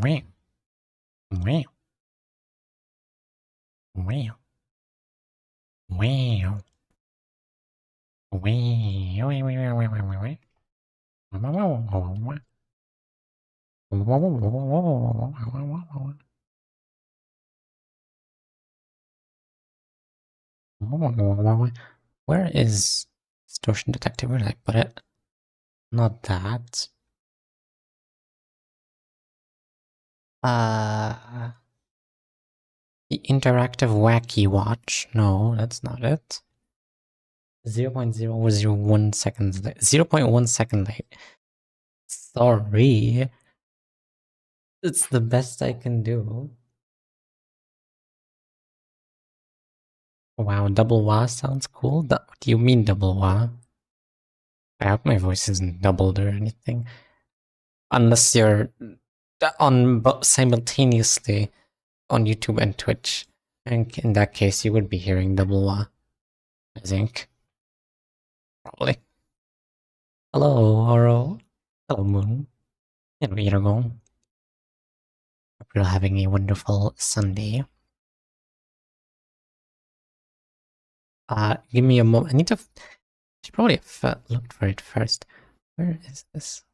Wow. Wow. Wow. Wow. Where is Distortion Detective? Where did I put it? Not that. The interactive wacky watch. No, that's not it. 0.001 seconds late. 0.1 second late. Sorry. It's the best I can do. Wow, double wah sounds cool. What do you mean double wah? I hope my voice isn't doubled or anything. Unless you're on simultaneously on YouTube and Twitch. And in that case, you would be hearing double wah. I think. Probably. Hello, Oro. Hello, Moon. Hello, Iragon. Hope you're having a wonderful Sunday. Give me a moment. I need to. I should probably have looked for it first. Where is this?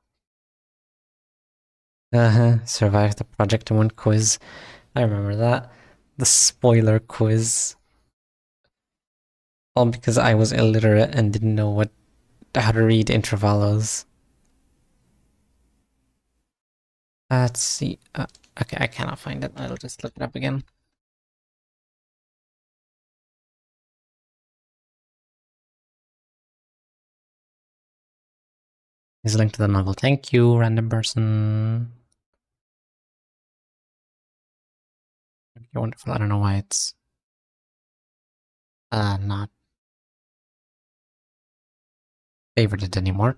Survived the Project 1 quiz. I remember that. The spoiler quiz. All because I was illiterate and didn't know how to read intervalos. Let's see. Okay, I cannot find it. I'll just look it up again. Here's a link to the novel. Thank you, random person. You're wonderful. I don't know why it's not favorited anymore.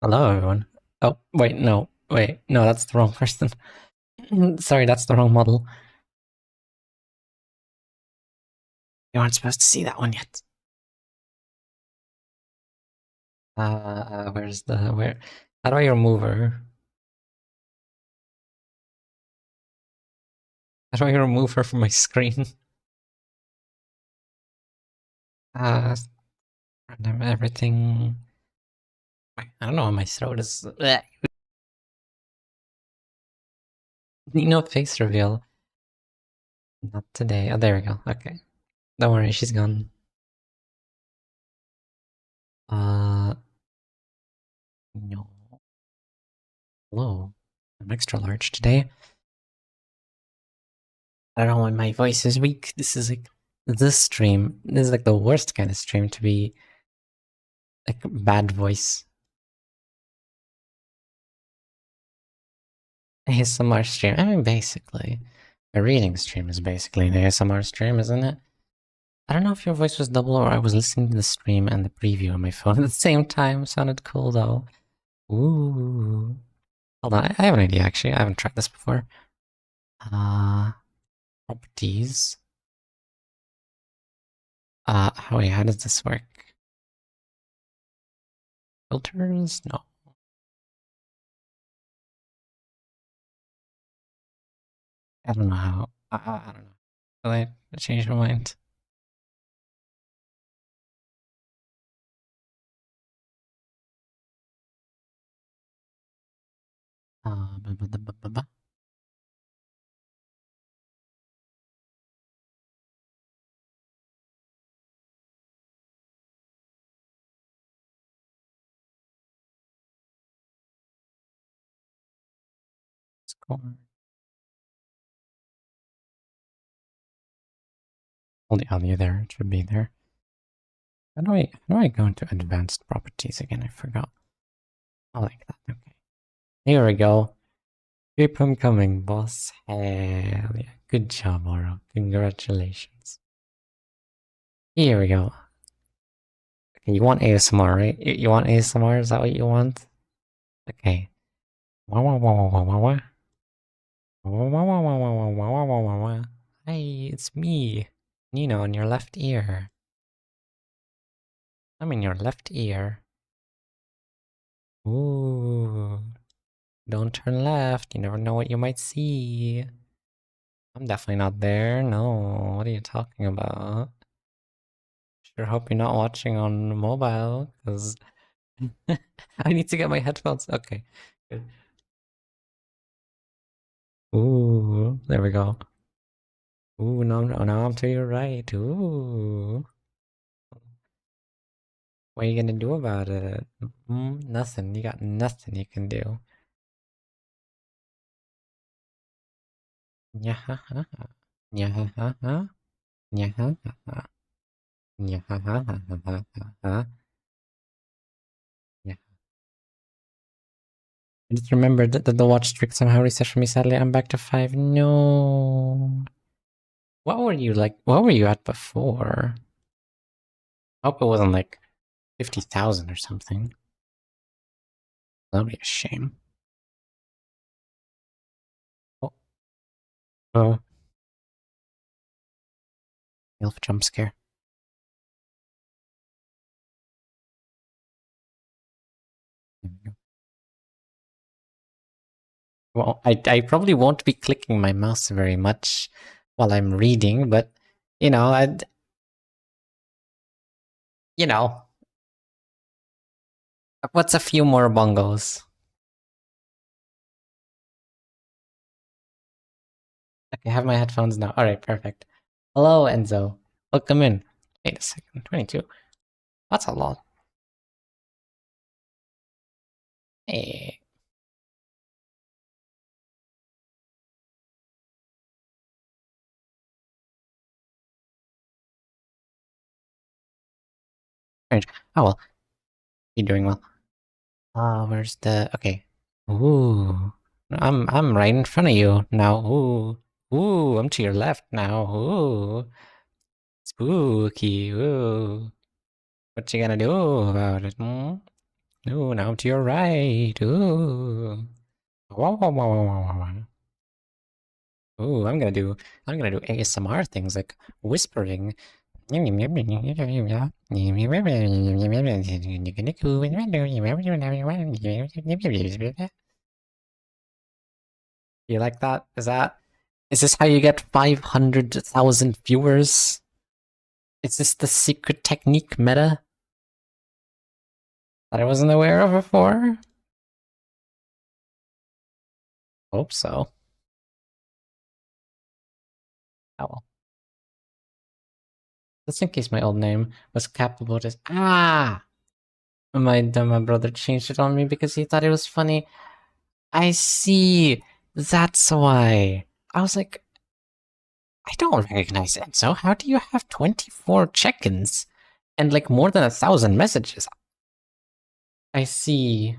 Hello, everyone. Oh, wait, no. Wait, no, that's the wrong person. Sorry, that's the wrong model. You aren't supposed to see that one yet. Where's where? How do I remove her? How do I remove her from my screen? Random everything. I don't know why my throat is. You know, face reveal. Not today. Oh, there we go. Okay. Don't worry, she's gone. No. Hello. I'm extra large today. I don't know why my voice is weak. This is like this stream. This is like the worst kind of stream to be like bad voice. ASMR stream. I mean, basically, a reading stream is basically an ASMR stream, isn't it? I don't know if your voice was double or I was listening to the stream and the preview on my phone at the same time. It sounded cool though. Ooh. Hold on, I have an idea actually. I haven't tried this before. Properties. How does this work? Filters? No. I don't know how. I don't know. Will I change my mind? Score. Hold the audio there. It should be there. How do I go into advanced properties again? I forgot. I like that. Okay. Here we go. Keep them coming, boss. Hell yeah. Good job, Oro. Congratulations. Here we go. Okay, you want ASMR, right? You want ASMR? Is that what you want? Okay. Hey, it's me. Nino in your left ear. I'm in your left ear. Ooh. Don't turn left. You never know what you might see. I'm definitely not there. No. What are you talking about? Sure hope you're not watching on mobile, because I need to get my headphones. Okay. Good. Ooh, there we go. Ooh, no, no, now I'm to your right. Ooh. What are you gonna do about it? Nothing. You got nothing you can do. Nyahaha. Nyahaha. Nyahaha. Nyahaha. Yeah. I just remembered that the watch streak somehow reset for me. Sadly, I'm back to 5. No. What were you like? What were you at before? I hope it wasn't like 50,000 or something. That'd be a shame. Oh. Elf jump scare. Well, I probably won't be clicking my mouse very much while I'm reading, but you know, you know, what's a few more bongos? Okay, I have my headphones now. All right, perfect. Hello, Enzo. Welcome in. Wait a second. 22. That's a lot. Hey. Strange. Oh well. You're doing well. Where's the okay. Ooh. I'm right in front of you now. Ooh. Ooh, I'm to your left now. Ooh. Spooky. Ooh. What you gonna do about it? Ooh, now I'm to your right. Ooh. Wow, wow, wow, wow, wow, wow. Ooh, I'm gonna do ASMR things like whispering. You like that? Is this how you get 500,000 viewers? Is this the secret technique meta that I wasn't aware of before? Hope so. Oh well. Just in case my old name was capable as my brother changed it on me because he thought it was funny. I see. That's why. I was like, I don't recognize Enzo. How do you have 24 check-ins and like more than 1,000 messages? I see.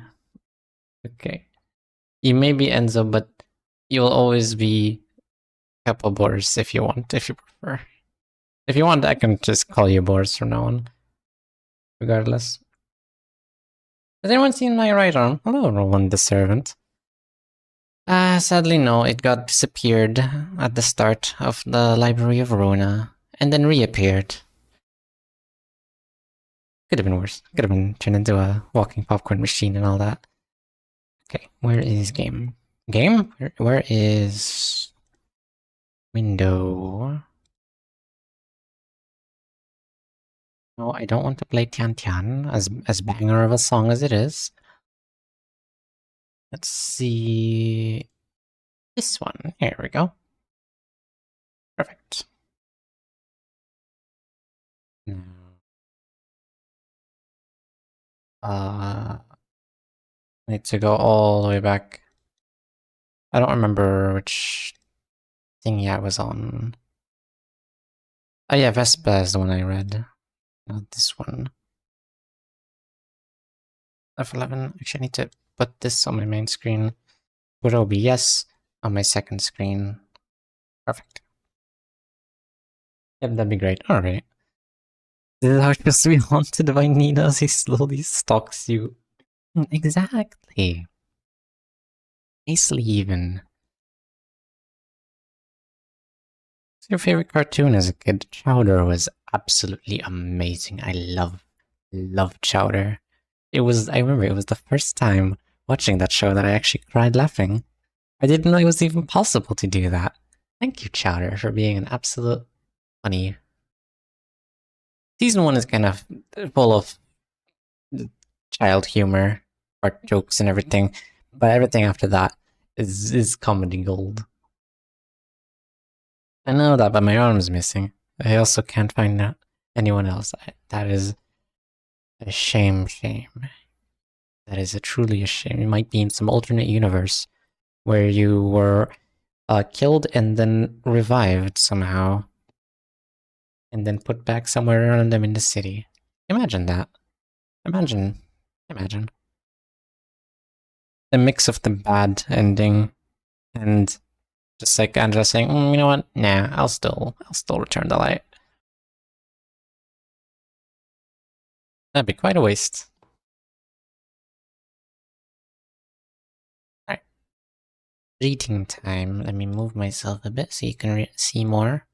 Okay. You may be Enzo, but you'll always be Capo Boris if you want, if you prefer. If you want, I can just call you Boris from now on, regardless. Has anyone seen my right arm? Hello, Roland the Servant. Sadly no, it got disappeared at the start of the Library of Rona, and then reappeared. Could have been worse. Could have been turned into a walking popcorn machine and all that. Okay, where is game? Game? Where is window? No, I don't want to play Tian Tian, as banger of a song as it is. Let's see this one. Here we go. Perfect. Now, need to go all the way back. I don't remember which thingy I was on. Oh yeah, Vespa is the one I read. Not this one. F11. Actually, I need to put this on my main screen. Put OBS on my second screen. Perfect. Yep, that'd be great. Alright. This is how you're supposed to be haunted by Nina as he slowly stalks you. Exactly. Nicely even. What's your favorite cartoon as a kid? Chowder was absolutely amazing. I love Chowder. I remember it was the first time watching that show that I actually cried laughing. I didn't know it was even possible to do that. Thank you, Chowder, for being an absolute funny. Season 1 is kind of full of child humor, art jokes, and everything, but everything after that is comedy gold. I know that, but my arm's missing. I also can't find anyone else. That is a shame. That is truly a shame. It might be in some alternate universe where you were killed and then revived somehow, and then put back somewhere random in the city. Imagine that. Imagine. The mix of the bad ending and just like Angela saying, you know what? Nah, I'll still return the light. That'd be quite a waste. Alright. Reading time. Let me move myself a bit so you can see more.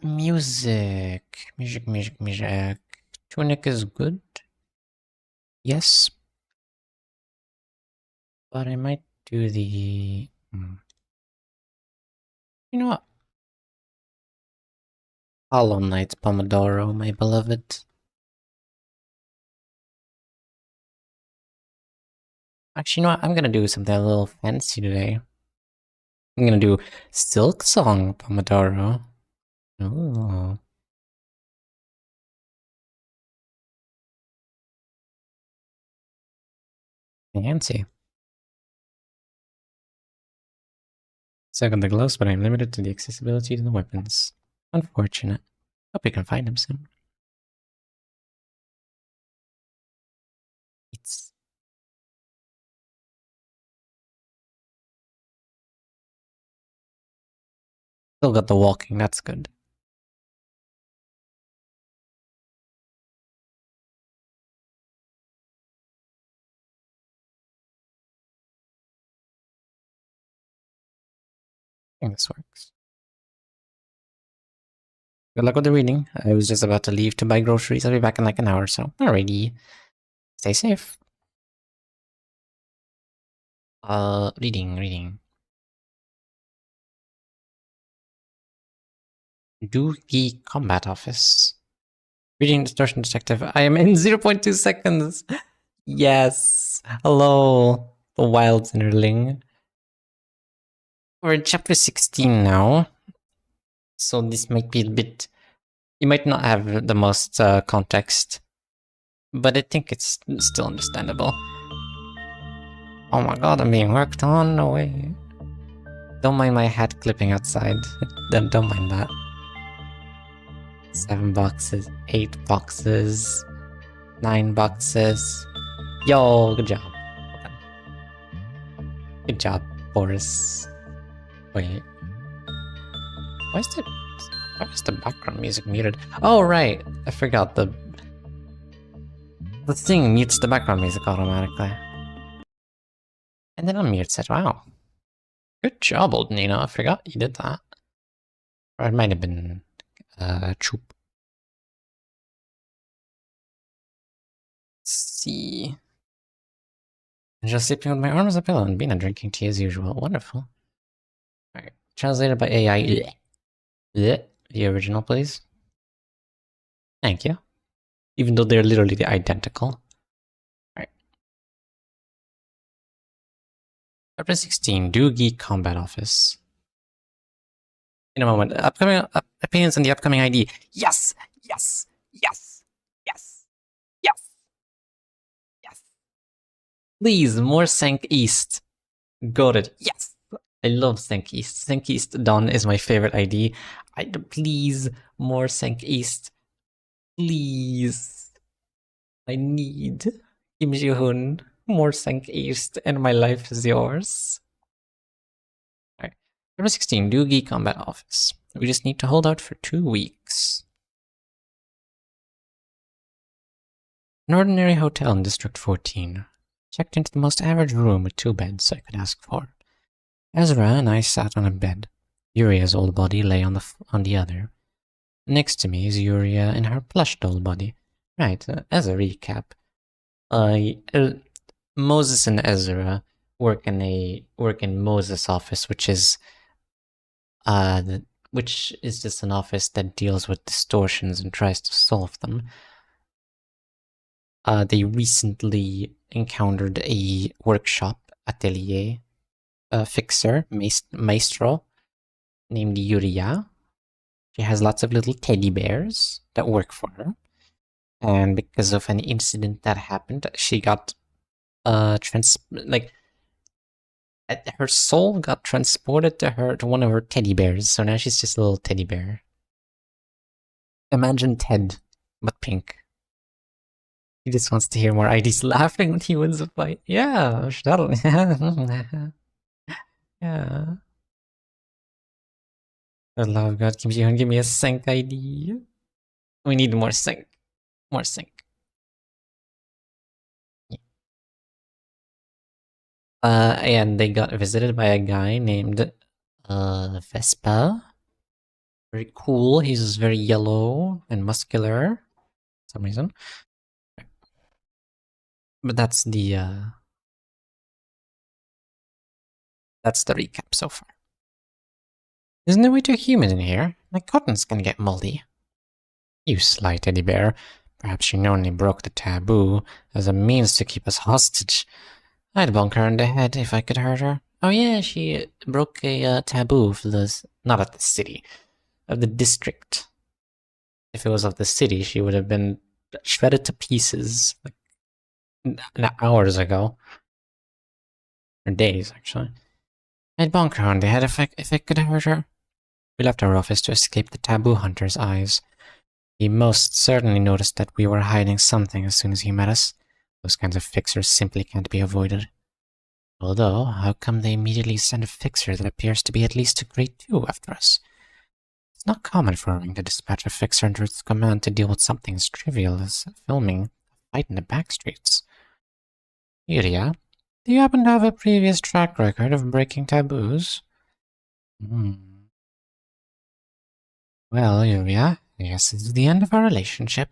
Music. Tunic is good. Yes. But I might do the... You know what? Hollow Knight Pomodoro, my beloved. Actually, you know what? I'm gonna do something a little fancy today. I'm gonna do Silk Song Pomodoro. Ooh. Fancy. Second the gloves, but I'm limited to the accessibility to the weapons. Unfortunate. Hope we can find them soon. It's... Still got the walking, that's good. I think this works. Good luck with the reading. I was just about to leave to buy groceries. I'll be back in like an hour or so. Alrighty. Stay safe. Reading. Do the combat office. Reading Distortion Detective. I am in 0.2 seconds. Yes. Hello, the wild Zinnerling. We're in chapter 16 now. So this might be a bit... You might not have the most context, but I think it's still understandable. Oh my god, I'm being worked on? No way. Don't mind my hat clipping outside. Don't mind that. 7 boxes, 8 boxes, 9 boxes. Yo, good job. Good job, Boris. Wait. Why is the background music muted? Oh, right. I forgot the thing mutes the background music automatically. And then unmutes it. Wow. Good job, old Nina. I forgot you did that. Or it might have been Troop. Let's see. I'm just sleeping with my arm as a pillow and Bina drinking tea as usual. Wonderful. Alright. Translated by AI. The original, please. Thank you. Even though they're literally identical. Alright. Chapter 16, Doogie Combat Office. In a moment. Upcoming opinions on the upcoming ID. Yes! Please, more Sank East. Got it. Yes! I love Sank East. Sank East Dawn is my favorite ID. Please, more Sank East. Please. I need Kim Ji-hoon. More Sank East, and my life is yours. Alright. Number 16, Doogie Combat Office. We just need to hold out for 2 weeks. An ordinary hotel in District 14. Checked into the most average room with 2 beds I could ask for. Ezra and I sat on a bed. Uria's old body lay on the other. Next to me is Uria in her plush doll body. Right, as a recap, Moses and Ezra work in Moses' office, which is just an office that deals with distortions and tries to solve them. They recently encountered a workshop atelier fixer, maestro, named Yuria. She has lots of little teddy bears that work for her. And because of an incident that happened, she got her soul got transported to one of her teddy bears. So now she's just a little teddy bear. Imagine Ted, but pink. He just wants to hear more IDs laughing when he wins a fight. Yeah, that'll. Yeah. For the love of God, give me a sync ID. We need more sync. More sync. And they got visited by a guy named Vespa. Very cool. He's very yellow and muscular for some reason. But that's the recap so far. Isn't it way too humid in here? My cotton's gonna get moldy. You sly teddy bear. Perhaps she only broke the taboo as a means to keep us hostage. I'd bonk her in the head if I could hurt her. Oh yeah, she broke a taboo for this, not of the city, of the district. If it was of the city, she would have been shredded to pieces like hours ago. Or days, actually. I'd bonk her on the head if I could hurt her. We left our office to escape the taboo hunter's eyes. He most certainly noticed that we were hiding something as soon as he met us. Those kinds of fixers simply can't be avoided. Although, how come they immediately send a fixer that appears to be at least a grade 2 after us? It's not common for a ring to dispatch a fixer under its command to deal with something as trivial as filming a fight in the backstreets. Yuria, do you happen to have a previous track record of breaking taboos? Well, Yuria, I guess it's the end of our relationship.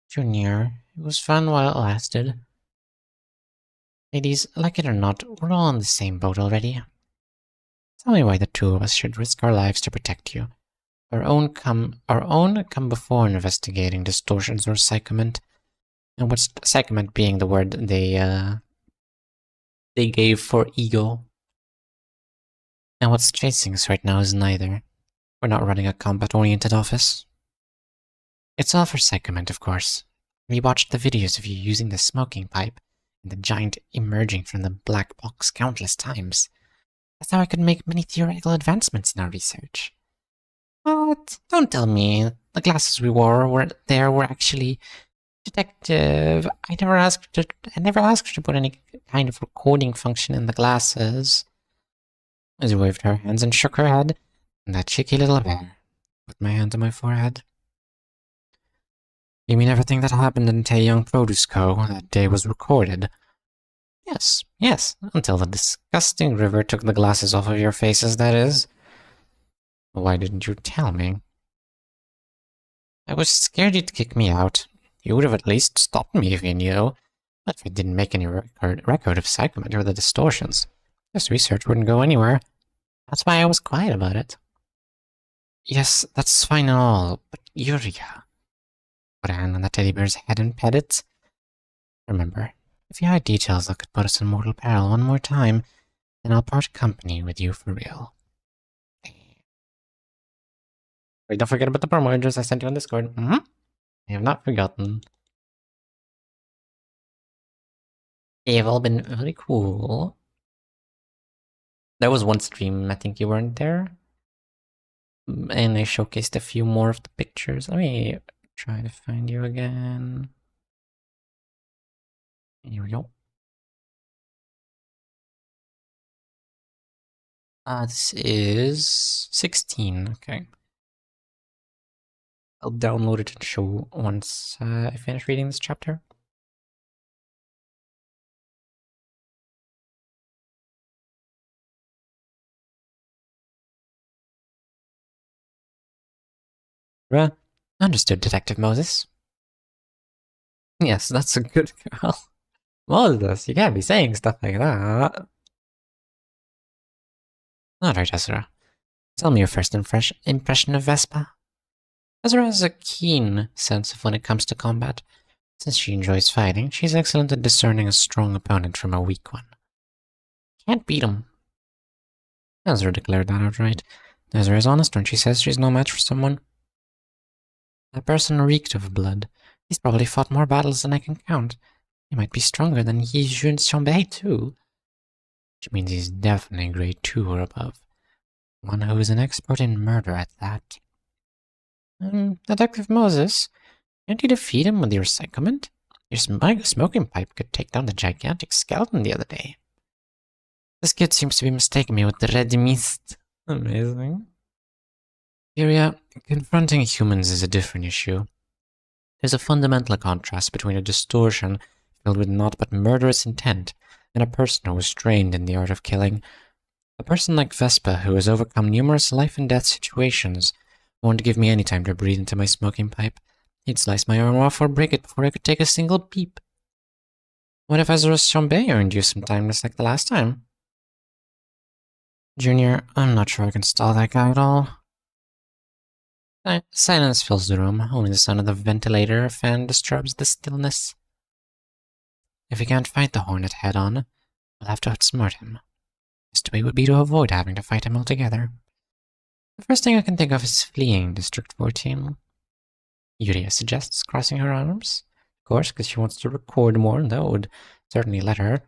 Junior, it was fun while it lasted. Ladies, like it or not, we're all on the same boat already. Tell me why the two of us should risk our lives to protect you. Our own come before investigating distortions or psychoment. And what's psychoment being the word they gave for ego. And what's chasing us right now is neither. We're not running a combat-oriented office. It's all for psychoment, of course. We watched the videos of you using the smoking pipe and the giant emerging from the black box countless times. That's how I could make many theoretical advancements in our research. But don't tell me the glasses we wore were actually detective. I never asked her to put any kind of recording function in the glasses. She waved her hands and shook her head, and that cheeky little bear put my hand on my forehead. You mean everything that happened in Taeyong Produce Co. that day was recorded? Yes, until the disgusting river took the glasses off of your faces, that is. Why didn't you tell me? I was scared you'd kick me out. You would have at least stopped me if you knew. But if I didn't make any record of psychomet or the distortions, this research wouldn't go anywhere. That's why I was quiet about it. Yes, that's fine and all, but Yuria. Put a hand on the teddy bear's head and pet it. Remember, if you had details that could put us in mortal peril one more time, then I'll part company with you for real. Wait, don't forget about the promo address I sent you on Discord. I have not forgotten. They've all been really cool. There was one stream, I think you weren't there. And I showcased a few more of the pictures. Let me try to find you again. Here we go. This is 16, okay. I'll download it and show once I finish reading this chapter. Understood, Detective Moses. Yes, that's a good girl. Moses, you can't be saying stuff like that. Alright, Ezra. Tell me your first impression of Vespa. Ezra has a keen sense of when it comes to combat. Since she enjoys fighting, she's excellent at discerning a strong opponent from a weak one. Can't beat him. Ezra declared that outright. Ezra is honest when she says she's no match for someone. That person reeked of blood. He's probably fought more battles than I can count. He might be stronger than Yi too. Which means he's definitely grade 2 or above. One who is an expert in murder at that. Detective Moses, can't you defeat him with your recyclement? Your smoking pipe could take down the gigantic skeleton the other day. This kid seems to be mistaking me with the red mist. Amazing. Furia, confronting humans is a different issue. There's a fundamental contrast between a distortion filled with naught but murderous intent and a person who was trained in the art of killing. A person like Vespa who has overcome numerous life-and-death situations won't give me any time to breathe into my smoking pipe. He'd slice my arm off or break it before I could take a single peep. What if EZRA's Chambé earned you some time just like the last time? Junior, I'm not sure I can stall that guy at all. Silence fills the room. Only the sound of the ventilator fan disturbs the stillness. If we can't fight the Hornet head-on, we'll have to outsmart him. Best way would be to avoid having to fight him altogether. The first thing I can think of is fleeing District 14. Yuria suggests crossing her arms. Of course, because she wants to record more, and that would certainly let her.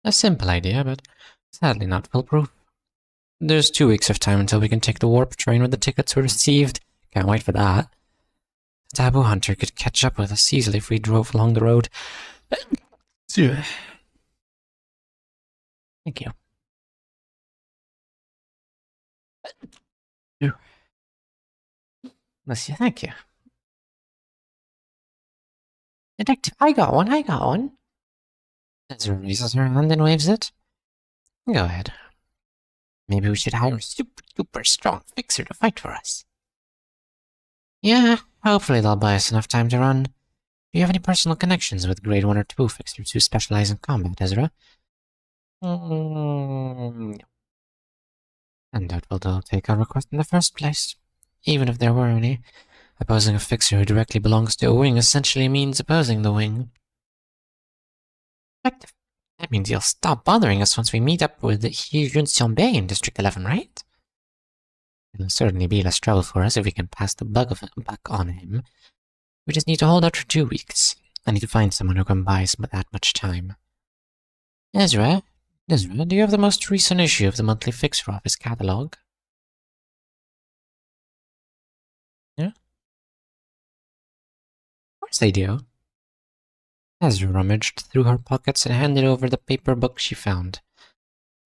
A simple idea, but sadly not foolproof. There's 2 weeks of time until we can take the warp train with the tickets we received. Can't wait for that. The Taboo Hunter could catch up with us easily if we drove along the road. Thank you. Monsieur, thank you. Detective, I got one. Ezra raises her hand and waves it. Go ahead. Maybe we should hire a super strong fixer to fight for us. Yeah, hopefully they'll buy us enough time to run. Do you have any personal connections with grade 1 or 2 fixers who specialize in combat, Ezra? No. Undoubtedly they'll take our request in the first place. Even if there were any, opposing a fixer who directly belongs to a wing essentially means opposing the wing. Effective. That means you'll stop bothering us once we meet up with Hyunseon Bay in District 11, right? It'll certainly be less trouble for us if we can pass the buck on him. We just need to hold out for 2 weeks. I need to find someone who can buy us that much time. Ezra, do you have the most recent issue of the monthly Fixer Office catalog? Yeah? Of course they do. Ezra rummaged through her pockets and handed over the paper book she found.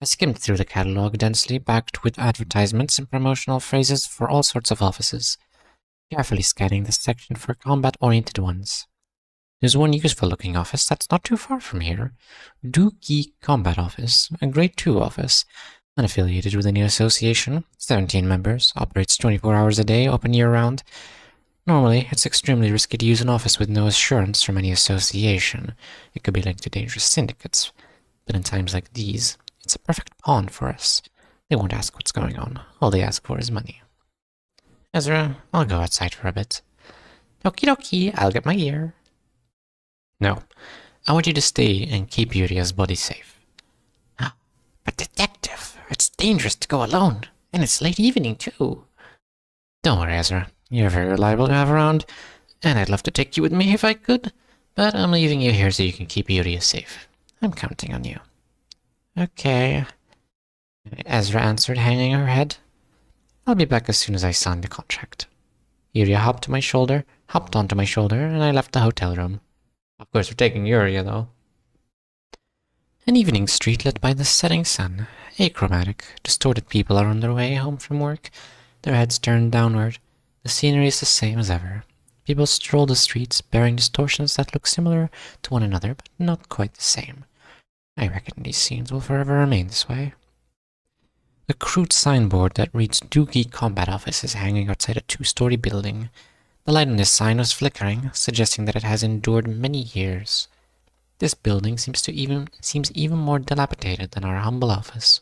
I skimmed through the catalog densely, backed with advertisements and promotional phrases for all sorts of offices, carefully scanning the section for combat-oriented ones. There's one useful-looking office that's not too far from here. Dookie Combat Office, a Grade 2 office, unaffiliated with any association, 17 members, operates 24 hours a day, open year-round. Normally, it's extremely risky to use an office with no assurance from any association. It could be linked to dangerous syndicates. But in times like these, it's a perfect pawn for us. They won't ask what's going on. All they ask for is money. Ezra, I'll go outside for a bit. Okie dokie, I'll get my gear. No, I want you to stay and keep Yuria's body safe. But detective, it's dangerous to go alone. And it's late evening, too. Don't worry, Ezra. You're very reliable to have around, and I'd love to take you with me if I could, but I'm leaving you here so you can keep Yuria safe. I'm counting on you. Okay, Ezra answered, hanging her head. I'll be back as soon as I sign the contract. Yuria hopped onto my shoulder, and I left the hotel room. Of course, we're taking Yuria, though. An evening street lit by the setting sun. Achromatic, distorted people are on their way home from work, their heads turned downward. The scenery is the same as ever. People stroll the streets, bearing distortions that look similar to one another, but not quite the same. I reckon these scenes will forever remain this way. A crude signboard that reads Doogie Combat Office is hanging outside a 2-story building. The light on this sign was flickering, suggesting that it has endured many years. This building seems even more dilapidated than our humble office.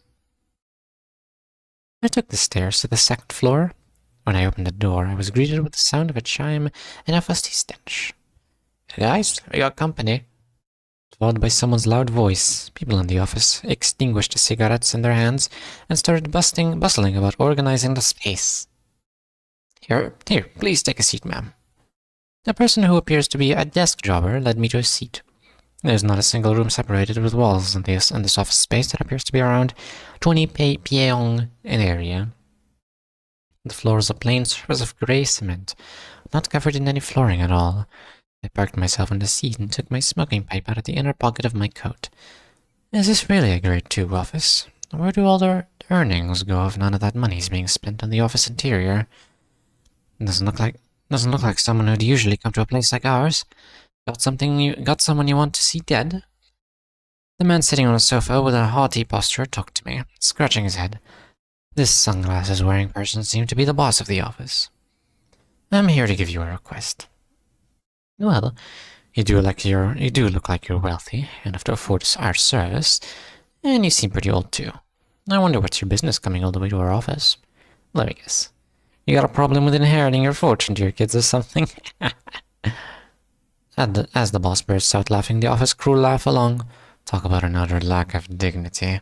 I took the stairs to the second floor. When I opened the door, I was greeted with the sound of a chime and a fusty stench. "Hey guys, we got company," followed by someone's loud voice. People in the office extinguished the cigarettes in their hands and started bustling about organizing the space. Here, please take a seat, ma'am." The person who appears to be a desk jobber led me to a seat. There's not a single room separated with walls in this office space that appears to be around 20 piong in area. The floor is a plain surface of grey cement, not covered in any flooring at all. I parked myself on the seat and took my smoking pipe out of the inner pocket of my coat. Is this really a grade 2 office? Where do all the earnings go if none of that money is being spent on the office interior? Doesn't look like someone who'd usually come to a place like ours. Got someone you want to see dead? The man sitting on a sofa with a haughty posture talked to me, scratching his head. This sunglasses-wearing person seemed to be the boss of the office. "I'm here to give you a request." "Well, you do look like you're wealthy, enough to afford our service, and you seem pretty old too. I wonder what's your business coming all the way to our office? Let me guess. You got a problem with inheriting your fortune to your kids or something?" As the boss bursts out laughing, the office crew laugh along. Talk about another lack of dignity.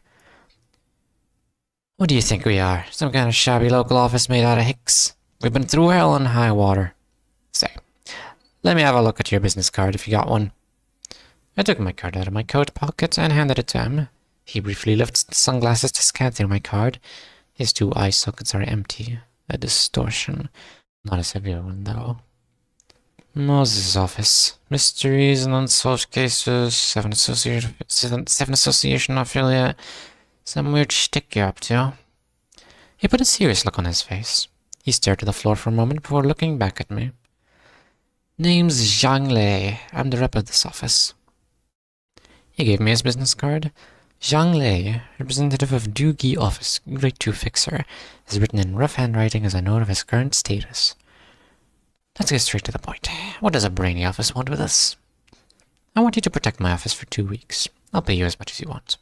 "What do you think we are? Some kind of shabby local office made out of hicks? We've been through hell and high water. Say, let me have a look at your business card if you got one." I took my card out of my coat pocket and handed it to him. He briefly lifts the sunglasses to scan through my card. His 2 eye sockets are empty. A distortion. Not a severe one, though. "Moses' office. Mysteries and unsolved cases. Seven Association affiliate. Some weird shtick you're up to." He put a serious look on his face. He stared to the floor for a moment before looking back at me. "Name's Zhang Lei. I'm the rep of this office." He gave me his business card. "Zhang Lei, representative of Doogie office, grade 2 fixer," is written in rough handwriting as a note of his current status. Let's get straight to the point. What does a brainy office want with us? "I want you to protect my office for 2 weeks. I'll pay you as much as you want."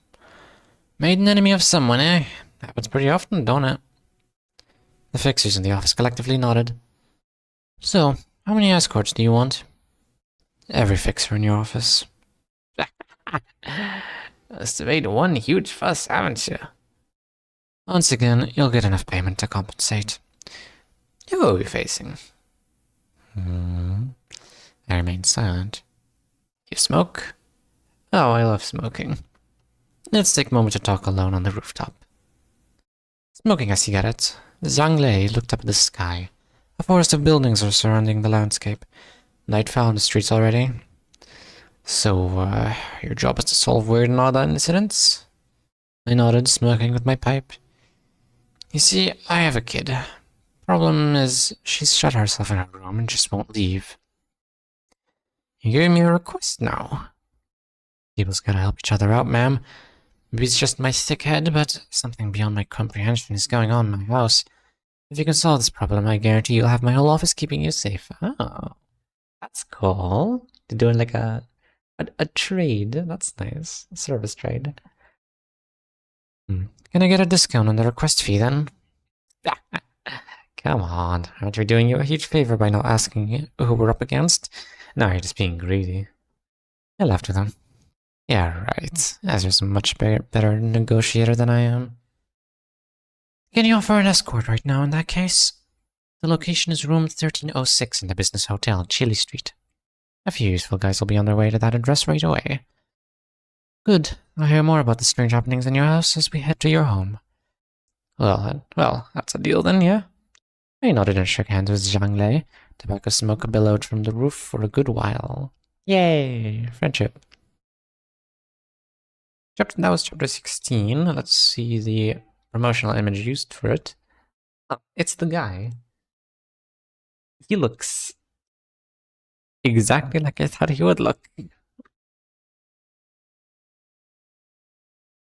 Made an enemy of someone, eh? Happens pretty often, don't it? The fixers in the office collectively nodded. "So, how many escorts do you want?" "Every fixer in your office." Must have made one huge fuss, haven't you? "Once again, you'll get enough payment to compensate." "Who are we facing?" I remained silent. "You smoke?" "Oh, I love smoking." Let's take a moment to talk alone on the rooftop. Smoking a cigarette, Zhang Lei looked up at the sky. A forest of buildings are surrounding the landscape. Night fell on the streets already. "So, your job is to solve weird and odd incidents?" I nodded, smoking with my pipe. "You see, I have a kid. Problem is, she's shut herself in her room and just won't leave." "You gave me a request now." "People's gotta help each other out, ma'am. Maybe it's just my thick head, but something beyond my comprehension is going on in my house. If you can solve this problem, I guarantee you'll have my whole office keeping you safe." "Oh, that's cool. They're doing like a trade. That's nice. A service trade." "Can I get a discount on the request fee, then?" "Come on, aren't we doing you a huge favor by not asking who we're up against? No, you're just being greedy." I laughed with him. "Yeah, right. Ezra's a much better negotiator than I am." "Can you offer an escort right now in that case?" "The location is room 1306 in the Business Hotel, Chili Street. A few useful guys will be on their way to that address right away." "Good. I'll hear more about the strange happenings in your house as we head to your home." Well, that's a deal then, yeah?" I nodded and shook hands with Zhang Lei. Tobacco smoke billowed from the roof for a good while. Yay! Friendship. That was chapter 16. Let's see the promotional image used for it. Oh, it's the guy. He looks exactly like I thought he would look.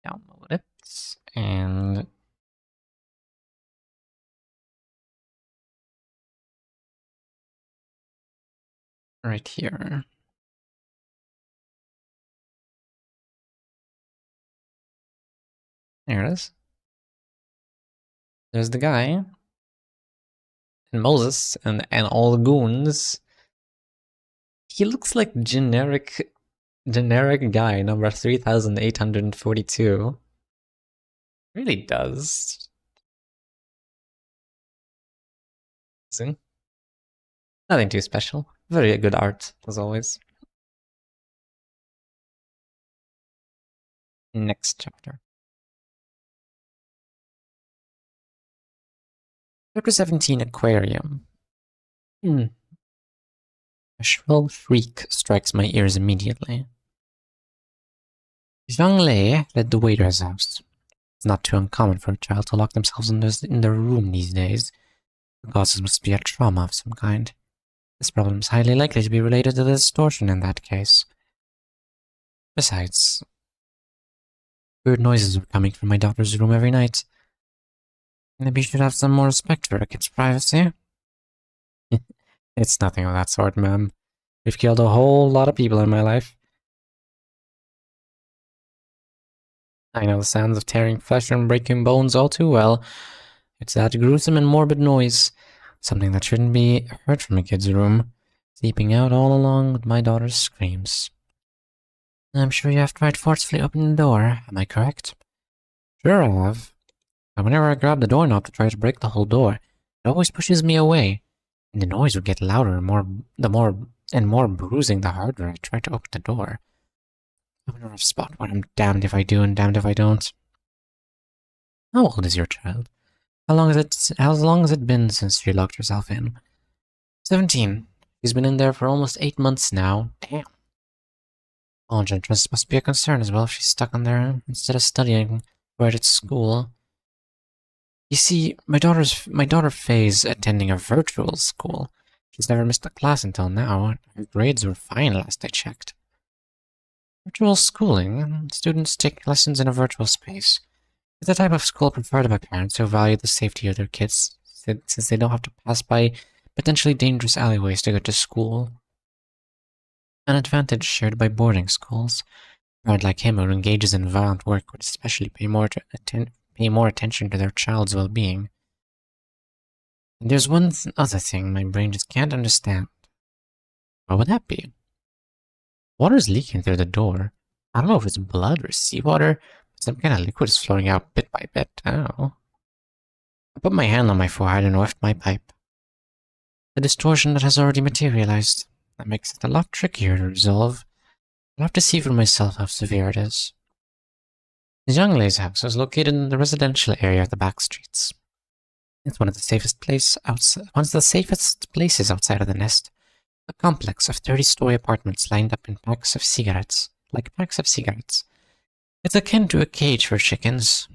Download it. And Right here. There it is. There's the guy. And Moses and all the goons. He looks like generic guy number 3842. Really does. See? Nothing too special. Very good art, as always. Next chapter. Chapter 17, Aquarium. A shrill shriek strikes my ears immediately. Zhang Lei led the way to his house. It's not too uncommon for a child to lock themselves in their room these days. The causes must be a trauma of some kind. This problem is highly likely to be related to the distortion in that case. Besides, weird noises were coming from my daughter's room every night. Maybe you should have some more respect for a kid's privacy. It's nothing of that sort, ma'am. We've killed a whole lot of people in my life. I know the sounds of tearing flesh and breaking bones all too well. It's that gruesome and morbid noise. Something that shouldn't be heard from a kid's room. Seeping out all along with my daughter's screams. I'm sure you have tried forcefully opening the door, am I correct? Sure I have. But whenever I grab the doorknob to try to break the whole door, it always pushes me away. And the noise would get louder and more bruising the harder I try to open the door. I'm in a rough spot where I'm damned if I do and damned if I don't. How old is your child? How long has it been since she locked herself in? 17. She's been in there for almost 8 months now. Damn. College entrance must be a concern as well if she's stuck in there instead of studying right at school. You see, my daughter Faye's attending a virtual school. She's never missed a class until now. Her grades were fine last I checked. Virtual schooling? Students take lessons in a virtual space. It's the type of school preferred by parents who value the safety of their kids, since they don't have to pass by potentially dangerous alleyways to get to school. An advantage shared by boarding schools. A parent like him who engages in violent work would especially pay more attention to their child's well-being. And there's one other thing my brain just can't understand. What would that be? Water's leaking through the door. I don't know if it's blood or seawater, but some kind of liquid is flowing out bit by bit. I don't know. I put my hand on my forehead and whiffed my pipe. The distortion that has already materialized. That makes it a lot trickier to resolve. I'll have to see for myself how severe it is. Zhang Lei's house is located in the residential area of the back streets. It's one of the safest places outside of the nest. A complex of 30-story apartments lined up in packs of cigarettes. It's akin to a cage for chickens.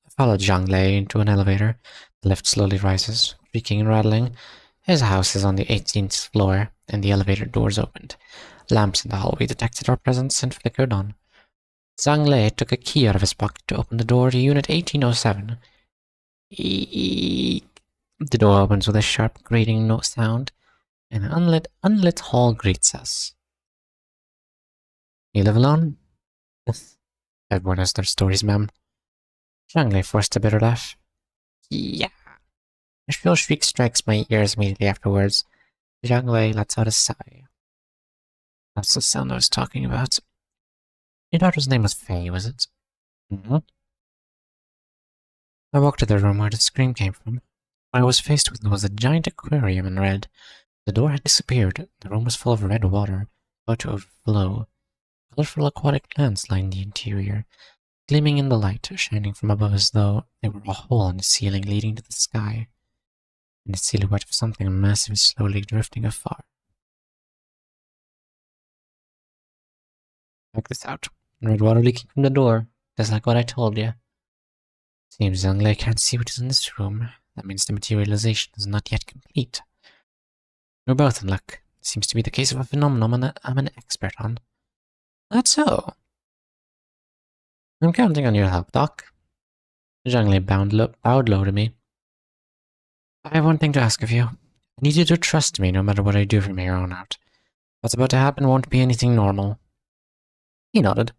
I followed Zhang Lei into an elevator. The lift slowly rises, creaking and rattling. His house is on the 18th floor, and the elevator doors opened. Lamps in the hallway detected our presence and flickered on. Zhang Lei took a key out of his pocket to open the door to Unit 1807. Eek. The door opens with a sharp grating sound, and an unlit hall greets us. You live alone? Everyone has their stories, ma'am. Zhang Lei forced a bitter laugh. Yeah. A shrill shriek strikes my ears immediately afterwards. Zhang Lei lets out a sigh. That's the sound I was talking about. Your daughter's name was Faye, was it? Mm-hmm. I walked to the room where the scream came from. What I was faced with was a giant aquarium in red. The door had disappeared. The room was full of red water, about to overflow. Colorful aquatic plants lined the interior, gleaming in the light, shining from above as though they were a hole in the ceiling leading to the sky, and the silhouette of something massive slowly drifting afar. Check this out. Red water leaking from the door, just like what I told you. Seems Zhang Lei can't see what is in this room. That means the materialization is not yet complete. We're both in luck. It seems to be the case of a phenomenon I'm an expert on. That's so. I'm counting on your help, Doc. Zhang Lei bowed low to me. I have one thing to ask of you. I need you to trust me no matter what I do from here on out. What's about to happen won't be anything normal. He nodded.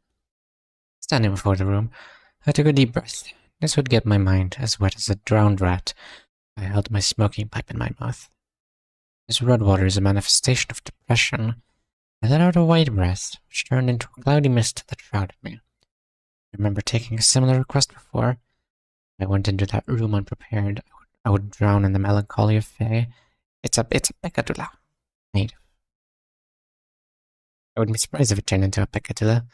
Standing before the room, I took a deep breath. This would get my mind as wet as a drowned rat. I held my smoking pipe in my mouth. This red water is a manifestation of depression. I let out a wide breath, which turned into a cloudy mist that shrouded me. I remember taking a similar request before. I went into that room unprepared. I would drown in the melancholy of Faye. It's a peccadilla. Native. I wouldn't be surprised if it turned into a peccadilla.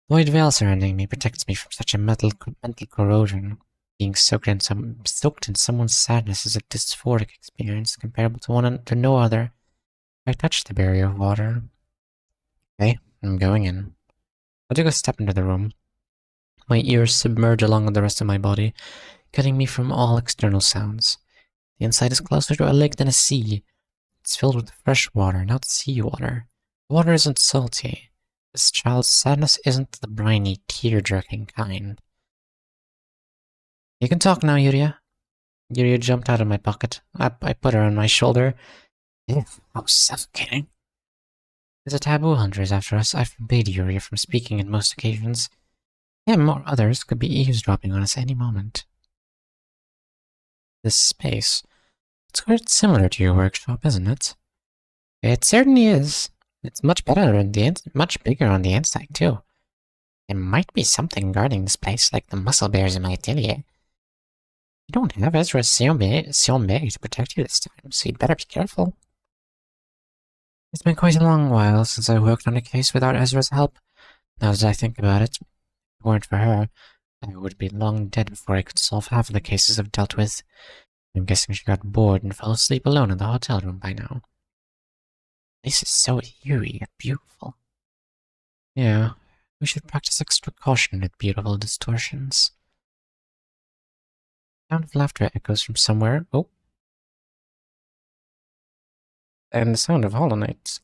The white veil surrounding me protects me from such a mental corrosion. Being soaked in someone's sadness is a dysphoric experience comparable to no other. I touched the barrier of water. Okay, I'm going in. I took a step into the room. My ears submerge along with the rest of my body, cutting me from all external sounds. The inside is closer to a lake than a sea. It's filled with fresh water, not seawater. The water isn't salty. This child's sadness isn't the briny, tear-jerking kind. You can talk now, Yuria. Yuria jumped out of my pocket. I put her on my shoulder. Ew, how suffocating. There's a taboo hunter is after us. I forbade Yuria from speaking on most occasions. Him or others could be eavesdropping on us any moment. This space. It's quite similar to your workshop, isn't it? It certainly is. It's much bigger on the inside, too. There might be something guarding this place, like the muscle bears in my atelier. You don't have EZRA's Sionbei to protect you this time, so you'd better be careful. It's been quite a long while since I worked on a case without EZRA's help. Now that I think about it, if it weren't for her, I would be long dead before I could solve half of the cases I've dealt with. I'm guessing she got bored and fell asleep alone in the hotel room by now. This is so eerie and beautiful. Yeah, we should practice extra caution with beautiful distortions. The sound of laughter echoes from somewhere. Oh. And the sound of Hollow Knight.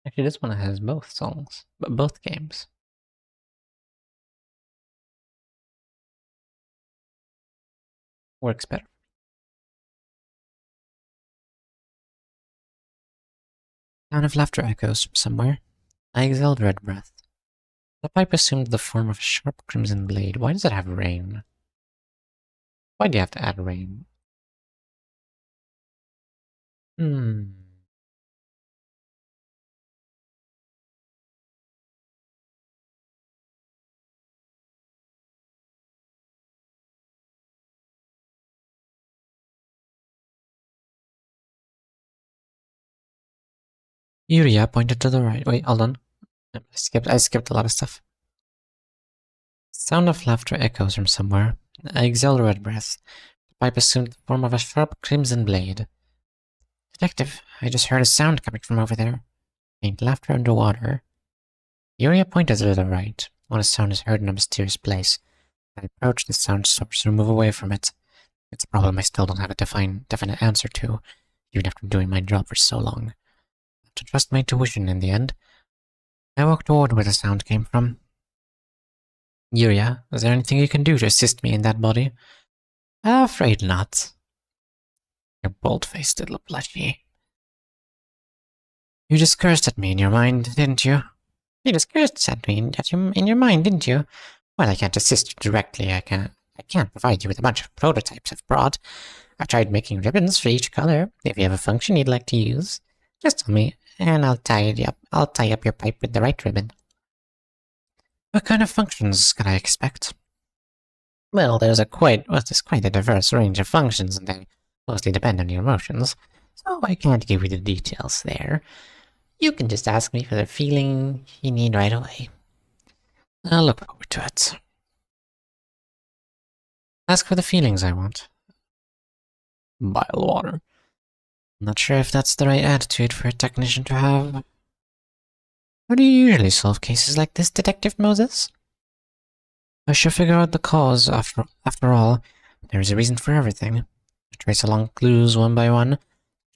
Actually, this one has both songs, but both games. Works better. Sound of laughter echoes from somewhere. I exhaled red breath. The pipe assumed the form of a sharp crimson blade. Why does it have rain? Why do you have to add rain? Yuria pointed to the right. Wait, hold on. I skipped a lot of stuff. Sound of laughter echoes from somewhere. I exhaled red breath. The pipe assumed the form of a sharp crimson blade. Detective, I just heard a sound coming from over there. Faint laughter underwater. Yuria pointed to the right. When a sound is heard in a mysterious place, I approach the sound source and move away from it. It's a problem I still don't have a definite answer to, even after doing my job for so long. I have to trust my intuition in the end. I walked toward where the sound came from. Yuria, is there anything you can do to assist me in that body? Afraid not. Your bold-faced little blushy. You just cursed at me in your mind, didn't you? You just cursed at me in your mind, didn't you? Well, I can't assist you directly. I can't provide you with a bunch of prototypes I've brought. I've tried making ribbons for each color. If you have a function you'd like to use, just tell me, and I'll tie it up. I'll tie up your pipe with the right ribbon. What kind of functions can I expect? Well, there's quite a diverse range of functions, and they mostly depend on your emotions, so I can't give you the details there. You can just ask me for the feeling you need right away. I'll look forward to it. Ask for the feelings I want. Bile water. Not sure if that's the right attitude for a technician to have. How do you usually solve cases like this, Detective Moses? I should figure out the cause, after all. There is a reason for everything. I trace along clues one by one.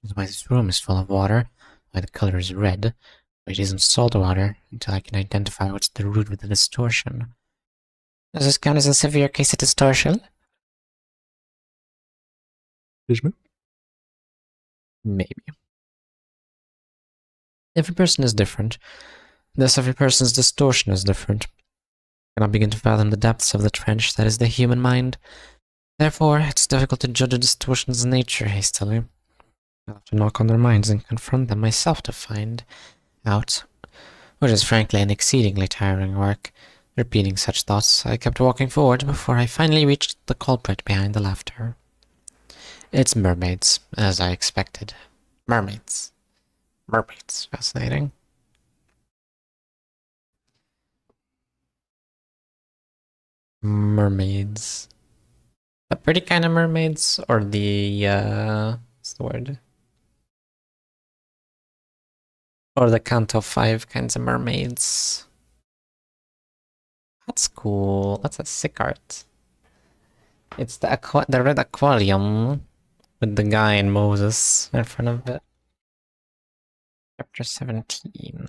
Which is why this room is full of water, why the color is red, It isn't salt water until I can identify what's the root with the distortion. Does this count as a severe case of distortion? Maybe. Every person is different. Thus, every person's distortion is different. I cannot begin to fathom the depths of the trench that is the human mind. Therefore, it's difficult to judge a distortion's nature hastily. I'll have to knock on their minds and confront them myself to find out, which is frankly an exceedingly tiring work. Repeating such thoughts, I kept walking forward before I finally reached the culprit behind the laughter. It's mermaids, as I expected. Mermaids. Mermaids. Fascinating. Mermaids. The pretty kind of mermaids, or the, what's the word? Or the count of 5 kinds of mermaids. That's cool. That's a sick art. It's the red aquarium with the guy and Moses in front of it. Chapter 17.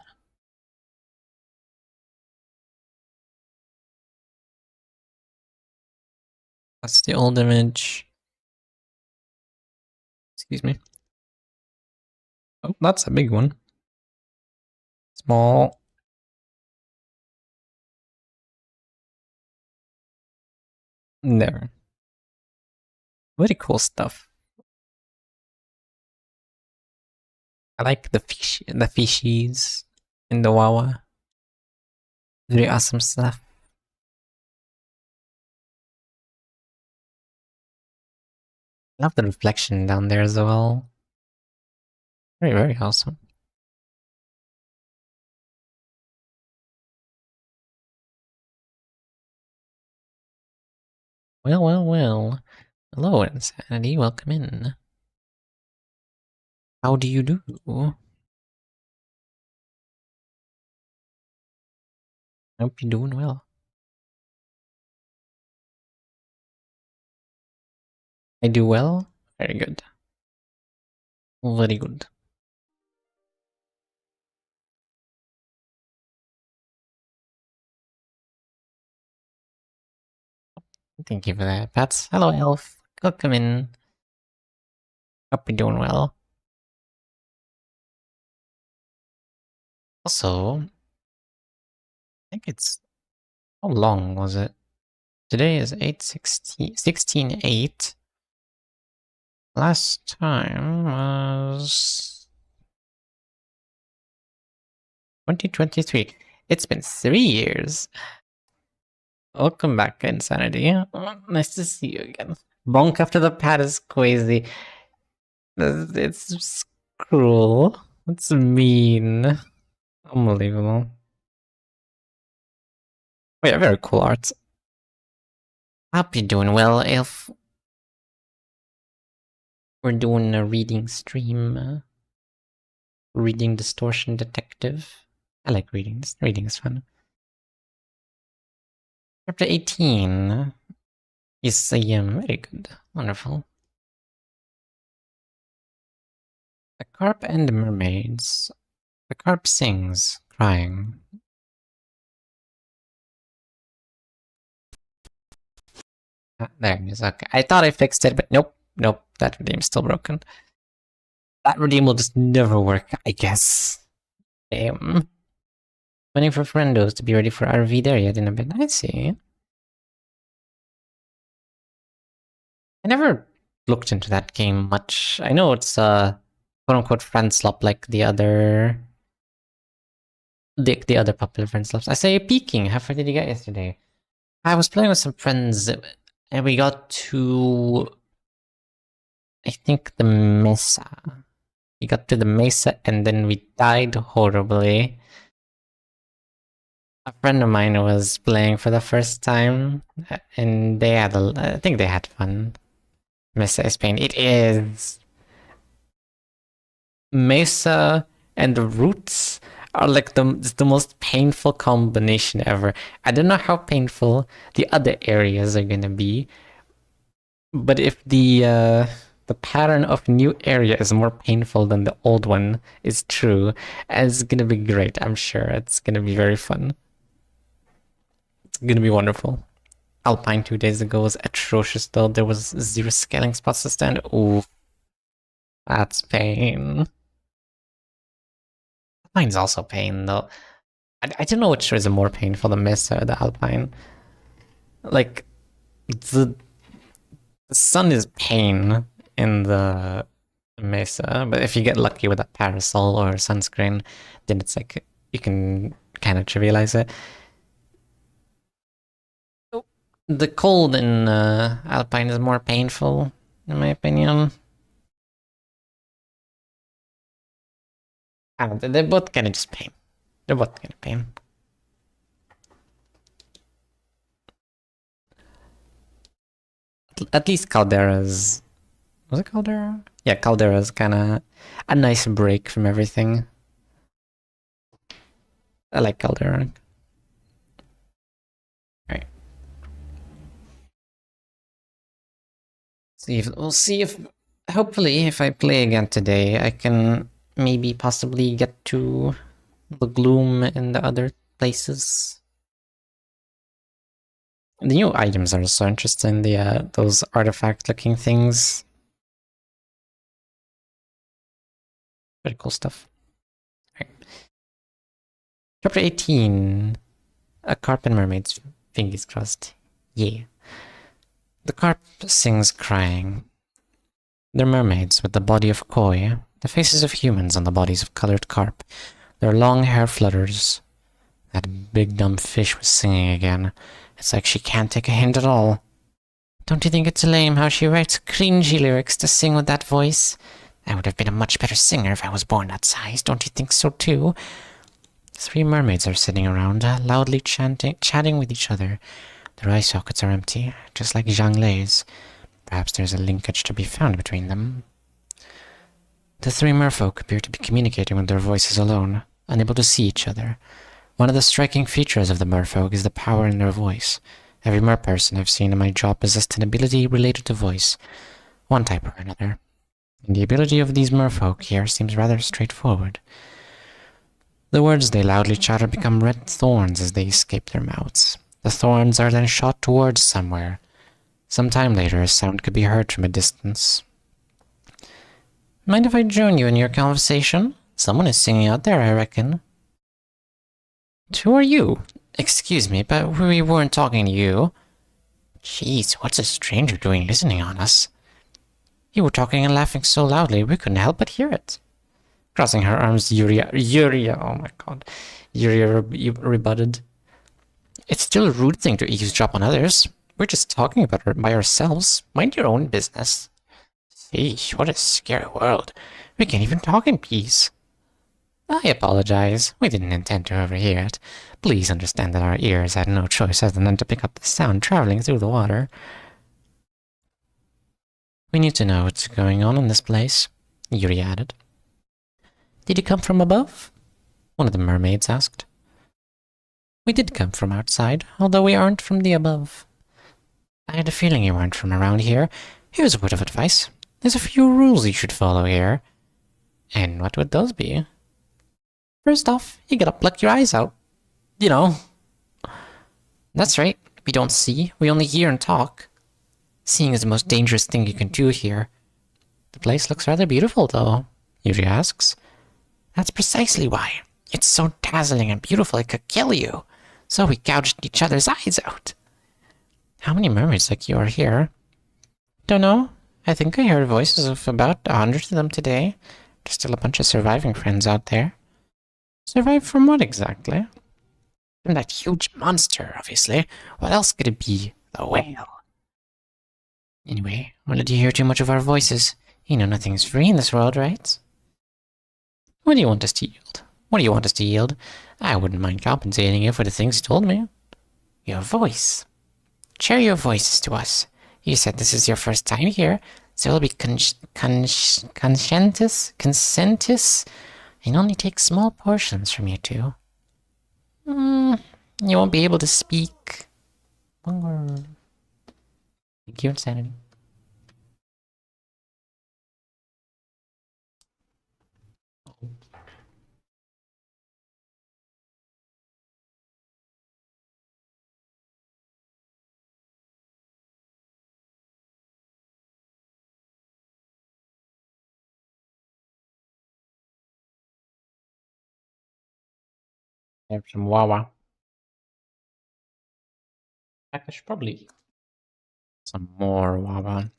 That's the old image. Excuse me. Oh, that's a big one. Small. There. Very cool stuff. I like the fishies in the Wawa. Very awesome stuff. I love the reflection down there as well. Very, very awesome. Well, well, well. Hello, Insanity. Welcome in. How do you do? Hope you're doing well. I do well? Very good. Very good. Thank you for that, Pats. Hello, Elf. Welcome in. Hope you're doing well. Also, I think it's... How long was it? Today is 16/8. Last time was 2023. It's been 3 years. Welcome back, Insanity. Nice to see you again. Bonk after the pad is crazy. It's cruel. It's mean. Unbelievable. Oh yeah, very cool art. Hope you're doing well, Elf. We're doing a reading stream. Reading Distortion Detective. I like reading. Reading is fun. Chapter 18. Yes, I am. Very good. Wonderful. The carp and the mermaids. The carp sings, crying. There it is. Okay. I thought I fixed it, but nope. Nope. That redeem's still broken. That redeem will just never work, I guess. Waiting for friendos to be ready for RV there yet in a bit. I see. I never looked into that game much. I know it's quote-unquote friend slop like the other popular friend slops. I say peeking. How far did you get yesterday? I was playing with some friends and we got to, I think, the Mesa. We got to the Mesa and then we died horribly. A friend of mine was playing for the first time and they had I think they had fun. Mesa is pain. It is. Mesa and the roots are like the most painful combination ever. I don't know how painful the other areas are gonna be, but if the the pattern of new area is more painful than the old one is true. And it's gonna be great, I'm sure. It's gonna be very fun. It's gonna be wonderful. Alpine 2 days ago was atrocious though. There was 0 scaling spots to stand. Ooh. That's pain. Alpine's also pain though. I don't know which is more painful, the Mesa or the Alpine. Like, the sun is pain in the Mesa, but if you get lucky with a parasol or sunscreen, then it's like you can kind of trivialize it. The cold in Alpine is more painful, in my opinion. I don't know, they're both kind of just pain. They're both kind of pain. At least Caldera's... Was it Caldera? Yeah, Caldera's kind of a nice break from everything. I like Caldera. Alright. We'll see if... Hopefully, if I play again today, I can maybe possibly get to the gloom in the other places. The new items are so interesting, those artifact-looking things. Very cool stuff. Right. Chapter 18. A carp and mermaids. Fingers crossed. Yeah. The carp sings crying. They're mermaids with the body of koi, the faces of humans on the bodies of colored carp. Their long hair flutters. That big dumb fish was singing again. It's like she can't take a hint at all. Don't you think it's lame how she writes cringy lyrics to sing with that voice? I would have been a much better singer if I was born that size, don't you think so too? 3 mermaids are sitting around, loudly chatting with each other. Their eye sockets are empty, just like Zhang Lei's. Perhaps there's a linkage to be found between them. The 3 merfolk appear to be communicating with their voices alone, unable to see each other. One of the striking features of the merfolk is the power in their voice. Every merperson I've seen in my job possessed an ability related to voice, one type or another. And the ability of these merfolk here seems rather straightforward. The words they loudly chatter become red thorns as they escape their mouths. The thorns are then shot towards somewhere. Some time later, a sound could be heard from a distance. Mind if I join you in your conversation? Someone is singing out there, I reckon. Who are you? Excuse me, but we weren't talking to you. Jeez, what's a stranger doing listening on us? You were talking and laughing so loudly, we couldn't help but hear it. Crossing her arms, Yuria, oh my god. Yuria rebutted. It's still a rude thing to eavesdrop on others. We're just talking about her by ourselves. Mind your own business. Sheesh, what a scary world. We can't even talk in peace. I apologize. We didn't intend to overhear it. Please understand that our ears had no choice other than to pick up the sound traveling through the water. We need to know what's going on in this place, Yuri added. Did you come from above? One of the mermaids asked. We did come from outside, although we aren't from the above. I had a feeling you weren't from around here. Here's a word of advice. There's a few rules you should follow here. And what would those be? First off, you gotta pluck your eyes out. You know. That's right. We don't see, we only hear and talk. Seeing is the most dangerous thing you can do here. The place looks rather beautiful, though, Yuri asks. That's precisely why. It's so dazzling and beautiful it could kill you. So we gouged each other's eyes out. How many mermaids like you are here? Don't know. I think I heard voices of about 100 of them today. There's still a bunch of surviving friends out there. Survive from what exactly? From that huge monster, obviously. What else could it be? The whale. Anyway, won't let you hear too much of our voices. You know nothing's free in this world, right? What do you want us to yield? What do you want us to yield? I wouldn't mind compensating you for the things you told me. Your voice. Share your voices to us. You said this is your first time here, so it'll be consentus, and only take small portions from you two. You won't be able to speak. Thank you, Insanity. I have some Wawa. In fact, I should probably eat some more Wawa.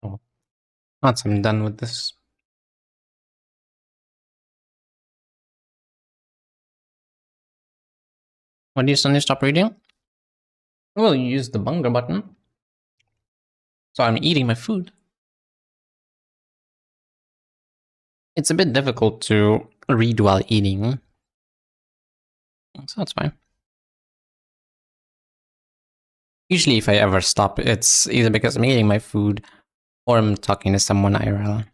Oh, once I'm done with this. When do you suddenly stop reading? Well, you use the bunga button. So I'm eating my food. It's a bit difficult to read while eating. So it's fine. Usually if I ever stop, it's either because I'm eating my food or I'm talking to someone IRL.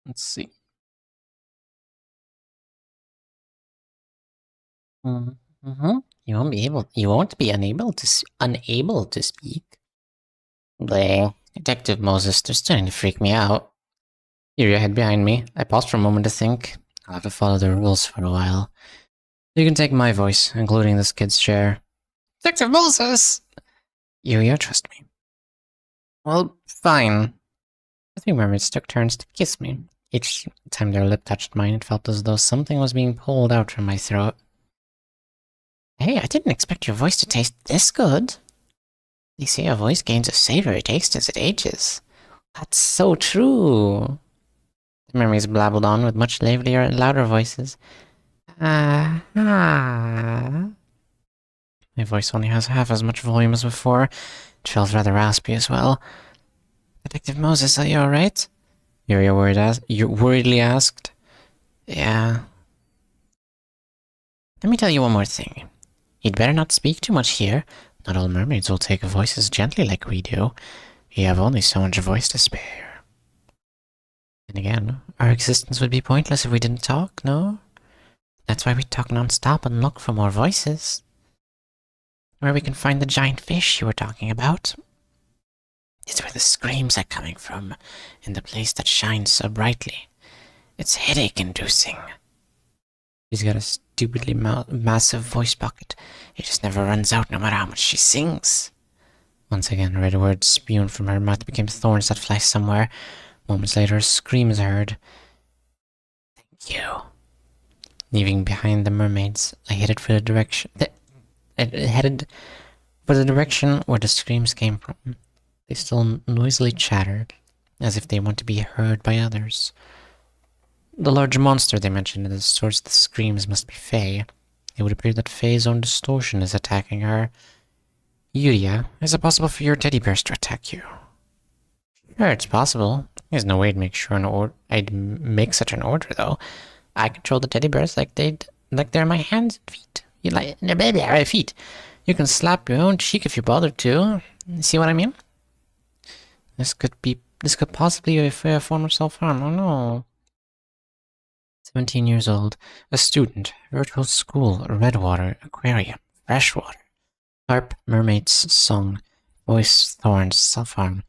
Let's see. Mm-hmm. You won't be unable to speak. Bleh. Detective Moses, they're starting to freak me out. You're your head behind me. I paused for a moment to think. I'll have to follow the rules for a while. You can take my voice, including this kid's share. Detective Moses! You trust me. Well, fine. The three mermaids took turns to kiss me. Each time their lip touched mine, it felt as though something was being pulled out from my throat. Hey, I didn't expect your voice to taste this good. They say a voice gains a savory taste as it ages. That's so true. The mermaids blabbled on with much livelier and louder voices. My voice only has half as much volume as before. It felt rather raspy as well. Detective Moses, are you alright? Yuria worriedly asked. Yeah. Let me tell you one more thing. You'd better not speak too much here. Not all mermaids will take voices gently like we do. We have only so much voice to spare. And again, our existence would be pointless if we didn't talk, no? That's why we talk non-stop and look for more voices. Where we can find the giant fish you were talking about. It's where the screams are coming from, in the place that shines so brightly. It's headache-inducing. She's got a stupidly massive voice pocket. It just never runs out no matter how much she sings. Once again, red words spewed from her mouth became thorns that fly somewhere. Moments later, a scream is heard. Thank you. Leaving behind the mermaids, I headed for the direction where the screams came from. They still noisily chattered, as if they want to be heard by others. The large monster they mentioned as the source of the screams must be Faye. It would appear that Faye's own distortion is attacking her. Yuria, is it possible for your teddy bears to attack you? Sure, it's possible. There's no way I'd make such an order, though. I control the teddy bears like they're my hands and feet. They're baby feet. You can slap your own cheek if you bother to. See what I mean? This could possibly be a form of self-harm. Oh no. 17 years old, a student, virtual school, redwater, aquarium, freshwater, harp, mermaid's song, voice, thorns, self-harm.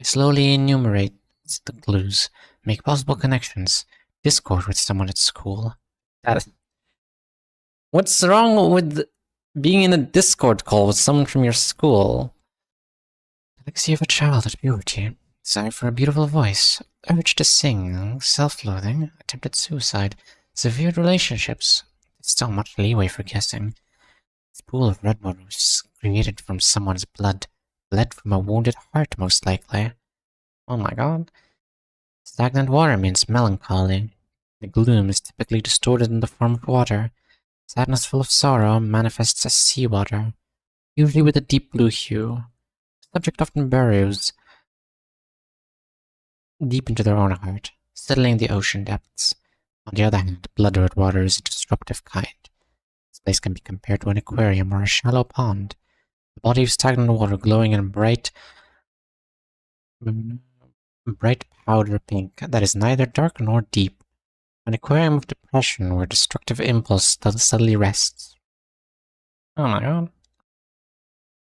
I slowly enumerate the clues, make possible connections, Discord with someone at school. What's wrong with being in a Discord call with someone from your school? Legacy of a child at puberty, desire for a beautiful voice, urge to sing, self-loathing, attempted suicide, severe relationships. There's still much leeway for guessing. This pool of red water was created from someone's blood, bled from a wounded heart, most likely. Oh my god. Stagnant water means melancholy. The gloom is typically distorted in the form of water. Sadness full of sorrow manifests as seawater, usually with a deep blue hue. The subject often burrows deep into their own heart, settling the ocean depths. On the other hand, blood-red water is a destructive kind. This place can be compared to an aquarium or a shallow pond, a body of stagnant water glowing in bright powder pink that is neither dark nor deep. An aquarium of depression where destructive impulse subtly rests. Oh my god.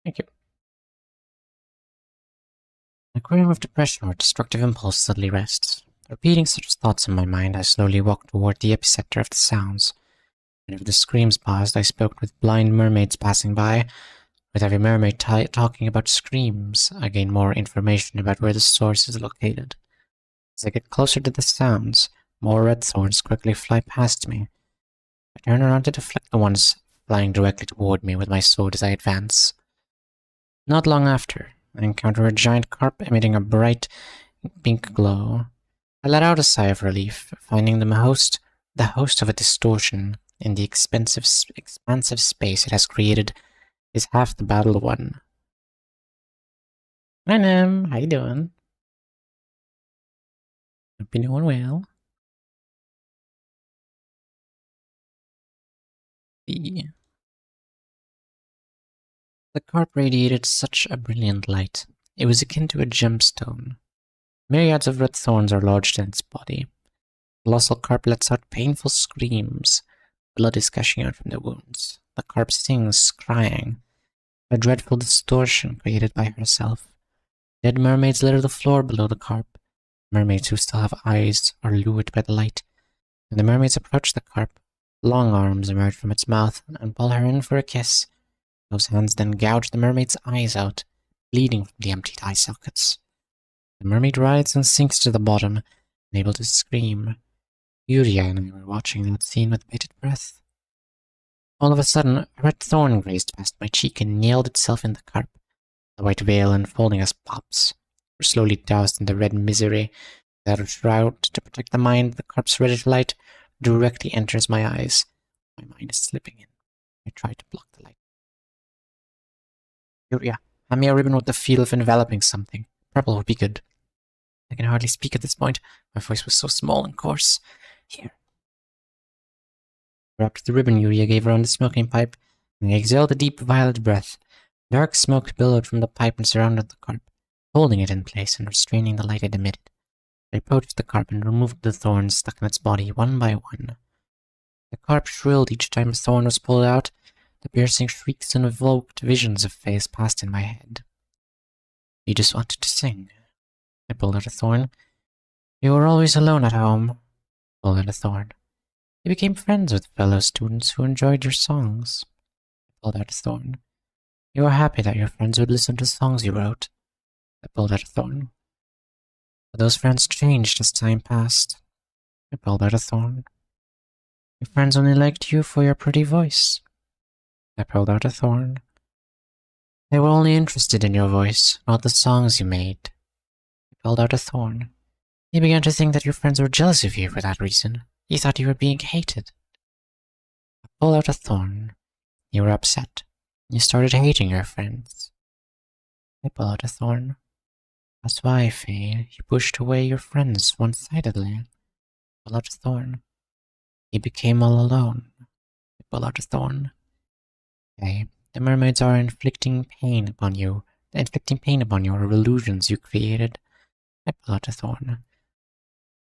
Thank you. An aquarium of depression where destructive impulse suddenly rests. Repeating such thoughts in my mind, I slowly walked toward the epicenter of the sounds. Whenever the screams paused, I spoke with blind mermaids passing by. With every mermaid talking about screams, I gain more information about where the source is located. As I get closer to the sounds, more red thorns quickly fly past me. I turn around to deflect the ones flying directly toward me with my sword as I advance. Not long after, I encounter a giant carp emitting a bright pink glow. I let out a sigh of relief, finding the host of a distortion in the expansive space it has created is half the battle won. Hi, Nem. How you doing? Hope you're doing well. The carp radiated such a brilliant light. It was akin to a gemstone. Myriads of red thorns are lodged in its body. The colossal carp lets out painful screams. Blood is gushing out from the wounds. The carp sings, crying. A dreadful distortion created by herself. Dead mermaids litter the floor below the carp. Mermaids who still have eyes are lured by the light. When the mermaids approach the carp, long arms emerge from its mouth and pull her in for a kiss. Those hands then gouge the mermaid's eyes out, bleeding from the emptied eye sockets. The mermaid writhes and sinks to the bottom, unable to scream. Yuria and I were watching that scene with bated breath. All of a sudden, a red thorn grazed past my cheek and nailed itself in the carp. The white veil enfolding us pops. We're slowly doused in the red misery. Without a shroud to protect the mind, the carp's reddish light directly enters my eyes. My mind is slipping in. I try to block the light. Yuria, hand me a ribbon with the feel of enveloping something. Purple would be good. I can hardly speak at this point. My voice was so small and coarse. Here. Wrapped the ribbon Yuria gave around the smoking pipe, and I exhaled a deep violet breath. Dark smoke billowed from the pipe and surrounded the carp, holding it in place and restraining the light it emitted. I approached the carp and removed the thorns stuck in its body one by one. The carp shrilled each time a thorn was pulled out. The piercing shrieks and evoked visions of Faye's past in my head. You just wanted to sing. I pulled out a thorn. You were always alone at home. Pulled out a thorn. You became friends with fellow students who enjoyed your songs. I pulled out a thorn. You were happy that your friends would listen to songs you wrote. I pulled out a thorn. But those friends changed as time passed. I pulled out a thorn. Your friends only liked you for your pretty voice. I pulled out a thorn. They were only interested in your voice, not the songs you made. I pulled out a thorn. You began to think that your friends were jealous of you for that reason. You thought you were being hated. I pulled out a thorn. You were upset. You started hating your friends. I pulled out a thorn. That's why, Faye, you pushed away your friends one-sidedly. I pulled out a thorn. You became all alone. I pulled out a thorn. Faye, the mermaids are inflicting pain upon you your illusions you created. I pulled out a thorn.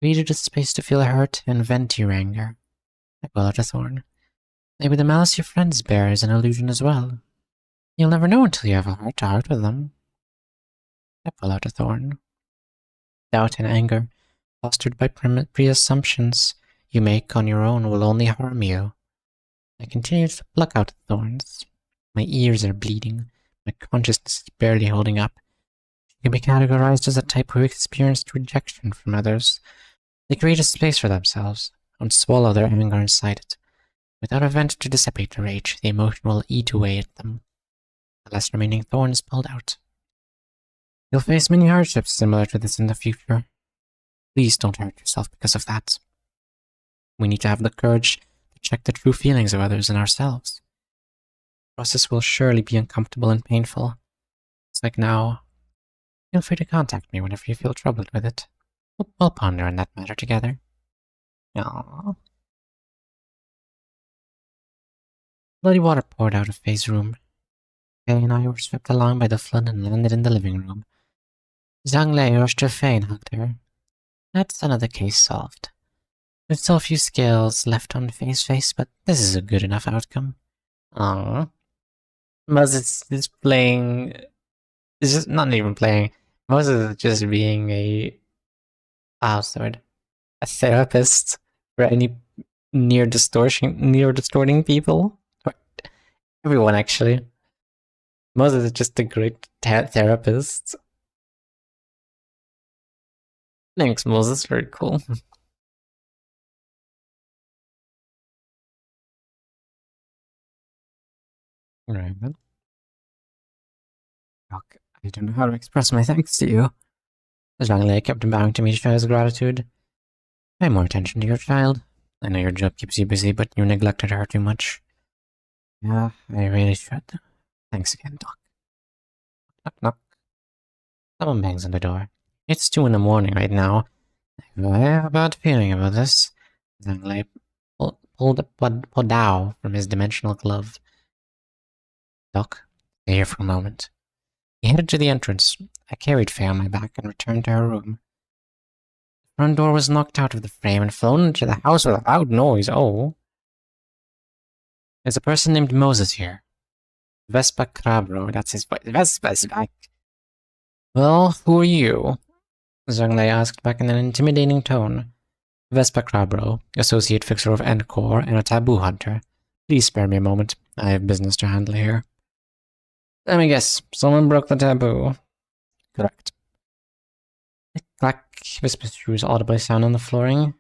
You needed a space to feel hurt and vent your anger. I pulled out a thorn. Maybe the malice your friends bear is an illusion as well. You'll never know until you have a heart-to-heart with them. I pull out a thorn. Doubt and anger, fostered by pre-assumptions you make on your own, will only harm you. I continue to pluck out the thorns. My ears are bleeding. My consciousness is barely holding up. She can be categorized as a type who experienced rejection from others. They create a space for themselves and swallow their anger inside it. Without a vent to dissipate the rage, the emotion will eat away at them. The last remaining thorn is pulled out. You'll face many hardships similar to this in the future. Please don't hurt yourself because of that. We need to have the courage to check the true feelings of others and ourselves. The process will surely be uncomfortable and painful. It's like now. Feel free to contact me whenever you feel troubled with it. We'll ponder on that matter together. Aww. Bloody water poured out of Faye's room. Faye and I were swept along by the flood and landed in the living room. Zhang Lei rushed to Faye and hugged her. That's another case solved. There's still a few scales left on Faye's face, but this is a good enough outcome. Aww. Moses is playing... It's just not even playing. Moses is just being a... what's the word? A therapist for any near distorting people. Or everyone, actually. Moses is just a great therapist. Thanks, Moses. Very cool. Right, then. Doc, I don't know how to express my thanks to you. Zhang kept bowing to me to show his gratitude. Pay more attention to your child. I know your job keeps you busy, but you neglected her too much. Yeah, I really should. Thanks again, Doc. Knock, knock. Someone bangs on the door. It's 2 in the morning right now. I have a bad feeling about this. Zhang Lei pulled a Podao from his dimensional glove. Doc, stay here for a moment. He headed to the entrance. I carried Faye on my back and returned to her room. The front door was knocked out of the frame and flown into the house with a loud noise. Oh. There's a person named Moses here. Vespa Crabro, that's his voice. Vespa's back. Well, who are you? Zhang Lei asked back in an intimidating tone. Vespa Crabro, associate fixer of Encore and a taboo hunter. Please spare me a moment. I have business to handle here. Let me guess, someone broke the taboo. Correct. Click-clack, Vespa's shoes audibly sound on the flooring.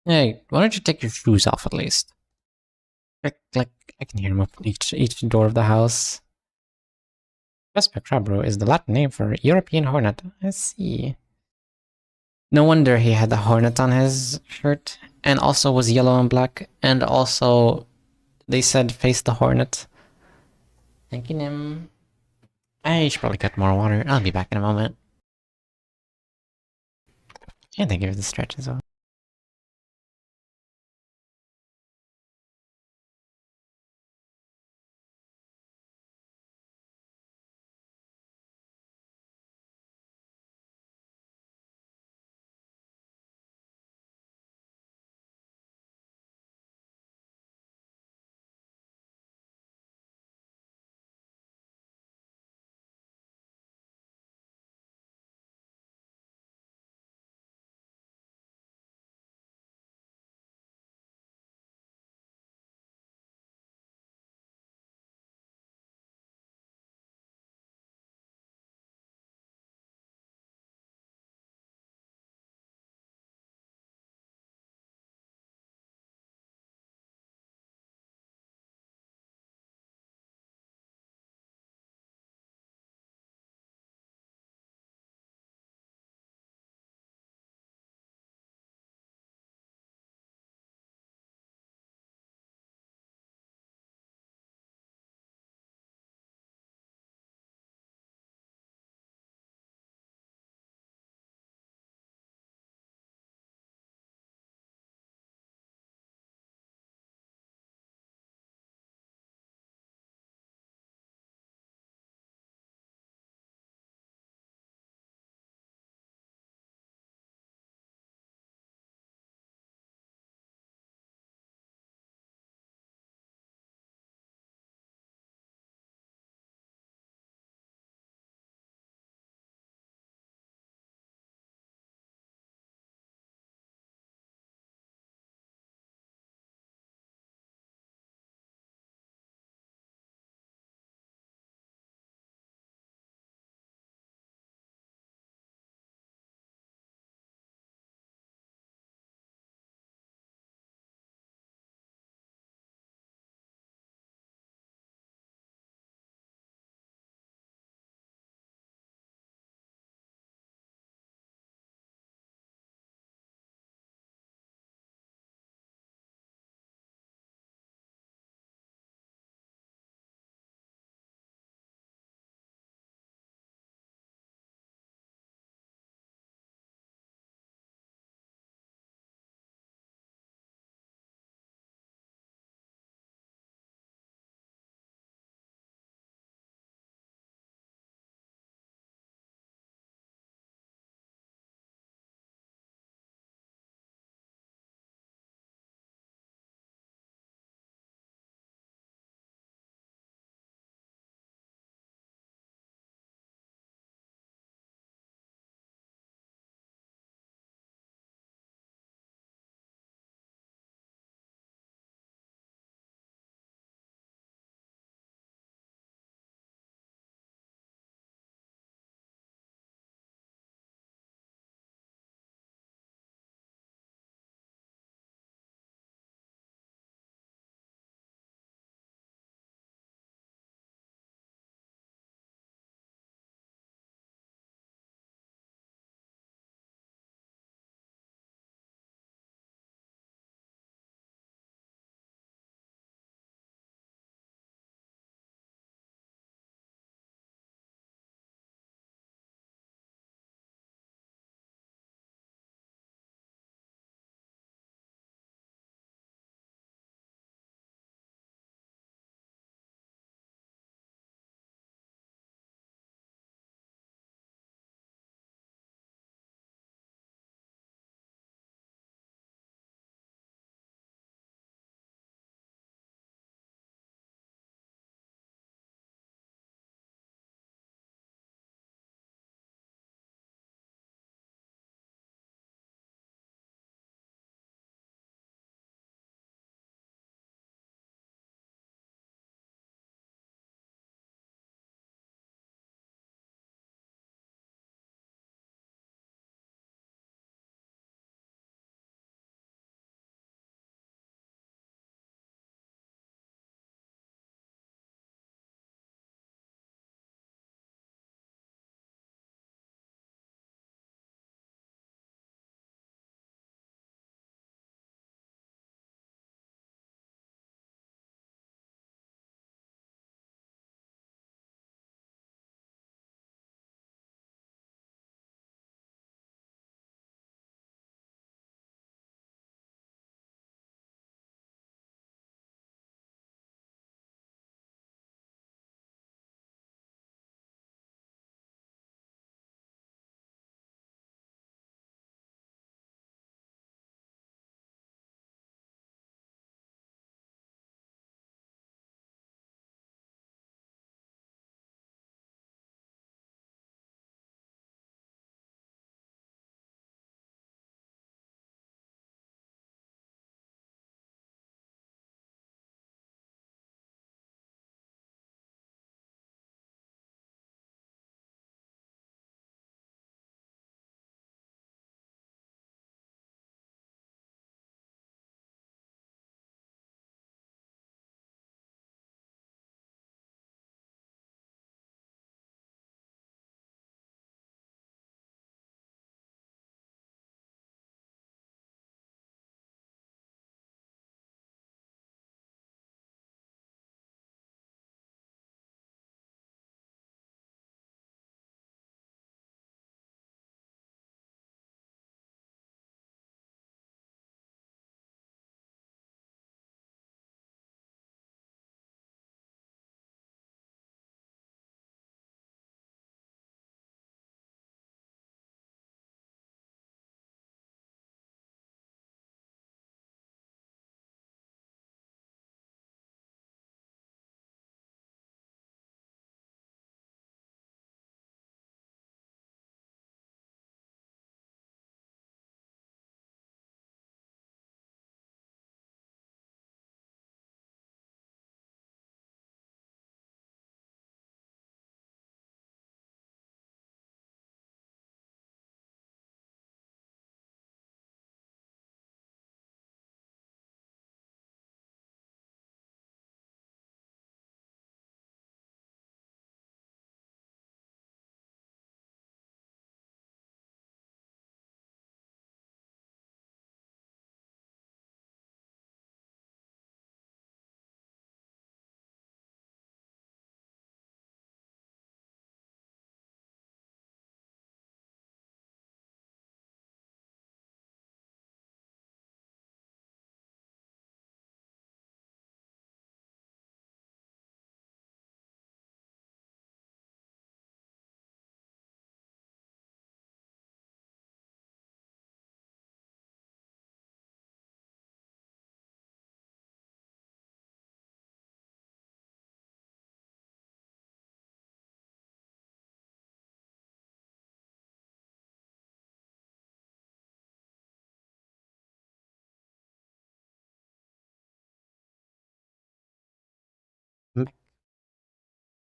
Hey, why don't you take your shoes off at least? Click-click, I can hear him open each door of the house. Vespa Crabro is the Latin name for European hornet. I see. No wonder he had the hornet on his shirt, and also was yellow and black, and also they said face the hornet. Thank you, Nim. I should probably cut more water. I'll be back in a moment. And thank you for the stretch as well.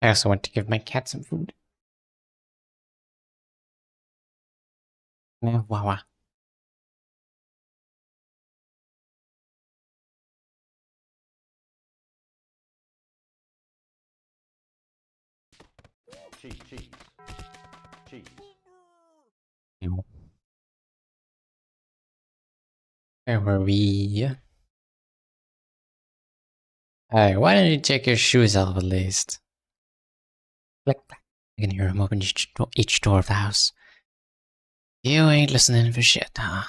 I also want to give my cat some food. Yeah, wow. Cheese. Where were we? Hey, why don't you take your shoes off at least? Click, click. I can hear him open each door of the house. You ain't listening for shit, huh?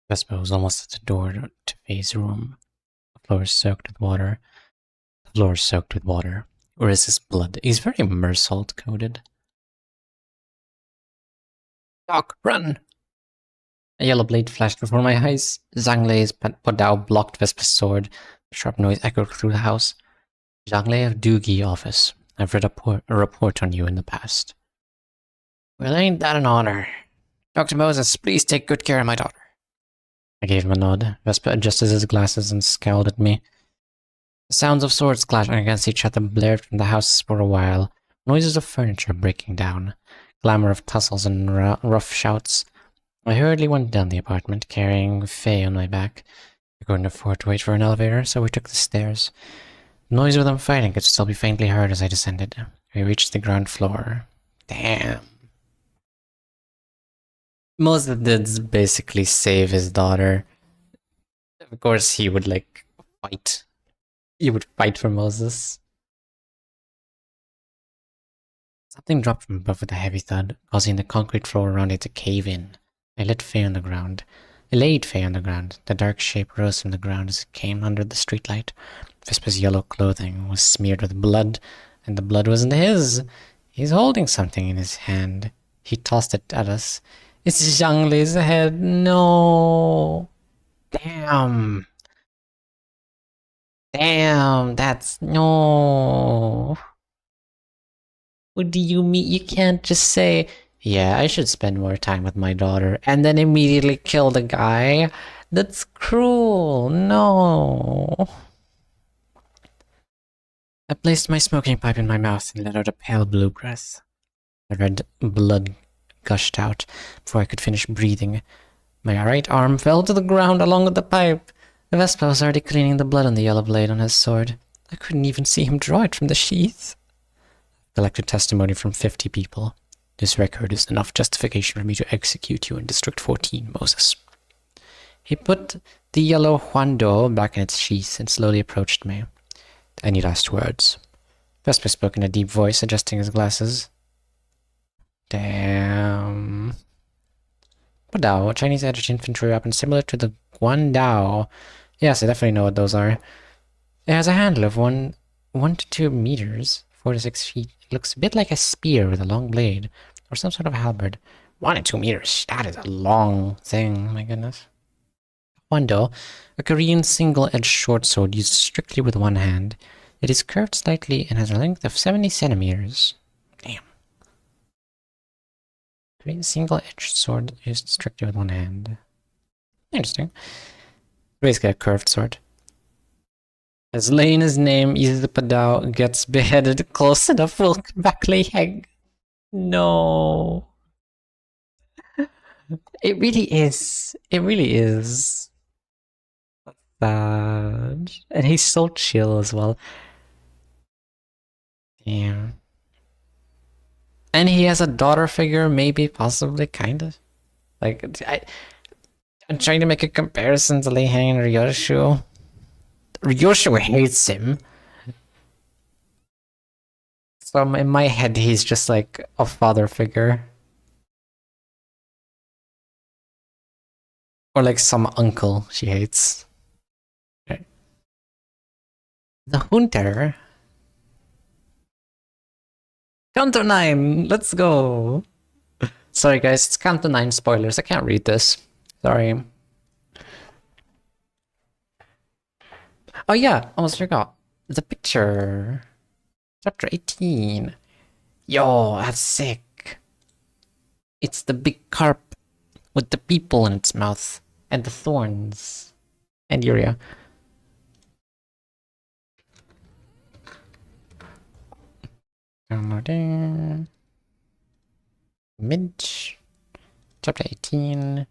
Vespa was almost at the door to Faye's room. The floor is soaked with water. The floor is soaked with water. Or is this blood? He's very mersault coated. Doc, run! A yellow blade flashed before my eyes. Zhang Lei's Podao blocked Vespa's sword. A sharp noise echoed through the house. Zhang Lei of Doogie office. I've read a report on you in the past. Well, ain't that an honor? Dr. Moses, please take good care of my daughter. I gave him a nod. Vespa adjusted his glasses and scowled at me. The sounds of swords clashing against each other blared from the house for a while. Noises of furniture breaking down. Glamour of tussles and rough shouts. I hurriedly went down the apartment, carrying Faye on my back. We couldn't afford to wait for an elevator, so we took the stairs. The noise of them fighting could still be faintly heard as I descended. We reached the ground floor. Damn. Moses did basically save his daughter. Of course, he would, like, fight. He would fight for Moses. Something dropped from above with a heavy thud, causing the concrete floor around it to cave in. I laid Faye on the ground. The dark shape rose from the ground as it came under the streetlight. Vespa's yellow clothing was smeared with blood, and the blood wasn't his. He's holding something in his hand. He tossed it at us. It's Zhang Lei's head. No. Damn. Damn, that's no. What do you mean? You can't just say, yeah, I should spend more time with my daughter, and then immediately kill the guy. That's cruel. No. I placed my smoking pipe in my mouth and let out a pale blue breath. The red blood gushed out before I could finish breathing. My right arm fell to the ground along with the pipe. The Vespa was already cleaning the blood on the yellow blade on his sword. I couldn't even see him draw it from the sheath. Collected testimony from 50 people. This record is enough justification for me to execute you in District 14, Moses. He put the yellow Huando back in its sheath and slowly approached me. Any last words? Vespa spoke in a deep voice, adjusting his glasses. Damn. Podao, a Chinese edged infantry weapon similar to the Guandao. Yes, I definitely know what those are. It has a handle of 1 to 2 meters, 4 to 6 feet. It looks a bit like a spear with a long blade, or some sort of halberd. 1 to 2 meters, that is a long thing, my goodness. Huando, a Korean single-edged short sword used strictly with one hand. It is curved slightly and has a length of 70 centimeters. Damn. Korean single-edged sword used strictly with one hand. Interesting. Basically a curved sword. As Lena's name, EZRA Podao gets beheaded close enough, will come back lay egg. No. It really is. It really is. Sad. And he's so chill as well. Damn. And he has a daughter figure, maybe, possibly, kind of. Like, I'm trying to make a comparison to Leihang and Ryoshu. Ryoshu hates him. So in my head, he's just like a father figure. Or like some uncle she hates. Okay. The Hunter. Count to 9, let's go. Sorry guys, it's count to 9 spoilers. I can't read this. Sorry. Oh yeah, almost forgot. The picture. Chapter 18. Yo, that's sick. It's the big carp with the people in its mouth and the thorns and Yuria. Downloading. Mid. Chapter 18.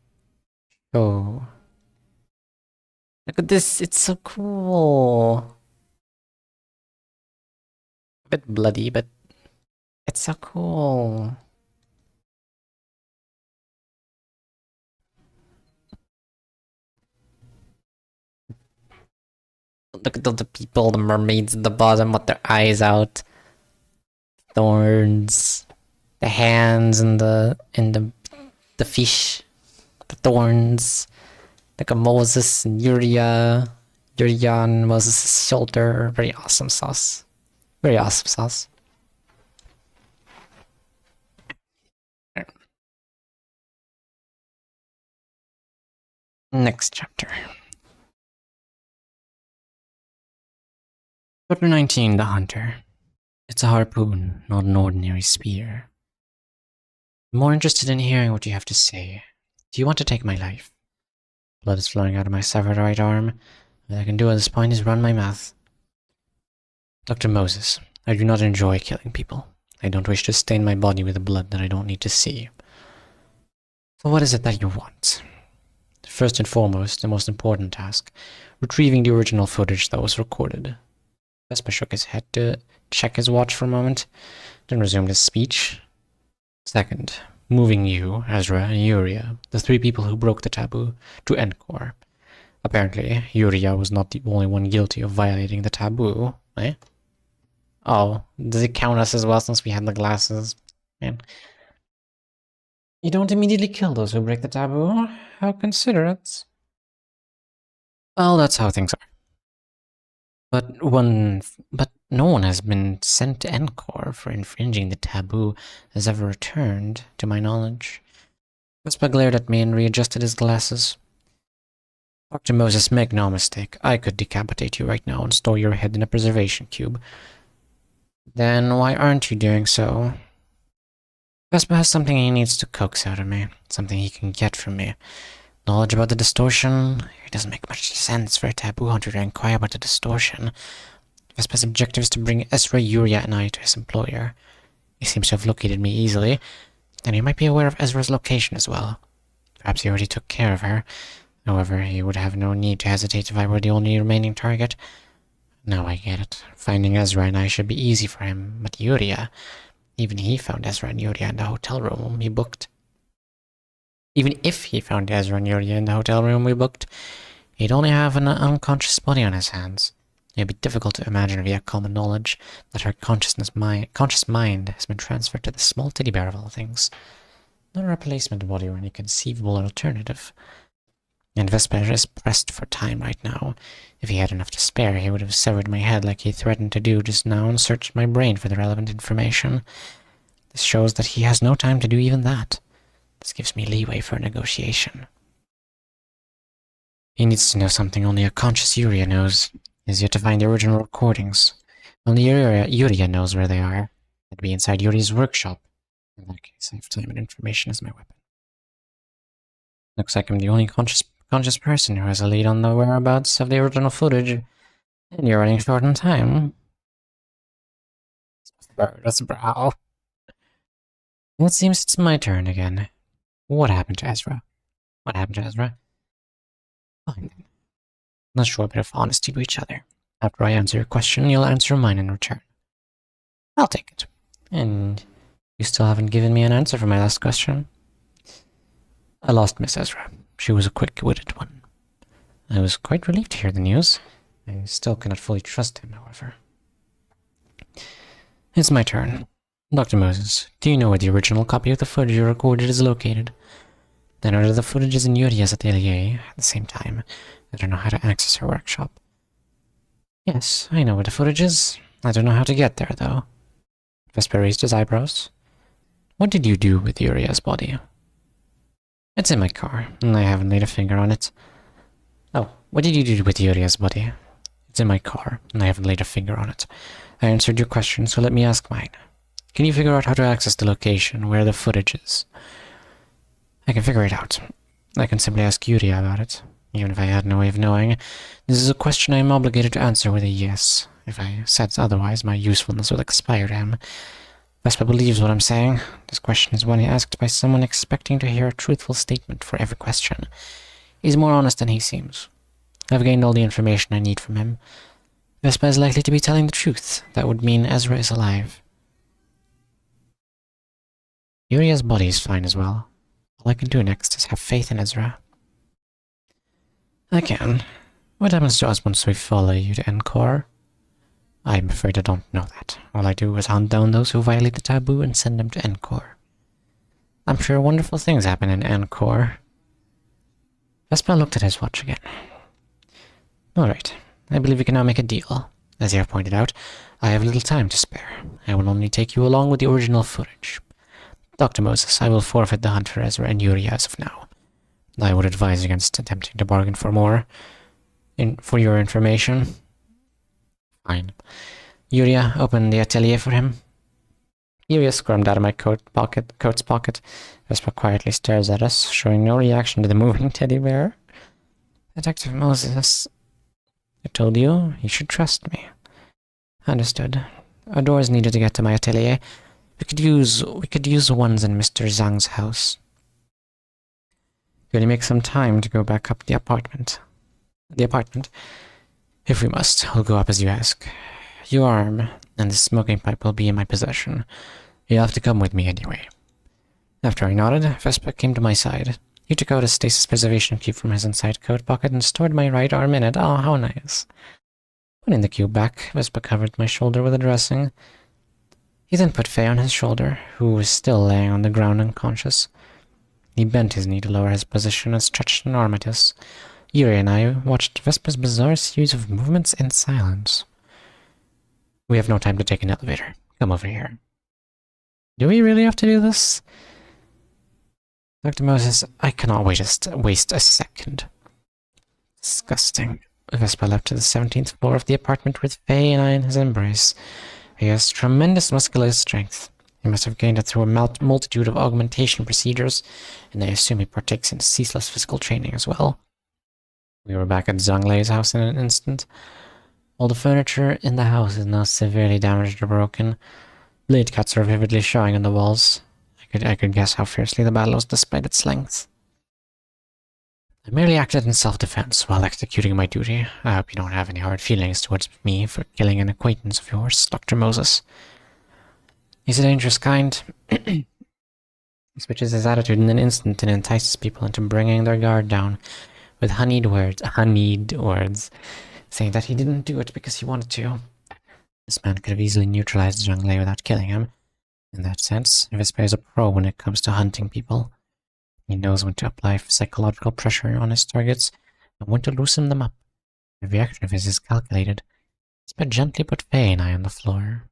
Oh. Look at this, it's so cool. A bit bloody, but it's so cool. Look at all the people, the mermaids at the bottom with their eyes out. Thorns. The hands and the fish. The thorns. Like a Moses and Uriah on Moses' shoulder. Very awesome sauce. Very awesome sauce. Next chapter. Chapter 19, The Hunter. It's a harpoon, not an ordinary spear. I'm more interested in hearing what you have to say. Do you want to take my life? Blood is flowing out of my severed right arm. All I can do at this point is run my mouth. Dr. Moses, I do not enjoy killing people. I don't wish to stain my body with blood that I don't need to see. So what is it that you want? First and foremost, the most important task, retrieving the original footage that was recorded. Vesper shook his head to check his watch for a moment, then resumed his speech. Second, moving you, Ezra, and Uriah, the three people who broke the taboo, to Encore. Apparently, Uriah was not the only one guilty of violating the taboo, eh? Oh, does it count us as well since we had the glasses? Man. You don't immediately kill those who break the taboo? How considerate. Well, that's how things are. But no one has been sent to Encore for infringing the taboo has ever returned, to my knowledge. Vespa glared at me and readjusted his glasses. Dr. Moses, make no mistake. I could decapitate you right now and store your head in a preservation cube. Then why aren't you doing so? Vespa has something he needs to coax out of me, something he can get from me. Knowledge about the distortion? It doesn't make much sense for a taboo hunter to inquire about the distortion. Vespa's objective is to bring EZRA, Uriah, and I to his employer. He seems to have located me easily, and he might be aware of EZRA's location as well. Perhaps he already took care of her. However, he would have no need to hesitate if I were the only remaining target. Now I get it. Finding EZRA and I should be easy for him, but Uriah... Even he found EZRA and Uriah in the hotel room he booked. Even if he found EZRA and Uriah in the hotel room we booked, he'd only have an unconscious body on his hands. It'd be difficult to imagine via common knowledge that her conscious mind has been transferred to the small teddy bear of all things. Not a replacement body or any conceivable alternative. And Vesper is pressed for time right now. If he had enough to spare, he would have severed my head like he threatened to do just now and searched my brain for the relevant information. This shows that he has no time to do even that. This gives me leeway for a negotiation. He needs to know something only a conscious Uriah knows. He has yet to find the original recordings. Only Uriah knows where they are. It'd be inside Uriah's workshop. In that case, I have time and information as my weapon. Looks like I'm the only conscious person who has a lead on the whereabouts of the original footage. And you're running short on time. That's brow. It seems it's my turn again. What happened to EZRA? Fine. Let's show a bit of honesty to each other. After I answer your question, you'll answer mine in return. I'll take it. And you still haven't given me an answer for my last question. I lost Miss EZRA. She was a quick-witted one. I was quite relieved to hear the news. I still cannot fully trust him, however. It's my turn. Dr. Moses, do you know where the original copy of the footage you recorded is located? I know that the footage is in Uriah's atelier. At the same time, I don't know how to access her workshop. Yes, I know where the footage is. I don't know how to get there, though. Vesper raised his eyebrows. What did you do with Uriah's body? It's in my car, and I haven't laid a finger on it. Oh, what did you do with Uriah's body? It's in my car, and I haven't laid a finger on it. I answered your question, so let me ask mine. Can you figure out how to access the location where the footage is? I can figure it out. I can simply ask Uriah about it. Even if I had no way of knowing, this is a question I am obligated to answer with a yes. If I said otherwise, my usefulness will expire to him. Vespa believes what I'm saying. This question is one asked by someone expecting to hear a truthful statement for every question. He's more honest than he seems. I've gained all the information I need from him. Vespa is likely to be telling the truth. That would mean EZRA is alive. Yuria's body is fine as well. All I can do next is have faith in EZRA. I can. What happens to us once we follow you to Encore? I'm afraid I don't know that. All I do is hunt down those who violate the taboo and send them to Encore. I'm sure wonderful things happen in Encore. Vespa looked at his watch again. Alright, I believe we can now make a deal. As you have pointed out, I have little time to spare. I will only take you along with the original footage. Dr. Moses, I will forfeit the hunt for EZRA and Yuria as of now. I would advise against attempting to bargain for more. For your information. Fine. Yuria, open the atelier for him. Yuria squirmed out of my coat's pocket. Vespa quietly stares at us, showing no reaction to the moving teddy bear. Detective Moses, I told you should trust me. Understood. A door is needed to get to my atelier. We could use the ones in Mr. Zhang's house. Could you make some time to go back up the apartment? If we must, I'll go up as you ask. Your arm and the smoking pipe will be in my possession. You'll have to come with me anyway. After I nodded, Vespa came to my side. He took out a stasis preservation cube from his inside coat pocket and stored my right arm in it. Oh, how nice. Putting the cube back, Vespa covered my shoulder with a dressing. He then put Faye on his shoulder, who was still laying on the ground unconscious. He bent his knee to lower his position and stretched an arm at us. Yuri and I watched Vespa's bizarre series of movements in silence. We have no time to take an elevator. Come over here. Do we really have to do this? Dr. Moses, I cannot waste a second. Disgusting. Vespa leapt to the 17th floor of the apartment with Faye and I in his embrace. He has tremendous muscular strength. He must have gained it through a multitude of augmentation procedures, and I assume he partakes in ceaseless physical training as well. We were back at Zhang Lei's house in an instant. All the furniture in the house is now severely damaged or broken. Blade cuts are vividly showing on the walls. I could guess how fiercely the battle was despite its length. I merely acted in self-defense while executing my duty. I hope you don't have any hard feelings towards me for killing an acquaintance of yours, Dr. Moses. He's a dangerous kind. He switches his attitude in an instant and entices people into bringing their guard down with honeyed words, saying that he didn't do it because he wanted to. This man could have easily neutralized Zhang Lei without killing him. In that sense, Vespa is a pro when it comes to hunting people. He knows when to apply psychological pressure on his targets and when to loosen them up. Every action of his is calculated. Vespa gently put Faye and I on the floor.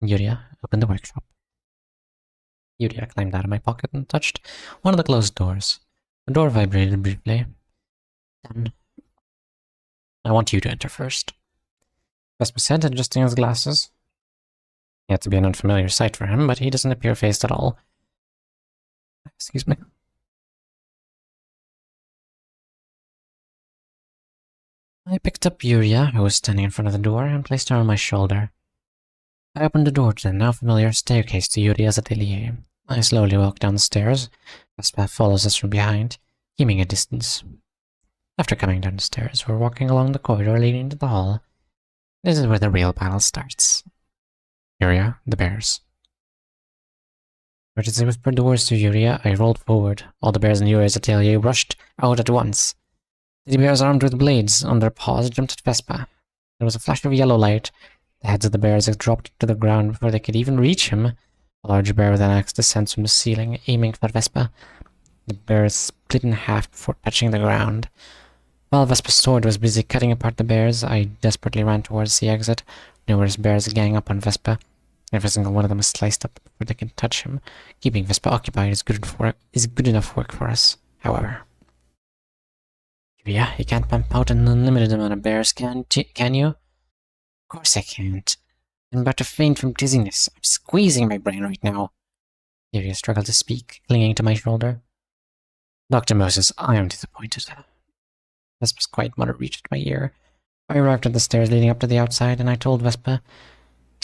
Yuria opened the workshop. Yuria climbed out of my pocket and touched one of the closed doors. The door vibrated briefly. Then, I want you to enter first. Vespa said, adjusting his glasses. He had to be an unfamiliar sight for him, but he doesn't appear phased at all. Excuse me. I picked up Yuria, who was standing in front of the door, and placed her on my shoulder. I opened the door to the now familiar staircase to Yuria's atelier. I slowly walked down the stairs. Vespa follows us from behind, keeping a distance. After coming down the stairs, we're walking along the corridor leading to the hall. This is where the real battle starts. Yuria, the bears. Right as I whispered the words to Yuria, I rolled forward. All the bears in Yuria's atelier rushed out at once. The bears armed with blades on their paws jumped at Vespa. There was a flash of yellow light. The heads of the bears had dropped to the ground before they could even reach him. A large bear with an axe descends from the ceiling, aiming for Vespa. The bears split in half before touching the ground. While Vespa's sword was busy cutting apart the bears, I desperately ran towards the exit. Numerous bears gang up on Vespa. Every single one of them is sliced up before they can touch him. Keeping Vespa occupied is good enough work for us, however. Yeah, you can't pump out an unlimited amount of bears, can you? Of course I can't. I'm about to faint from dizziness. I'm squeezing my brain right now. Yuria struggled to speak, clinging to my shoulder. Dr. Moses, I am disappointed. Vespa's quiet mutter reached my ear. I arrived at the stairs leading up to the outside, and I told Vespa,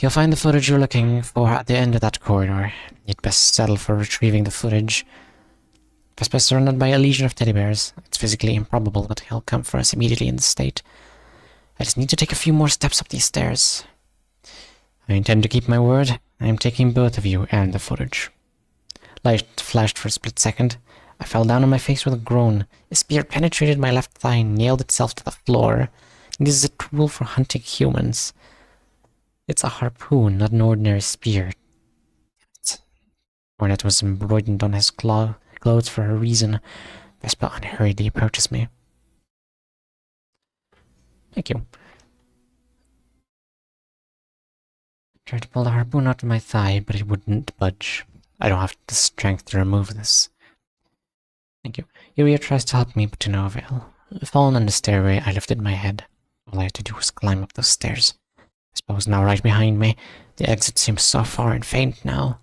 You'll find the footage you're looking for at the end of that corridor. You'd best settle for retrieving the footage. Vespa is surrounded by a legion of teddy bears. It's physically improbable that he'll come for us immediately in this state. I just need to take a few more steps up these stairs. I intend to keep my word. I am taking both of you and the footage. Light flashed for a split second. I fell down on my face with a groan. A spear penetrated my left thigh and nailed itself to the floor. This is a tool for hunting humans. It's a harpoon, not an ordinary spear. Hornet was embroidered on his clothes for a reason. Vespa unhurriedly approaches me. Thank you. Tried to pull the harpoon out of my thigh, but it wouldn't budge. I don't have the strength to remove this. Thank you. Yuria tries to help me, but to no avail. Fallen on the stairway, I lifted my head. All I had to do was climb up those stairs. Vespa was now right behind me. The exit seems so far and faint now.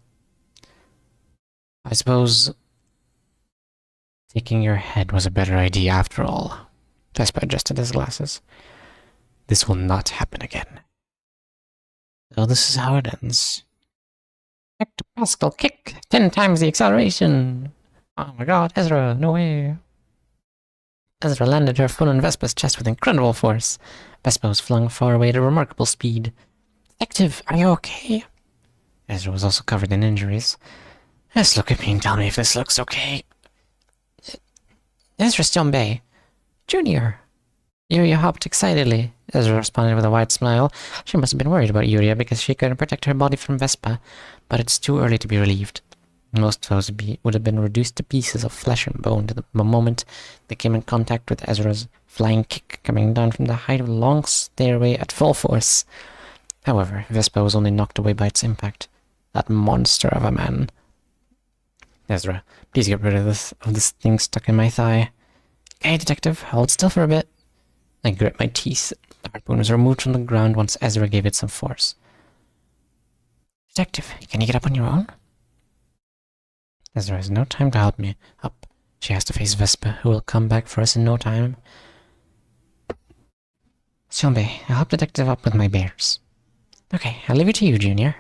I suppose taking your head was a better idea after all. Vespa adjusted his glasses. This will not happen again. So this is how it ends. Hectopascal kick! 10 times the acceleration! Oh my god, EZRA, no way! EZRA landed her foot on Vespa's chest with incredible force. Vespa was flung far away at a remarkable speed. Detective, are you okay? EZRA was also covered in injuries. Just look at me and tell me if this looks okay. EZRA Stombe. Junior. Yuria hopped excitedly. EZRA responded with a wide smile. She must have been worried about Yuria because she couldn't protect her body from Vespa, but it's too early to be relieved. Most foes would have been reduced to pieces of flesh and bone the moment they came in contact with EZRA's flying kick coming down from the height of a long stairway at full force. However, Vespa was only knocked away by its impact. That monster of a man. EZRA, please get rid of this thing stuck in my thigh. Okay, detective, hold still for a bit. I grit my teeth. The harpoon was removed from the ground once EZRA gave it some force. Detective, can you get up on your own? EZRA has no time to help me up. She has to face Vespa, who will come back for us in no time. Xiombe, I'll help Detective up with my bears. Okay, I'll leave it to you, Junior.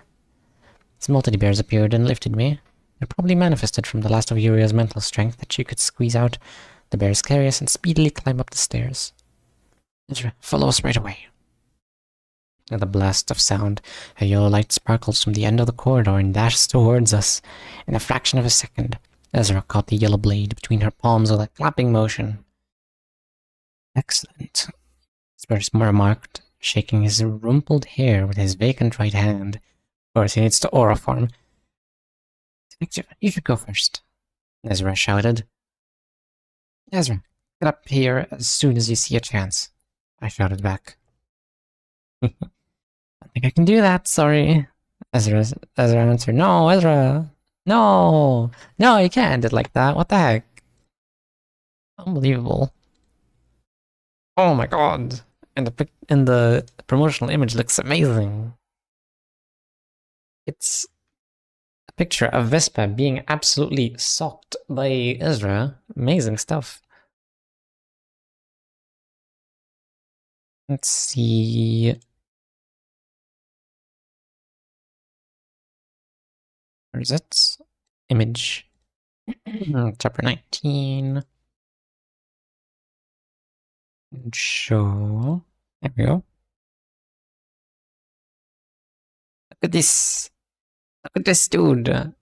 Small teddy bears appeared and lifted me. It probably manifested from the last of Yuria's mental strength that she could squeeze out. The bears carry us and speedily climb up the stairs. EZRA, follow us right away. With a blast of sound, a yellow light sparkles from the end of the corridor and dashes towards us. In a fraction of a second, EZRA caught the yellow blade between her palms with a clapping motion. Excellent, Spurs remarked, shaking his rumpled hair with his vacant right hand. Of course, he needs to aura form. Detective, you should go first, EZRA shouted. EZRA, get up here as soon as you see a chance, I shouted back. I think I can do that, sorry. EZRA answered, no, EZRA, no, you can't do it like that, what the heck? Unbelievable. Oh my god, and the promotional image looks amazing. It's a picture of Vespa being absolutely socked by EZRA. Amazing stuff. Let's see. Where is it? Image. Chapter 19. And show. There we go. Look at this. Look at this dude.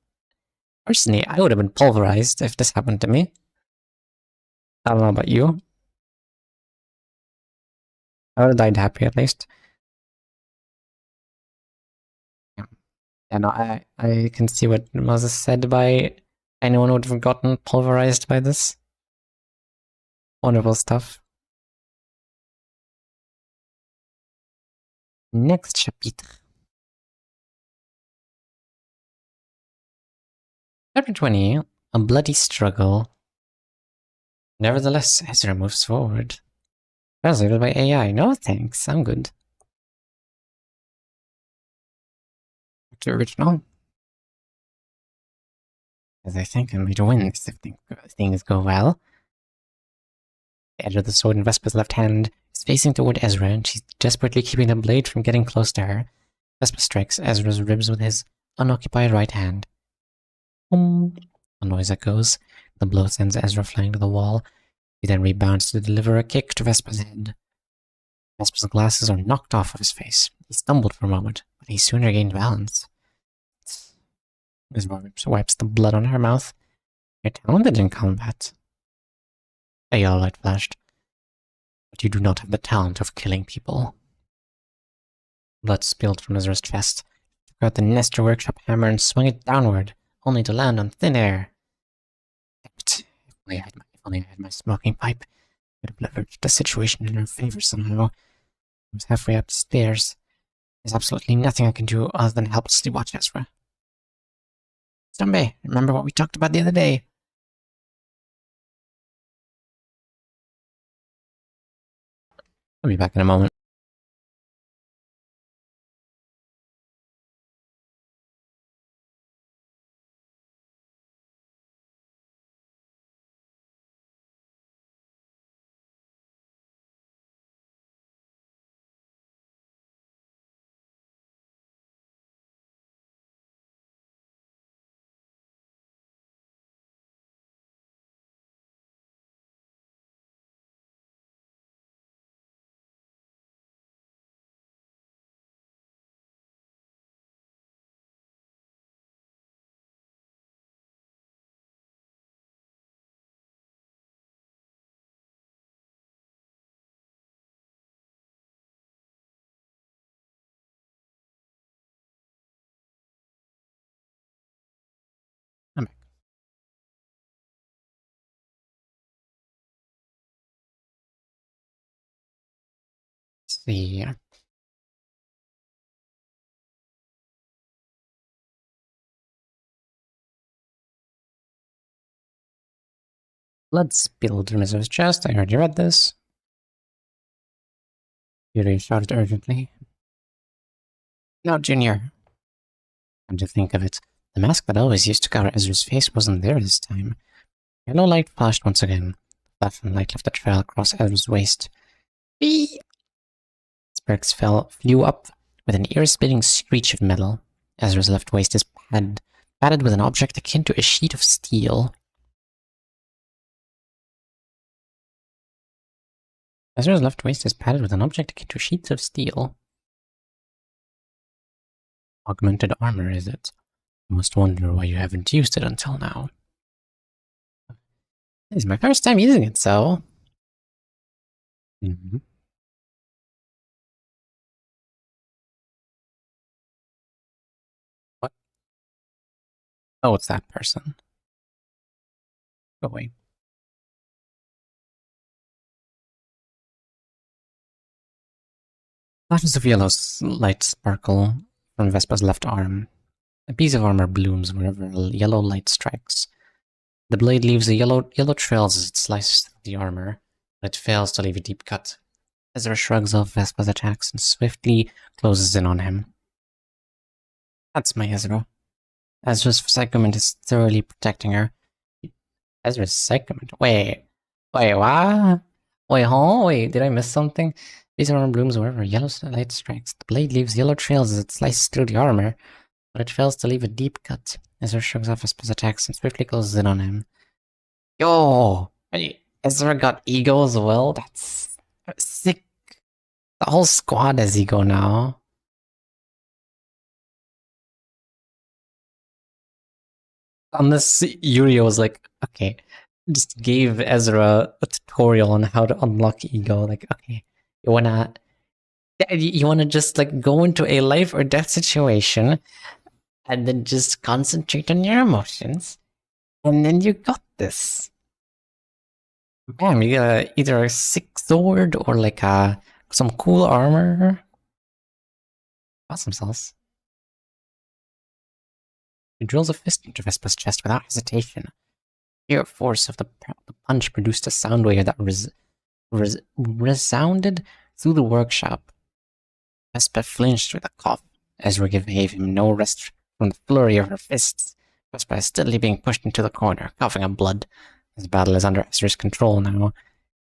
Personally, I would have been pulverized if this happened to me. I don't know about you. I would have died happy at least. Yeah, no, I can see what Moses said by anyone would have gotten pulverized by this. Wonderful stuff. Next chapitre. Chapter 20, A Bloody Struggle. Nevertheless, EZRA moves forward. Translated by AI. No thanks, I'm good. To original. As I think I'm going to win this if things go well. The edge of the sword in Vespa's left hand is facing toward EZRA, and she's desperately keeping the blade from getting close to her. Vespa strikes Ezra's ribs with his unoccupied right hand. A noise echoes. The blow sends Ezra flying to the wall. He then rebounds to deliver a kick to Vespa's head. Vespa's glasses are knocked off of his face. He stumbled for a moment, but he soon regained balance. Ezra wipes the blood on her mouth. You're talented in combat. A yellow light flashed. But you do not have the talent of killing people. Blood spilled from Ezra's chest. He took out the Nestor Workshop hammer and swung it downward, only to land on thin air. If only I had my smoking pipe, I could have leveraged the situation in her favor somehow. I was halfway up the stairs. There's absolutely nothing I can do other than helplessly watch Ezra. Zombie, remember what we talked about the other day? I'll be back in a moment. I'm back. Let's see. Blood spilled from Ezra's chest. I already read this. Yuri shouted urgently. No, Junior. Come to think of it, the mask that always used to cover Ezra's face wasn't there this time. Yellow light flashed once again. The flashing light left a trail across Ezra's waist. Bee! Sparks flew up with an ear-splitting screech of metal. Ezra's left waist is padded with an object akin to a sheet of steel. Ezra's left waist is padded with an object akin to sheets of steel. Augmented armor, is it? I must wonder why you haven't used it until now. This is my first time using it, so... What? Oh, it's that person. Go away. Flashes of yellow light sparkle from Vespa's left arm. A piece of armor blooms wherever yellow light strikes. The blade leaves yellow trails as it slices through the armor, but it fails to leave a deep cut. Ezra shrugs off Vespa's attacks and swiftly closes in on him. That's my Ezra. Ezra's psychoment is thoroughly protecting her. Ezra's psychoment? Wait, what? Wait, did I miss something? These armor blooms wherever yellow light strikes. The blade leaves yellow trails as it slices through the armor, but it fails to leave a deep cut. Ezra shrugs off Vespa's attacks and swiftly closes in on him. Yo! Ezra got ego as well? That's sick. The whole squad has ego now. Unless Yuri was like, okay, just gave Ezra a tutorial on how to unlock ego. Like, okay, you wanna just like go into a life or death situation and then just concentrate on your emotions, and then you got this. Bam, you get either a sick sword or like some cool armor. Awesome sauce. He drills a fist into Vespa's chest without hesitation. The sheer force of the punch produced a sound wave that resounded through the workshop. Vespa flinched with a cough. Ezra gave him no rest from the flurry of her fists. Vespa is steadily being pushed into the corner, coughing up blood. This battle is under Ezra's control now.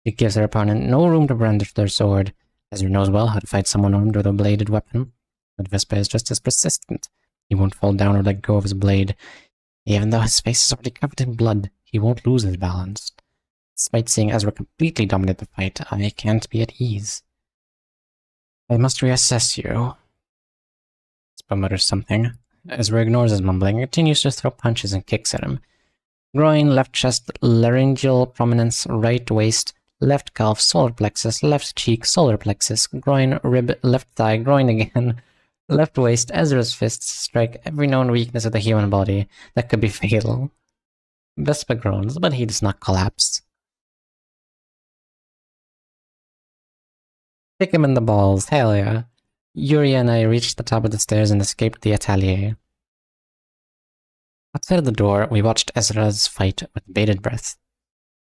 He gives her opponent no room to brandish their sword. Ezra knows well how to fight someone armed with a bladed weapon. But Vespa is just as persistent. He won't fall down or let go of his blade. Even though his face is already covered in blood, he won't lose his balance. Despite seeing Ezra completely dominate the fight, I can't be at ease. I must reassess you. Vespa mutters something. Ezra ignores his mumbling and continues to throw punches and kicks at him. Groin, left chest, laryngeal prominence, right waist, left calf, solar plexus, left cheek, solar plexus, groin, rib, left thigh, groin again, left waist. Ezra's fists strike every known weakness of the human body that could be fatal. Vespa groans, but he does not collapse. Kick him in the balls, hell yeah. Yuri and I reached the top of the stairs and escaped the atelier. Outside of the door, we watched Ezra's fight with bated breath.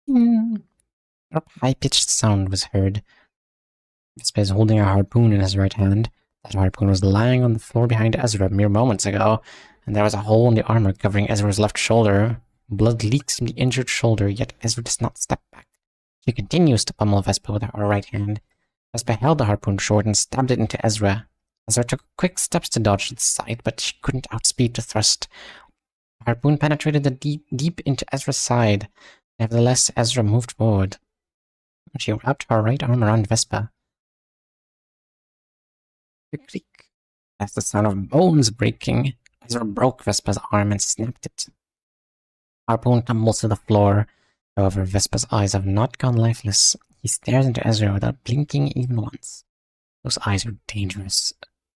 A high-pitched sound was heard. Vespa is holding a harpoon in his right hand. That harpoon was lying on the floor behind Ezra mere moments ago, and there was a hole in the armor covering Ezra's left shoulder. Blood leaks from the injured shoulder, yet Ezra does not step back. She continues to pummel Vespa with her right hand. Vespa held the harpoon short and stabbed it into Ezra. Ezra took quick steps to dodge to the side, but she couldn't outspeed the thrust. The harpoon penetrated deep into Ezra's side. Nevertheless, Ezra moved forward. She wrapped her right arm around Vespa. Creak. That's the sound of bones breaking. Ezra broke Vespa's arm and snapped it. Harpoon tumbles to the floor. However, Vespa's eyes have not gone lifeless. He stares into Ezra without blinking even once. Those eyes are dangerous.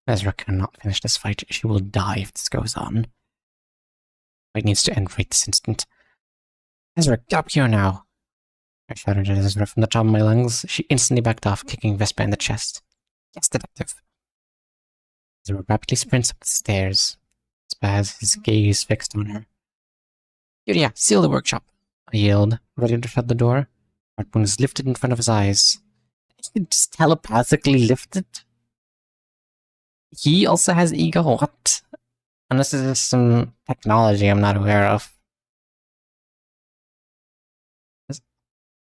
Ezra cannot finish this fight. She will die if this goes on. It needs to end right this instant. Ezra, get up here now! I shouted at Ezra from the top of my lungs. She instantly backed off, kicking Vespa in the chest. Yes, detective. Ezra rapidly sprints up the stairs. Vespa has his gaze fixed on her. Yuria, seal the workshop! I yelled, ready to shut the door. Harpoon is lifted in front of his eyes. He can just telepathically lift it? He also has ego? What? Unless this is some technology I'm not aware of.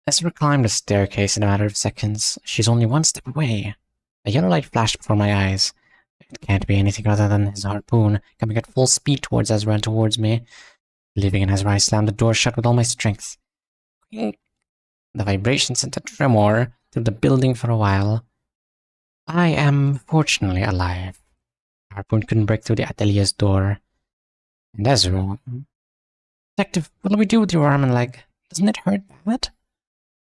Ezra climbed a staircase in a matter of seconds. She's only one step away. A yellow light flashed before my eyes. It can't be anything other than his harpoon, coming at full speed towards Ezra and towards me. Leaving in Ezra, I slammed the door shut with all my strength. The vibration sent a tremor through the building for a while. I am fortunately alive. The harpoon couldn't break through the atelier's door. And Ezra... Detective, what'll we do with your arm and leg? Doesn't it hurt bad?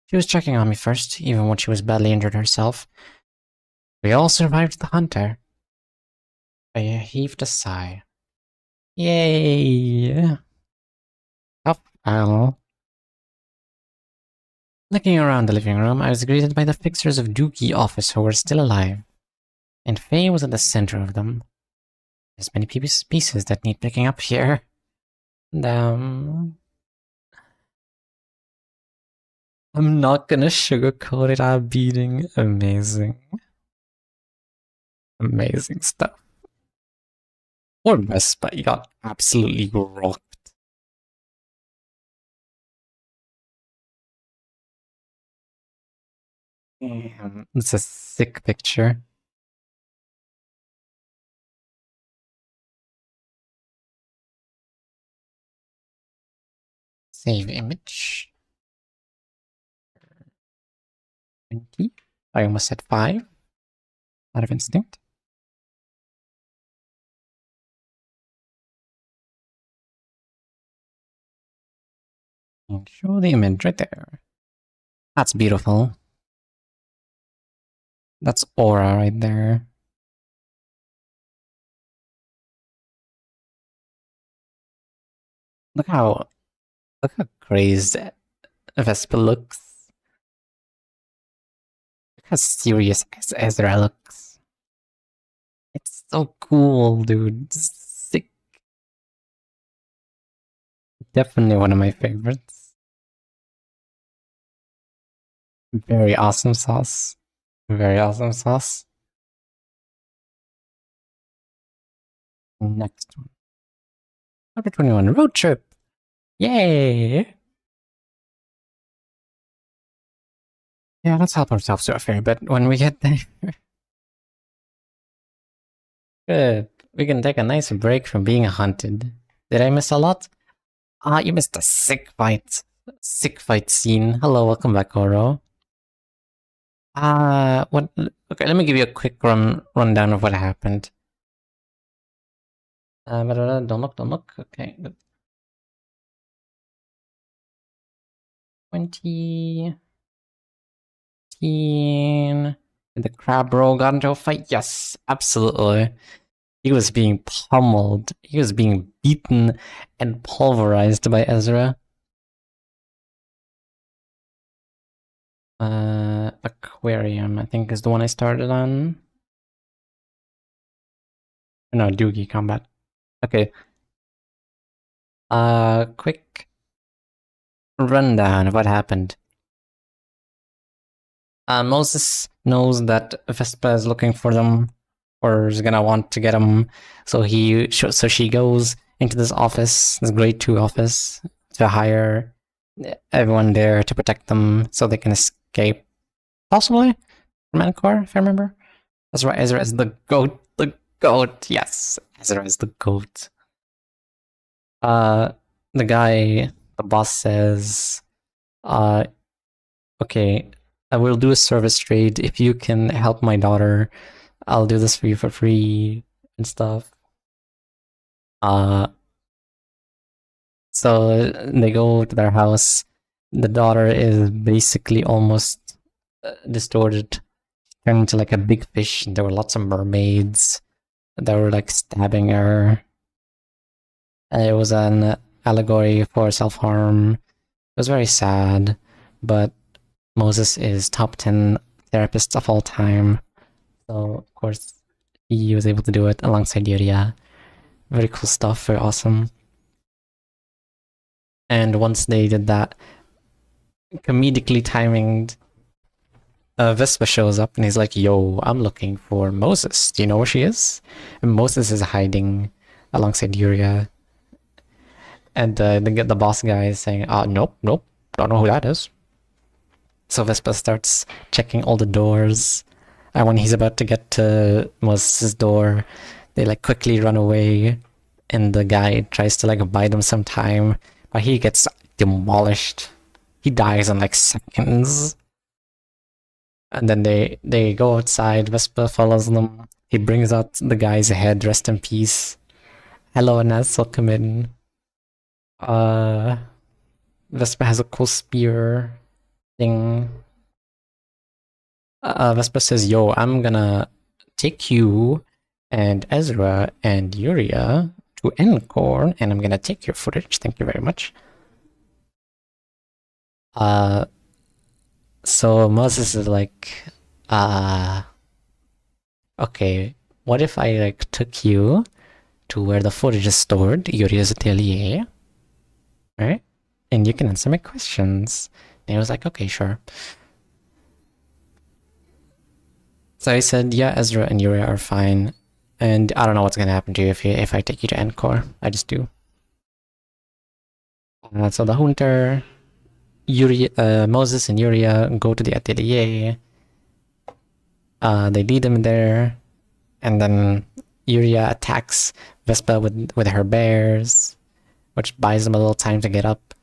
She was checking on me first, even when she was badly injured herself. We all survived the hunter. I heaved a sigh. Yay! Tough owl. Looking around the living room, I was greeted by the fixers of Dookie office who were still alive. And Faye was at the center of them. There's many pieces that need picking up here. Damn. I'm not gonna sugarcoat it, I'm beating. Amazing. Amazing stuff. Poor Vespa, you got absolutely rocked. Damn, it's a sick picture. Save image. 20. I almost said 5. Out of instinct. And show the image right there. That's beautiful. That's aura right there. Look how crazed Vespa looks. Look how serious Ezra looks. It's so cool, dude. It's sick. Definitely one of my favorites. Very awesome sauce. Very awesome sauce. Next one. Chapter 21, road trip. Yay! Yeah, let's help ourselves to a fair bit when we get there. Good. We can take a nice break from being hunted. Did I miss a lot? Ah, you missed a sick fight. Sick fight scene. Hello, welcome back, Oro. What? Okay, let me give you a quick rundown of what happened. Don't look. Okay, good. 20. Did the crab bro got into a fight? Yes, absolutely. He was being pummeled. He was being beaten and pulverized by EZRA. Aquarium, I think, is the one I started on. No, Doogie combat. Okay. Quick rundown of what happened. Moses knows that Vespa is looking for them, or is gonna want to get them. So she goes into this office, this grade 2 office, to hire everyone there to protect them so they can escape. Possibly from EZRA, if I remember. That's right, EZRA is the goat. The goat, yes. EZRA is the goat. The guy, the boss says, okay, I will do a service trade. If you can help my daughter, I'll do this for you for free and stuff. So they go to their house. The daughter is basically almost distorted, turned into like a big fish. There were lots of mermaids that were like stabbing her. It was an allegory for self-harm. It was very sad, but Moses is top 10 therapists of all time. So, of course, he was able to do it alongside Yuria. Very cool stuff, very awesome. And once they did that, comedically timing, Vespa shows up and he's like, yo, I'm looking for Moses. Do you know where she is? And Moses is hiding alongside Yuria. And the boss guy is saying, nope, don't know who that is. So Vespa starts checking all the doors. And when he's about to get to Moses' door, they like quickly run away. And the guy tries to like buy them some time. But he gets demolished. He dies in like seconds. And then they go outside. Vespa follows them. He brings out the guy's head. Rest in peace. Hello, Anas. Welcome in. Vespa has a cool spear thing. Vespa says, yo, I'm gonna take you and EZRA and Yuria to Encore, and I'm gonna take your footage. Thank you very much. So Moses is like, okay, what if I like took you to where the footage is stored, Yuria's atelier, right? And you can answer my questions. And he was like, okay, sure. So I said, yeah, EZRA and Yuria are fine. And I don't know what's gonna happen to you if I take you to Encore. I just do. So the hunter, Moses and Yuria go to the atelier. They lead him there. And then Yuria attacks Vespa with her bears, which buys them a little time to get up.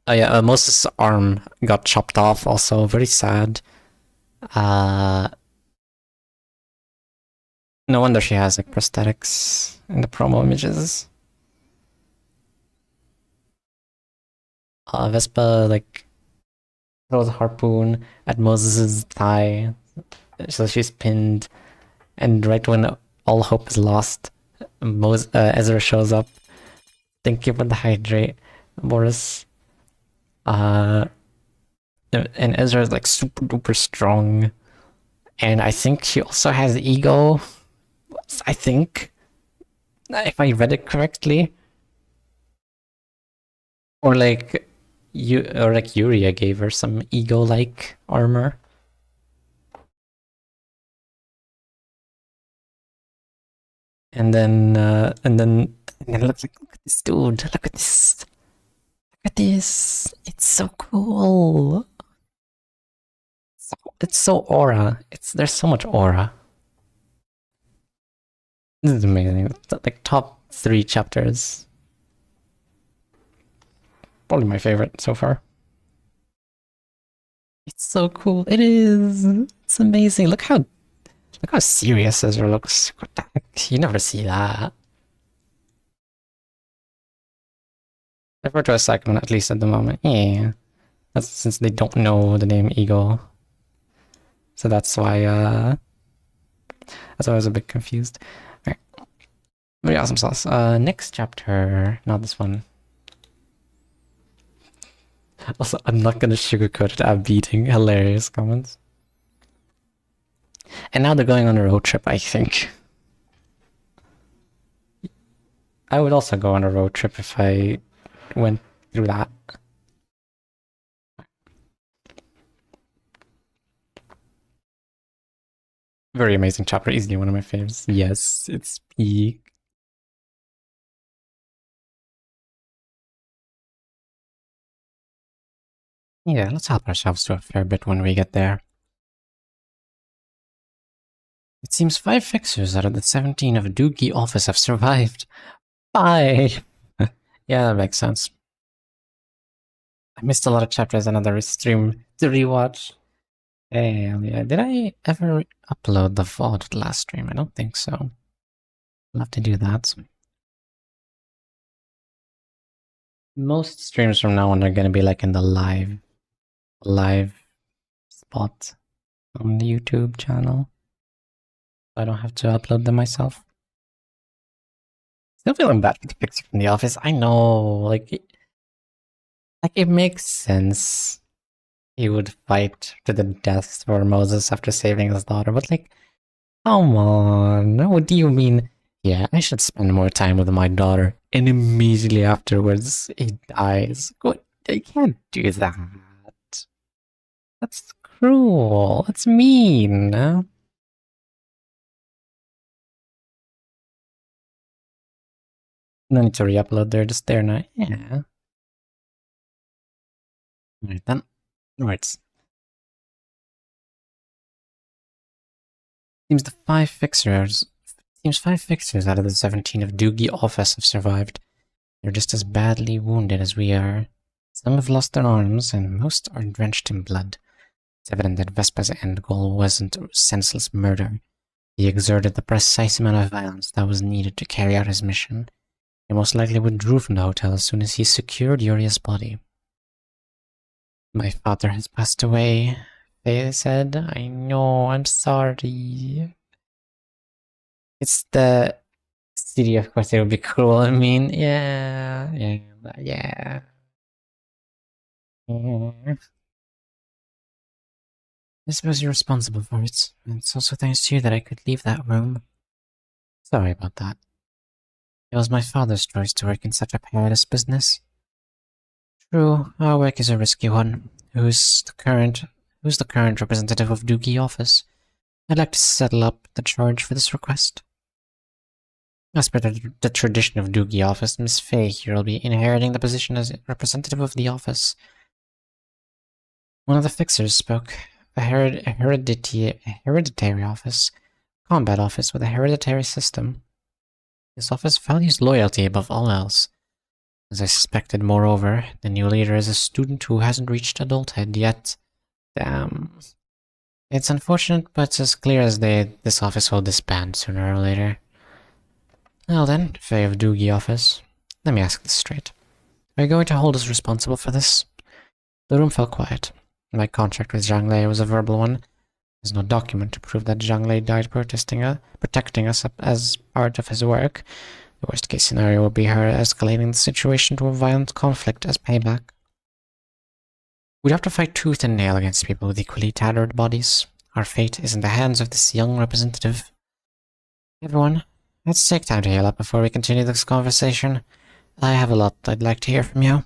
Oh yeah, Moses' arm got chopped off also, very sad. No wonder she has like prosthetics in the promo images. Vespa like throws a harpoon at Moses' thigh, so she's pinned. And right when all hope is lost, EZRA shows up. Thank you for the hydrate, Boris. And EZRA is like super duper strong, and I think she also has ego. I think, if I read it correctly, or like Yuria gave her some ego-like armor. And then look at this dude. Look at this. Look at this. It's so cool. It's so aura. There's so much aura. This is amazing. It's like top 3 chapters. Probably my favorite so far. It's so cool. It is. It's amazing. Look how serious Ezra looks. What the heck? You never see that. I refer to a second one, at least at the moment. Yeah. That's since they don't know the name Eagle. So that's why I was a bit confused. Alright. Very awesome sauce. Next chapter. Not this one. Also, I'm not gonna sugarcoat it. I'm beating hilarious comments. And now they're going on a road trip, I think. I would also go on a road trip if I went through that. Very amazing chapter, easily one of my favorites. Yes, it's peak. Yeah, let's help ourselves to a fair bit when we get there. It seems 5 fixers out of the 17 of Doogie office have survived. 5! Yeah, that makes sense. I missed a lot of chapters, another stream to rewatch. Damn, yeah. Did I ever upload the VOD of the last stream? I don't think so. I'll have to do that. Most streams from now on are gonna be like in the live spot on the YouTube channel. I don't have to upload them myself. Still feeling bad for the picture from the office. I know, like it makes sense. He would fight to the death for Moses after saving his daughter, but like, come on, what do you mean? Yeah, I should spend more time with my daughter, and immediately afterwards, he dies. I can't do that. That's cruel. That's mean. No need to re-upload, they're just there now. Yeah. Alright then. Alright. Seems 5 fixers out of the 17 of Doogie office have survived. They're just as badly wounded as we are. Some have lost their arms, and most are drenched in blood. It's evident that Vespa's end goal wasn't senseless murder. He exerted the precise amount of violence that was needed to carry out his mission. He most likely withdrew from the hotel as soon as he secured Uria's body. My father has passed away, they said. I know, I'm sorry. It's the city, of course, it would be cruel. I mean, yeah. I suppose you're responsible for it, and it's also thanks to you that I could leave that room. Sorry about that. It was my father's choice to work in such a perilous business. True, our work is a risky one. Who's the current representative of Doogie office? I'd like to settle up the charge for this request. As per the tradition of Doogie office, Miss Faye here will be inheriting the position as representative of the office. One of the fixers spoke. A hereditary office. Combat office with a hereditary system. This office values loyalty above all else. As I suspected, moreover, the new leader is a student who hasn't reached adulthood yet. Damn. It's unfortunate, but it's as clear as day this office will disband sooner or later. Well then, Faye of Doogie office, let me ask this straight. Are you going to hold us responsible for this? The room fell quiet. My contract with Zhang Lei was a verbal one. There's no document to prove that Zhang Lei died protecting us as part of his work. The worst case scenario would be her escalating the situation to a violent conflict as payback. We'd have to fight tooth and nail against people with equally tattered bodies. Our fate is in the hands of this young representative. Everyone, let's take time to heal up before we continue this conversation. I have a lot I'd like to hear from you.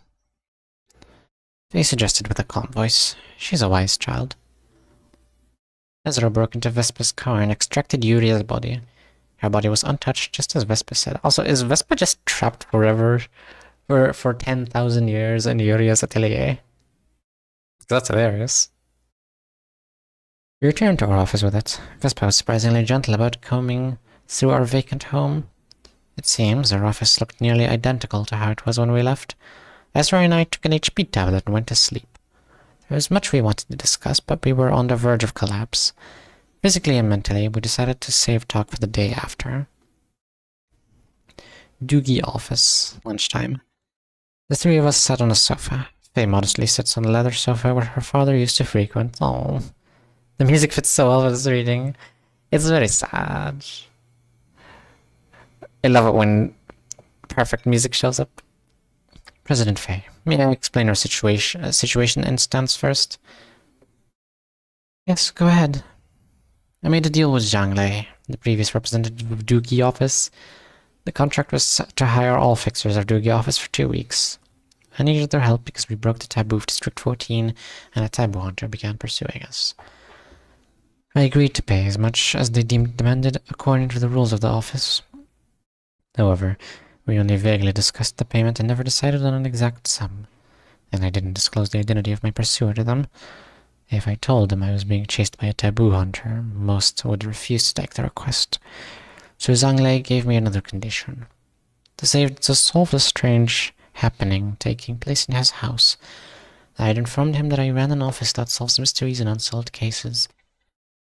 Faye suggested with a calm voice. She's a wise child. EZRA broke into Vespa's car and extracted Yuria's body. Her body was untouched, just as Vespa said. Also, is Vespa just trapped forever for 10,000 years in Yuria's atelier? That's hilarious. We returned to our office with it. Vespa was surprisingly gentle about combing through our vacant home. It seems our office looked nearly identical to how it was when we left. Ezra and I took an HP tablet and went to sleep. There was much we wanted to discuss, but we were on the verge of collapse. Physically and mentally, we decided to save talk for the day after. Doogie office. Lunchtime. The three of us sat on a sofa. Faye modestly sits on the leather sofa where her father used to frequent. Oh, the music fits so well with this reading. It's very sad. I love it when perfect music shows up. President Faye, may I explain our situation and stance first? Yes, go ahead. I made a deal with Zhang Lei, the previous representative of Doogie office. The contract was set to hire all fixers of Doogie office for 2 weeks. I needed their help because we broke the taboo of District 14 and a taboo hunter began pursuing us. I agreed to pay as much as they deemed demanded according to the rules of the office. However, we only vaguely discussed the payment and never decided on an exact sum, and I didn't disclose the identity of my pursuer to them. If I told them I was being chased by a taboo hunter, most would refuse to take the request. So Zhang Lei gave me another condition. To solve the strange happening taking place in his house, I had informed him that I ran an office that solves mysteries and unsolved cases.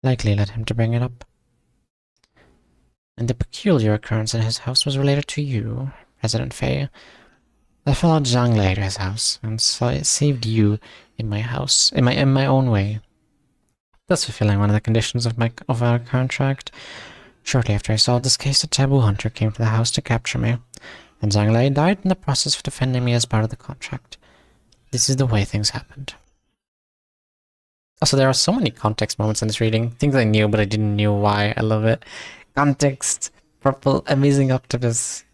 Likely led him to bring it up. And the peculiar occurrence in his house was related to you, President Faye. I followed Zhang Lei to his house, and saved you in my house, in my own way. Thus fulfilling one of the conditions of our contract. Shortly after I solved this case, a taboo hunter came to the house to capture me, and Zhang Lei died in the process of defending me as part of the contract. This is the way things happened. Also, there are so many context moments in this reading. Things I knew, but I didn't know why. I love it. Context. Purple. Amazing octopus.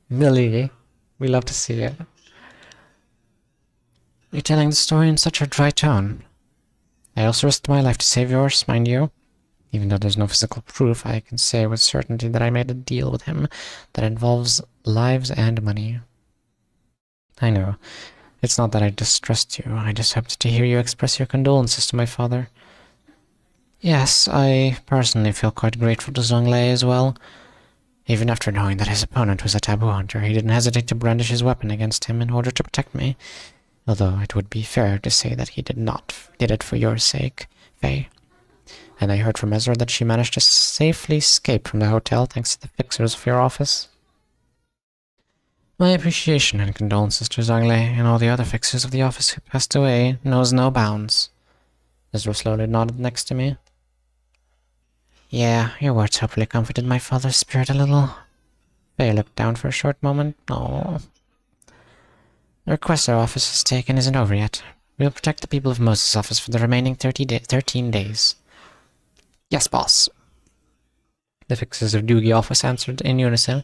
Millie. We love to see it. You're telling the story in such a dry tone. I also risked my life to save yours, mind you. Even though there's no physical proof, I can say with certainty that I made a deal with him that involves lives and money. I know. It's not that I distrust you. I just hoped to hear you express your condolences to my father. Yes, I personally feel quite grateful to Zhang Lei as well. Even after knowing that his opponent was a taboo hunter, he didn't hesitate to brandish his weapon against him in order to protect me. Although it would be fair to say that he did it for your sake, Faye. And I heard from EZRA that she managed to safely escape from the hotel thanks to the fixers of your office. My appreciation and condolences to Zhang Lei and all the other fixers of the office who passed away knows no bounds. EZRA slowly nodded next to me. Yeah, your words hopefully comforted my father's spirit a little. Faye looked down for a short moment. Oh. The request our office has taken isn't over yet. We'll protect the people of Moses' office for the remaining 13 days. Yes, boss. The fixers of Doogie office answered in unison.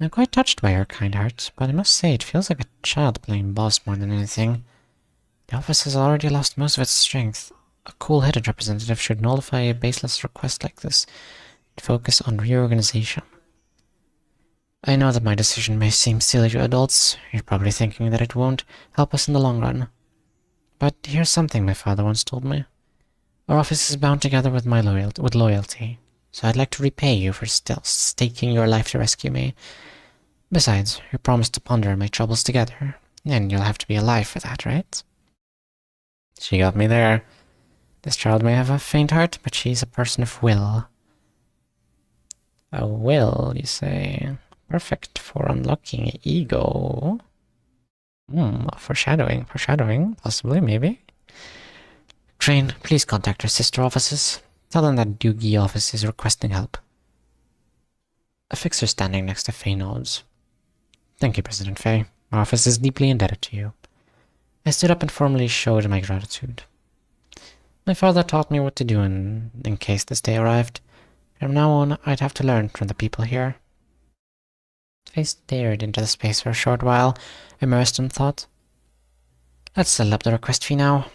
I'm quite touched by your kind heart, but I must say it feels like a child playing boss more than anything. The office has already lost most of its strength. A cool-headed representative should nullify a baseless request like this and focus on reorganization. I know that my decision may seem silly to adults. You're probably thinking that it won't help us in the long run. But here's something my father once told me. Our office is bound together with loyalty, so I'd like to repay you for still staking your life to rescue me. Besides, we promised to ponder my troubles together, and you'll have to be alive for that, right? She got me there. This child may have a faint heart, but she's a person of will. A will, you say? Perfect for unlocking ego. Foreshadowing, possibly, maybe. Crane, please contact our sister offices. Tell them that Doogie office is requesting help. A fixer standing next to Faye nods. Thank you, President Faye. Our office is deeply indebted to you. I stood up and formally showed my gratitude. My father taught me what to do in case this day arrived. From now on, I'd have to learn from the people here. Faye stared into the space for a short while, immersed in thought. Let's settle up the request fee now.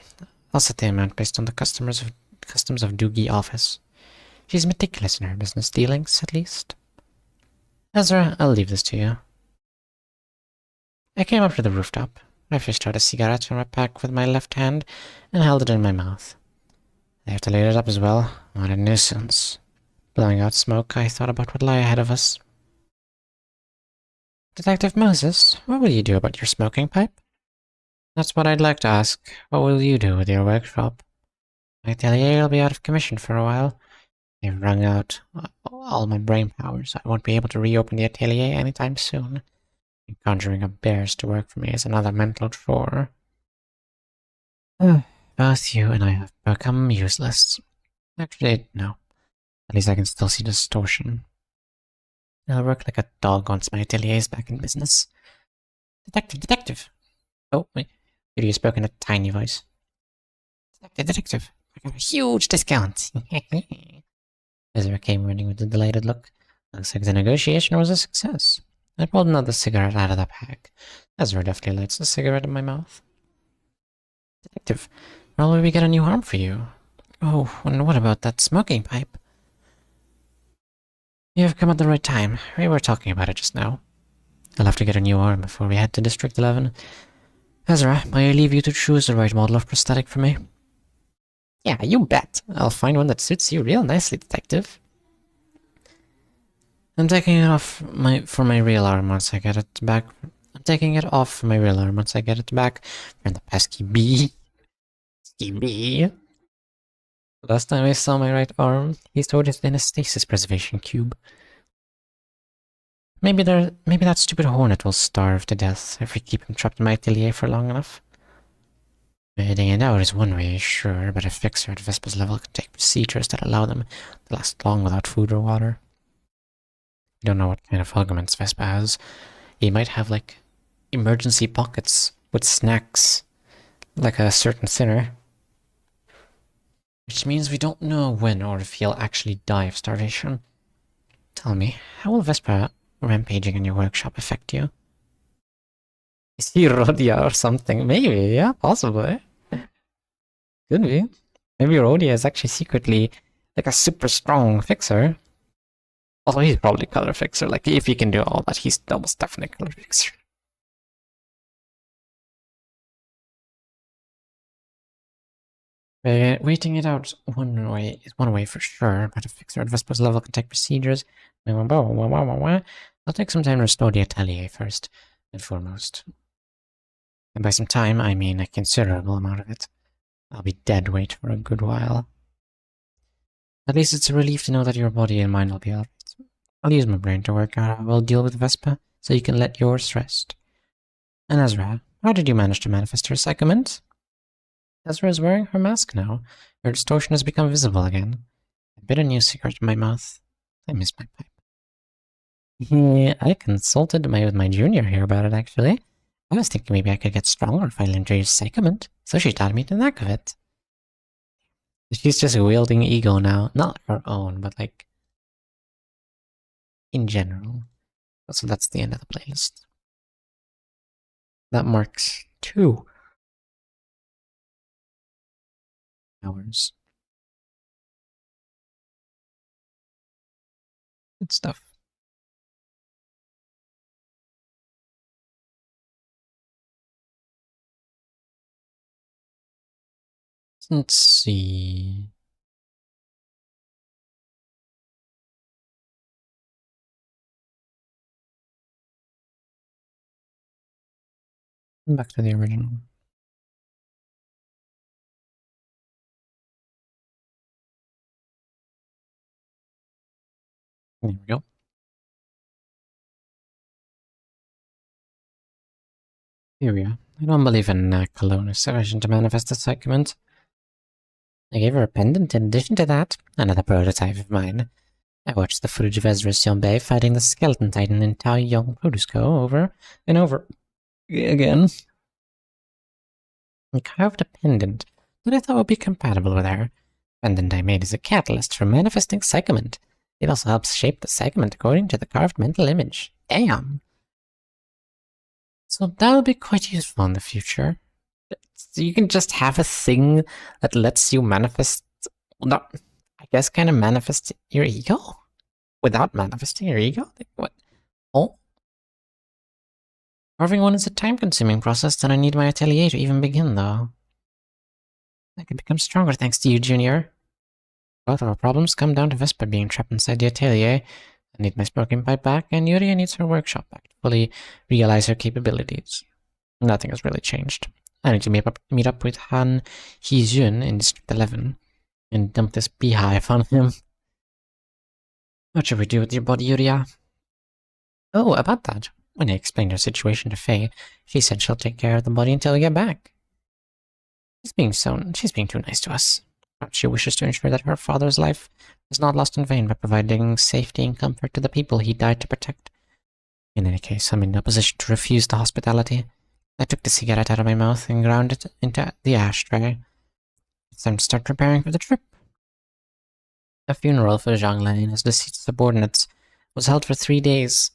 I'll set the amount based on the customs of Doogie office. She's meticulous in her business dealings, at least. EZRA, I'll leave this to you. I came up to the rooftop. I fished out a cigarette from my pack with my left hand and held it in my mouth. I have to light it up as well. What a nuisance. Blowing out smoke, I thought about what lay ahead of us. Detective Moses, what will you do about your smoking pipe? That's what I'd like to ask. What will you do with your workshop? My atelier will be out of commission for a while. They've wrung out all my brain power, so I won't be able to reopen the atelier anytime soon. And conjuring up bears to work for me is another mental chore. Both you and I have become useless. Actually, no. At least I can still see Distortion. I'll work like a dog once my atelier is back in business. Detective! Oh, wait. You spoke in a tiny voice. Detective! I got a huge discount! EZRA came running with a delighted look. Looks like the negotiation was a success. I pulled another cigarette out of the pack. EZRA deftly lights the cigarette in my mouth. Detective, where will we get a new arm for you? Oh, and what about that smoking pipe? You have come at the right time. We were talking about it just now. I'll have to get a new arm before we head to District 11. EZRA, may I leave you to choose the right model of prosthetic for me? Yeah, you bet. I'll find one that suits you real nicely, Detective. I'm taking it off for my real arm once I get it back. I'm taking it off for my real arm once I get it back from the pesky bee. Pesky bee. Last time I saw my right arm, he stored it in a stasis preservation cube. Maybe that stupid hornet will starve to death if we keep him trapped in my atelier for long enough. Getting it out is one way, sure, but a fixer at Vespa's level can take procedures that allow them to last long without food or water. We don't know what kind of augments Vespa has. He might have, like, emergency pockets with snacks, like a certain sinner. Which means we don't know when or if he'll actually die of starvation. Tell me, how will Vespa rampaging in your workshop affect you? Is he Rhodia or something? Maybe, yeah, possibly. Could be. Maybe Rhodia is actually secretly like a super strong fixer. Although he's probably color fixer. Like, if he can do all that, he's almost definitely color fixer. Waiting it out one way for sure, but a fixer at Vespa's level can take procedures. I'll take some time to restore the atelier first and foremost. And by some time, I mean a considerable amount of it. I'll be dead weight for a good while. At least it's a relief to know that your body and mind will be alright. I'll use my brain to work out how I'll deal with Vespa, so you can let yours rest. And EZRA, how did you manage to manifest her psychomint? EZRA is wearing her mask now. Her distortion has become visible again. I bit a new cigarette in my mouth. I miss my pipe. Yeah, I consulted with my junior here about it, actually. I was thinking maybe I could get stronger if I learned to use psychomint, so she taught me the knack of it. She's just wielding ego now. Not her own, but like, in general. So that's the end of the playlist. That marks 2 hours. Good stuff. Let's see. Back to the original. There we go. Here we are. I don't believe in knack alone is sufficient to manifest a psychomint. I gave her a pendant in addition to that, another prototype of mine. I watched the footage of EZRA Sionbei fighting the skeleton titan in Tao Yong Produce Co. over and over again. I carved a pendant that I thought would be compatible with her. The pendant I made is a catalyst for manifesting psychomint. It also helps shape the psychomint according to the carved mental image. Damn! So that'll be quite useful in the future. So you can just have a thing that lets you manifest, I guess kind of manifest your ego? Without manifesting your ego? Like, what? Oh? Carving one is a time-consuming process, and I need my atelier to even begin, though. I can become stronger thanks to you, Junior. Both of our problems come down to Vespa being trapped inside the atelier. I need my smoking pipe back, and Yuria needs her workshop back to fully realize her capabilities. Nothing has really changed. I need to meet up with Han Hee-jun in District 11 and dump this beehive on him. What should we do with your body, Yuria? Oh, about that. When I explained our situation to Faye, she said she'll take care of the body until we get back. She's being too nice to us. Perhaps she wishes to ensure that her father's life is not lost in vain by providing safety and comfort to the people he died to protect. In any case, I'm in no position to refuse the hospitality. I took the cigarette out of my mouth and ground it into the ashtray. It's time to start preparing for the trip. A funeral for Zhang Lei and his deceased subordinates was held for 3 days.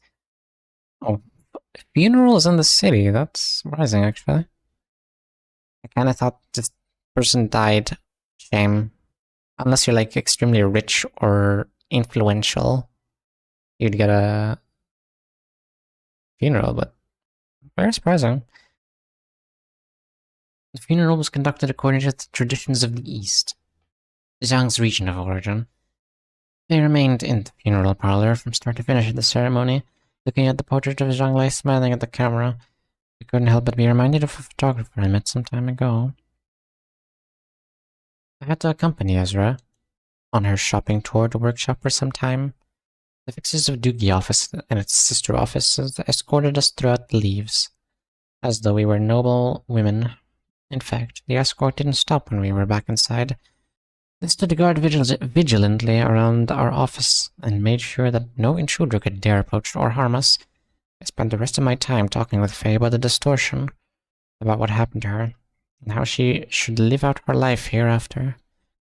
Oh, funerals in the city? That's surprising, actually. I kinda thought this person died. Shame. Unless you're like extremely rich or influential, you'd get a funeral, but very surprising. The funeral was conducted according to the traditions of the East, Zhang's region of origin. They remained in the funeral parlor from start to finish of the ceremony, looking at the portrait of Zhang Lei smiling at the camera. I couldn't help but be reminded of a photographer I met some time ago. I had to accompany EZRA on her shopping tour to workshop for some time. The fixers of Doogie office and its sister offices escorted us throughout the leaves, as though we were noble women. In fact, the escort didn't stop when we were back inside. They stood guard vigilantly around our office and made sure that no intruder could dare approach or harm us. I spent the rest of my time talking with Faye about the distortion, about what happened to her, and how she should live out her life hereafter.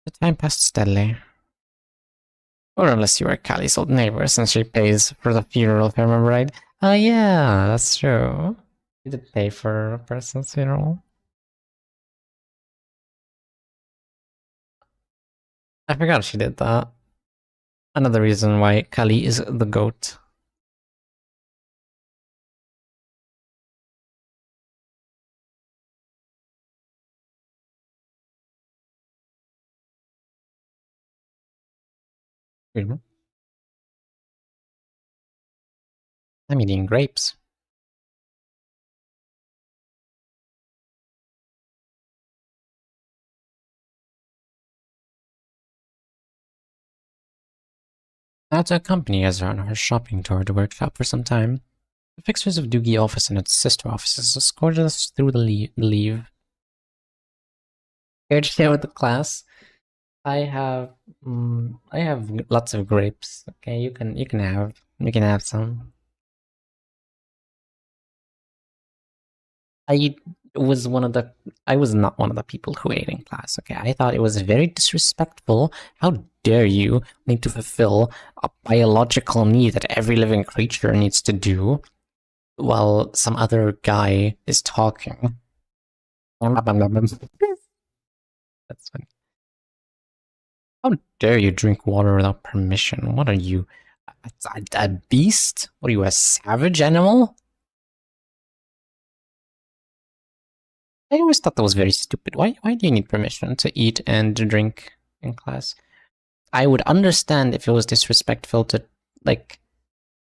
The time passed steadily. Or unless you are Kali's old neighbor, since she pays for the funeral, if I remember right. Oh yeah, that's true. You did pay for a person's funeral. I forgot she did that. Another reason why Kali is the GOAT. I'm eating grapes. I had to accompany Ezra on her shopping tour to workshop for some time. The fixers of Doogie office and its sister offices escorted us through the leave. Here to share with the class. I have lots of grapes. Okay, you can have some. I was not one of the people who ate in class. Okay, I thought it was very disrespectful. How dare you need to fulfill a biological need that every living creature needs to do while some other guy is talking. That's funny. How dare you drink water without permission? What are you, a beast? What are you, a savage animal? I always thought that was very stupid. Why do you need permission to eat and drink in class? I would understand if it was disrespectful to, like,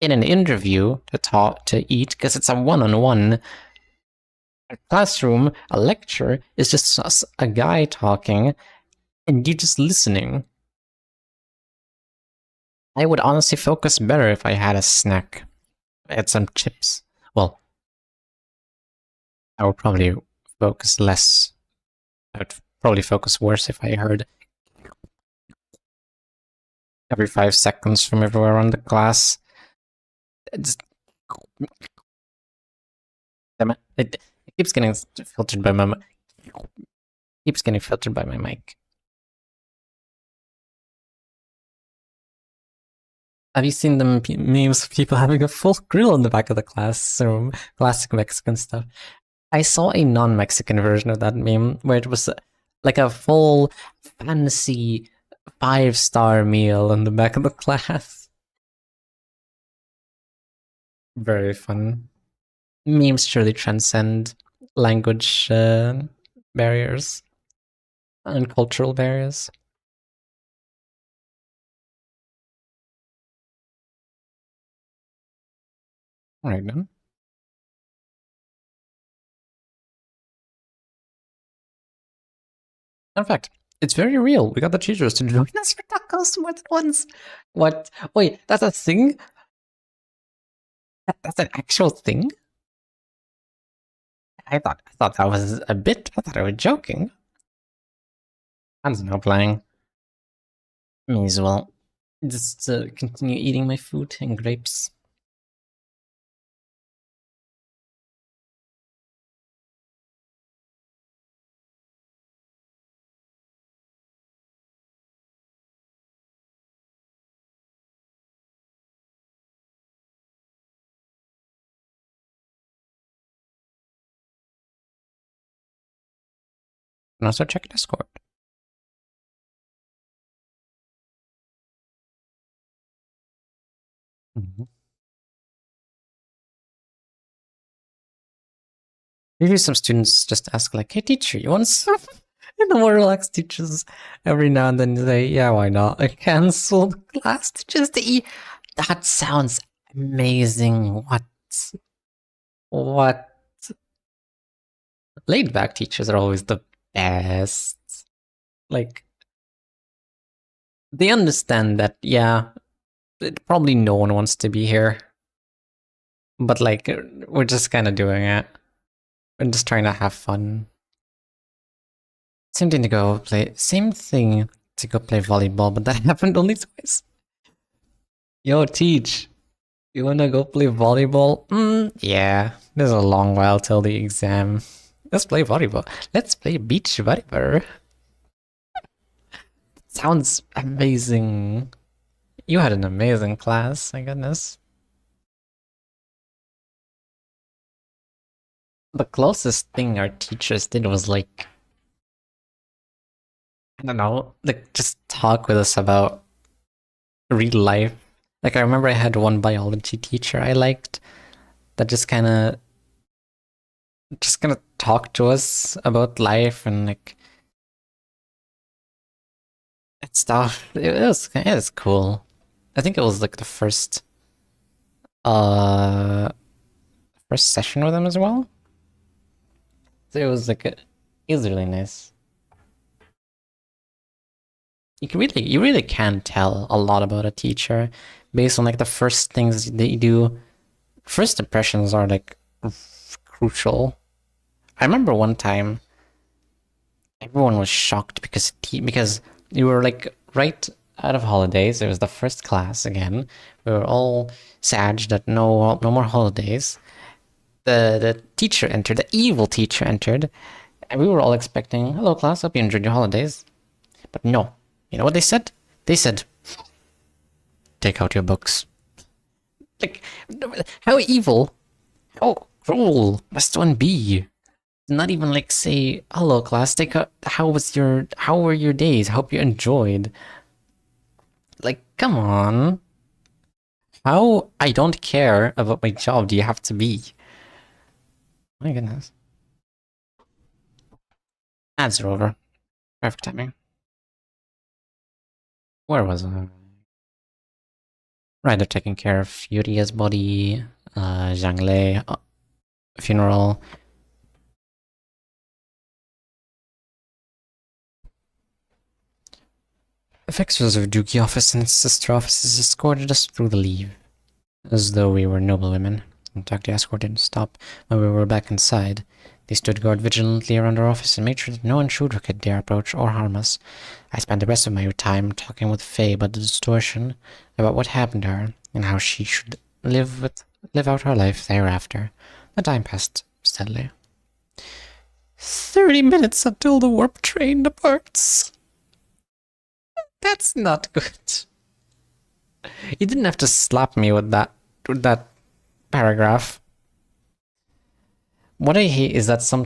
in an interview to eat, because it's a one-on-one. A classroom, a lecture, is just a guy talking, and you're just listening. I would honestly focus better if I had a snack. I had some chips. Well, I would probably focus less. I would probably focus worse if I heard every 5 seconds from everywhere around the class. It keeps getting filtered by my mic. Have you seen the memes of people having a full grill in the back of the classroom? Classic Mexican stuff. I saw a non-Mexican version of that meme where it was like a full fancy 5-star meal in the back of the class. Very fun. Memes surely transcend language barriers and cultural barriers. Alright then. In fact, it's very real. We got the teachers to join us for tacos more than once. What? Wait, that's a thing? That's an actual thing? I thought that was a bit. I thought I was joking. I'm not playing. May as well just continue eating my food and grapes. And also check Discord. Maybe some students just ask like, "Hey teacher, you want some?" And the more relaxed teachers every now and then say, "Yeah, why not? I cancel the class to just eat." That sounds amazing. What? Laid back teachers are always the best. Like, they understand that, yeah, probably no one wants to be here. But like, we're just kind of doing it. We're just trying to have fun. Same thing to go play volleyball, but that happened only twice. Yo, Teach, you wanna go play volleyball? Yeah, there's a long while till the exam. Let's play volleyball. Let's play beach volleyball. Sounds amazing. You had an amazing class, my goodness. The closest thing our teachers did was like, I don't know, like just talk with us about real life. Like I remember I had one biology teacher I liked that just kind of talk to us about life and like that stuff. It was cool. I think it was like the first session with him as well. So it was like it was really nice. You really can tell a lot about a teacher based on like the first things they do. First impressions are like crucial. I remember one time everyone was shocked because we were like right out of holidays. It was the first class again. We were all sad that no more holidays. The teacher entered, the evil teacher entered, and we were all expecting, "Hello class, hope you enjoyed your holidays." But no. You know what they said? They said, "Take out your books." Like, how evil, how cruel must one be? Not even like say, "Hello class, take out, how were your days? I hope you enjoyed." Like, come on. How I don't care about my job do you have to be? My goodness. Ads are over. Perfect timing. Where was I? Right, they're taking care of Yuria's body, Zhang Lei, funeral. Officers of Dookie office and sister offices escorted us through the leave, as though we were noble women. In fact, the escort didn't stop when we were back inside. They stood guard vigilantly around our office and made sure that no intruder could dare approach or harm us. I spent the rest of my time talking with Faye about the distortion, about what happened to her, and how she should live out her life thereafter. The time passed steadily. 30 minutes until the warp train departs. That's not good. You didn't have to slap me with that paragraph. What I hate is that some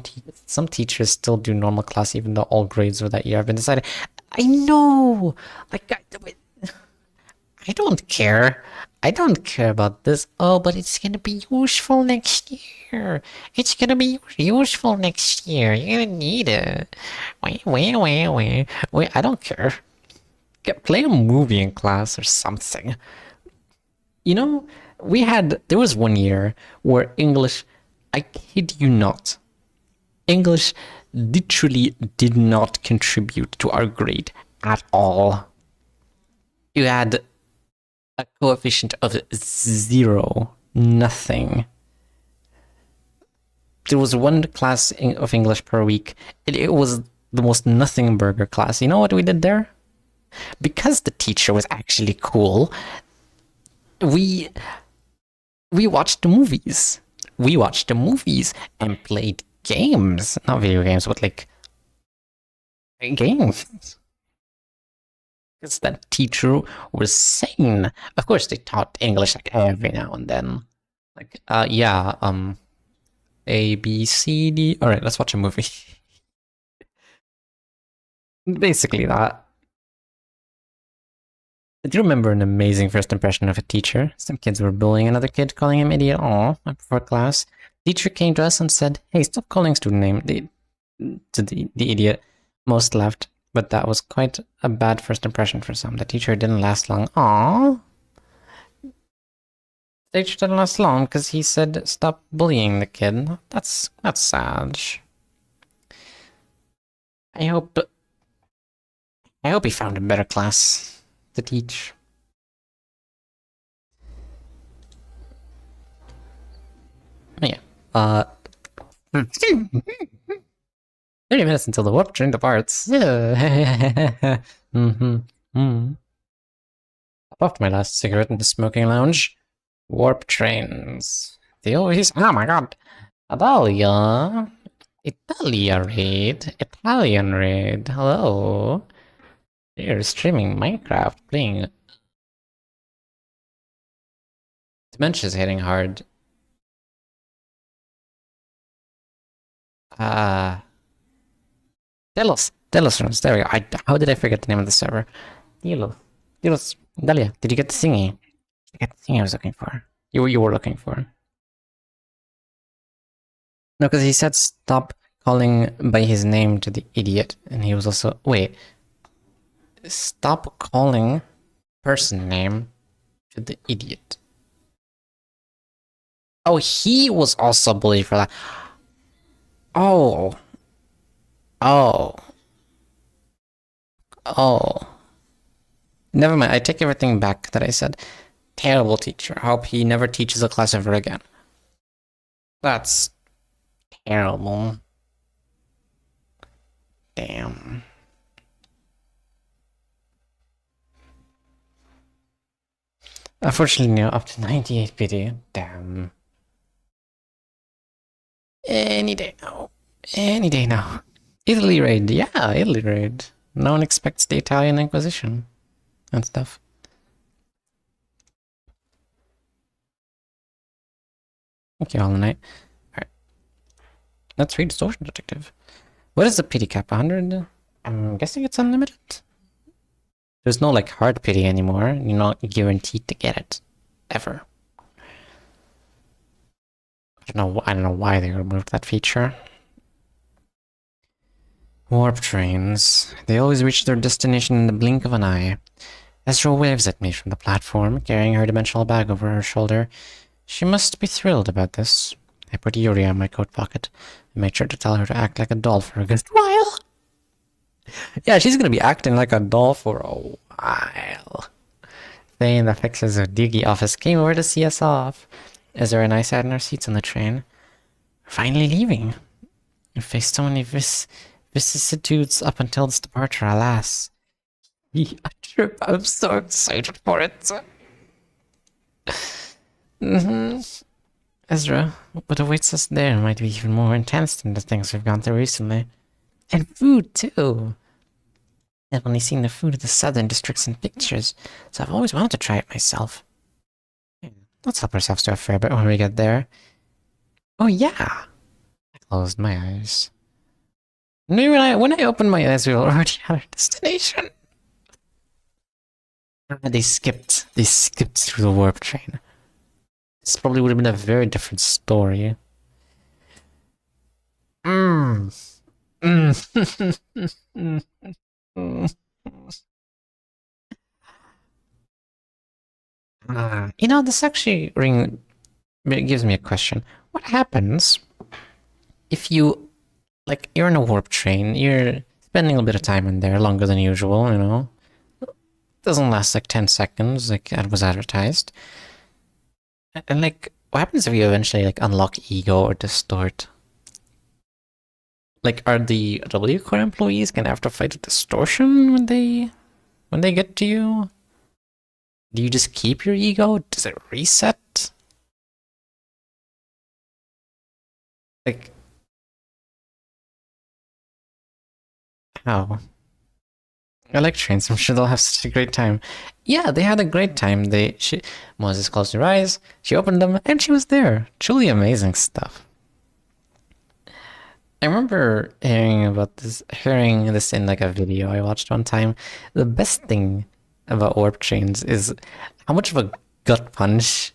teachers still do normal class even though all grades for that year have been decided. I know! Like, I don't care. I don't care about this. Oh, but it's gonna be useful next year. It's gonna be useful next year. You're gonna need it. Wait. I don't care. Play a movie in class or something. You know, There was one year where English, I kid you not, English literally did not contribute to our grade at all. You had a coefficient of 0, nothing. There was one class of English per week. It was the most nothing burger class. You know what we did there? Because the teacher was actually cool, we watched the movies. We watched the movies and played games. Not video games, but like games. Because that teacher was sane. Of course, they taught English like every now and then. Like, A, B, C, D. All right, let's watch a movie. Basically that. Do you remember an amazing first impression of a teacher? Some kids were bullying another kid, calling him idiot. Aw, I prefer class. Teacher came to us and said, "Hey, stop calling student name the idiot." Most laughed, but that was quite a bad first impression for some. The teacher didn't last long. Aww. The teacher didn't last long because he said, "Stop bullying the kid." That's sad. I hope he found a better class to teach. Yeah. 30 minutes until the warp train departs. I puffed my last cigarette in the smoking lounge. Warp trains. They always. Oh my god. Italia. Italia raid. Italian raid. Hello. They're streaming Minecraft, playing. Dementia's hitting hard. Delos runs. There we go. How did I forget the name of the server? Delos. Dalia, did you get the thingy? Did you get the thing I was looking for? You were looking for. No, because he said stop calling by his name to the idiot, and he was also wait. Stop calling person name to the idiot. Oh, he was also bullied for that. Oh. Never mind, I take everything back that I said. Terrible teacher. I hope he never teaches a class ever again. That's terrible. Damn. Unfortunately, no, up to 98 PD. Damn. Any day now. Any day now. Italy raid. Yeah, Italy raid. No one expects the Italian Inquisition and stuff. Okay, all night. Alright. Let's read Distortion Detective. What is the pity cap? 100? I'm guessing it's unlimited? There's no like hard pity anymore. You're not guaranteed to get it. Ever. I don't know why they removed that feature. Warp trains. They always reach their destination in the blink of an eye. EZRA waves at me from the platform, carrying her dimensional bag over her shoulder. She must be thrilled about this. I put Yuri in my coat pocket and made sure to tell her to act like a doll for a good while. Yeah, she's gonna be acting like a doll for a while. They in the fixers of Digi office came over to see us off. Ezra and I sat in our seats on the train. We're finally leaving. We faced so many vicissitudes up until this departure, alas. A trip, I'm so excited for it. Ezra, what awaits us there might be even more intense than the things we've gone through recently. And food, too. I've only seen the food of the southern districts in pictures, so I've always wanted to try it myself. Let's help ourselves to a fair bit when we get there. Oh yeah! I closed my eyes. Maybe when I opened my eyes, we were already at our destination. They skipped through the warp train. This probably would have been a very different story. This actually gives me a question. What happens if you're in a warp train, you're spending a bit of time in there, longer than usual, Doesn't last like 10 seconds, like it was advertised. And like, what happens if you eventually like unlock ego or distort? Like, are the W core employees gonna have to fight a distortion when they get to you? Do you just keep your ego? Does it reset? Like, how? I like trains. I'm sure they'll have such a great time. Yeah, they had a great time. Moses closed her eyes, she opened them, and she was there. Truly amazing stuff. I remember hearing this in like a video I watched one time. The best thing about warp trains is how much of a gut punch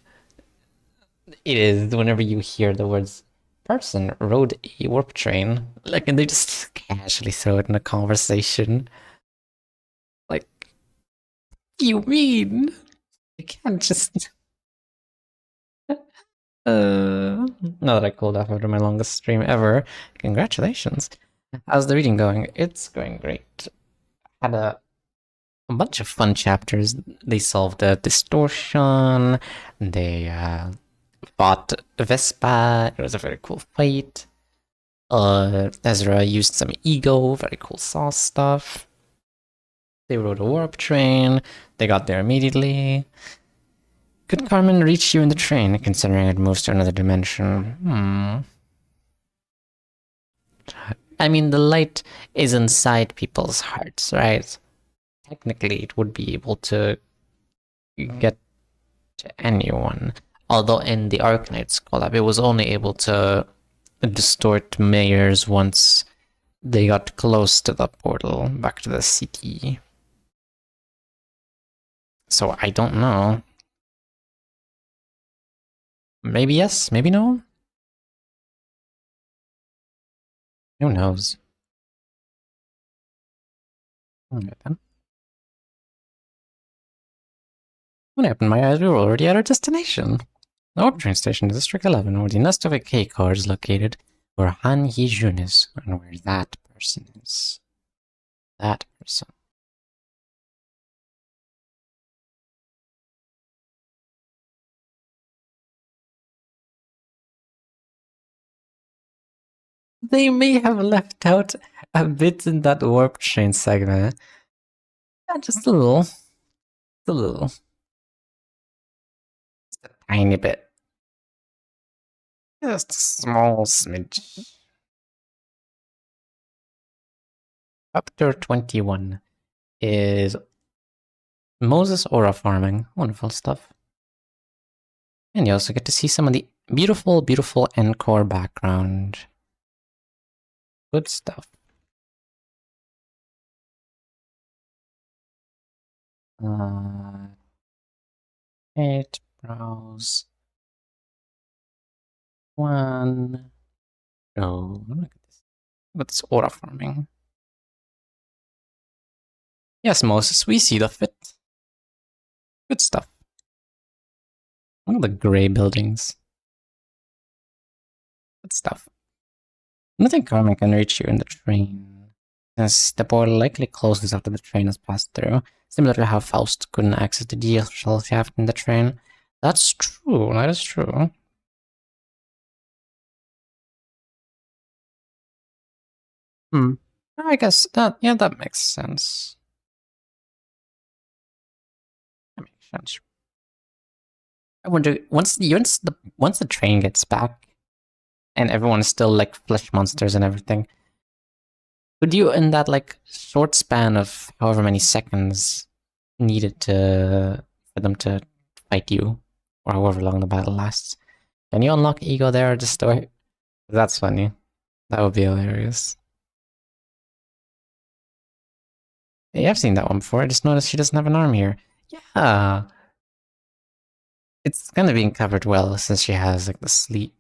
it is whenever you hear the words "person rode a warp train," like, and they just casually throw it in a conversation. Like, you mean you can't just? Now that I cooled off after my longest stream ever, congratulations. How's the reading going? It's going great. Had a bunch of fun chapters. They solved a distortion. They fought Vespa. It was a very cool fight. EZRA used some ego. Very cool Saw stuff. They rode a warp train. They got there immediately. Could Carmen reach you in the train, considering it moves to another dimension? I mean, the light is inside people's hearts, right? Technically, it would be able to get to anyone. Although in the Arknights collab, it was only able to distort mayors once they got close to the portal back to the city. So I don't know. Maybe yes, maybe no. Who knows? Okay, then. What happened? My eyes were already at our destination. The warp train station is District 11, where the nest of a K car is located, where Han Hee-jun is, and where that person is. That person. They may have left out a bit in that warp train segment. Yeah, just a little. Just a little. Just a tiny bit. Just a small smidge. Chapter 21 is Moses aura farming. Wonderful stuff. And you also get to see some of the beautiful, beautiful encore background. Good stuff. Hit, browse. One. Oh, look at this. Look at this aura farming. Yes, Moses, we see the fit. Good stuff. Look at the gray buildings. Good stuff. I don't think Carmen can reach you in the train, since the portal likely closes after the train has passed through, similar to how Faust couldn't access the diesel shaft in the train. That's true, that is true. I guess that makes sense. That makes sense. I wonder, once the train gets back, and everyone's still like flesh monsters and everything, could you, in that like short span of however many seconds needed for them to fight you, or however long the battle lasts, can you unlock ego there or distort? That's funny. That would be hilarious. Yeah, I've seen that one before. I just noticed she doesn't have an arm here. Yeah. It's kind of being covered well since she has like the sleep.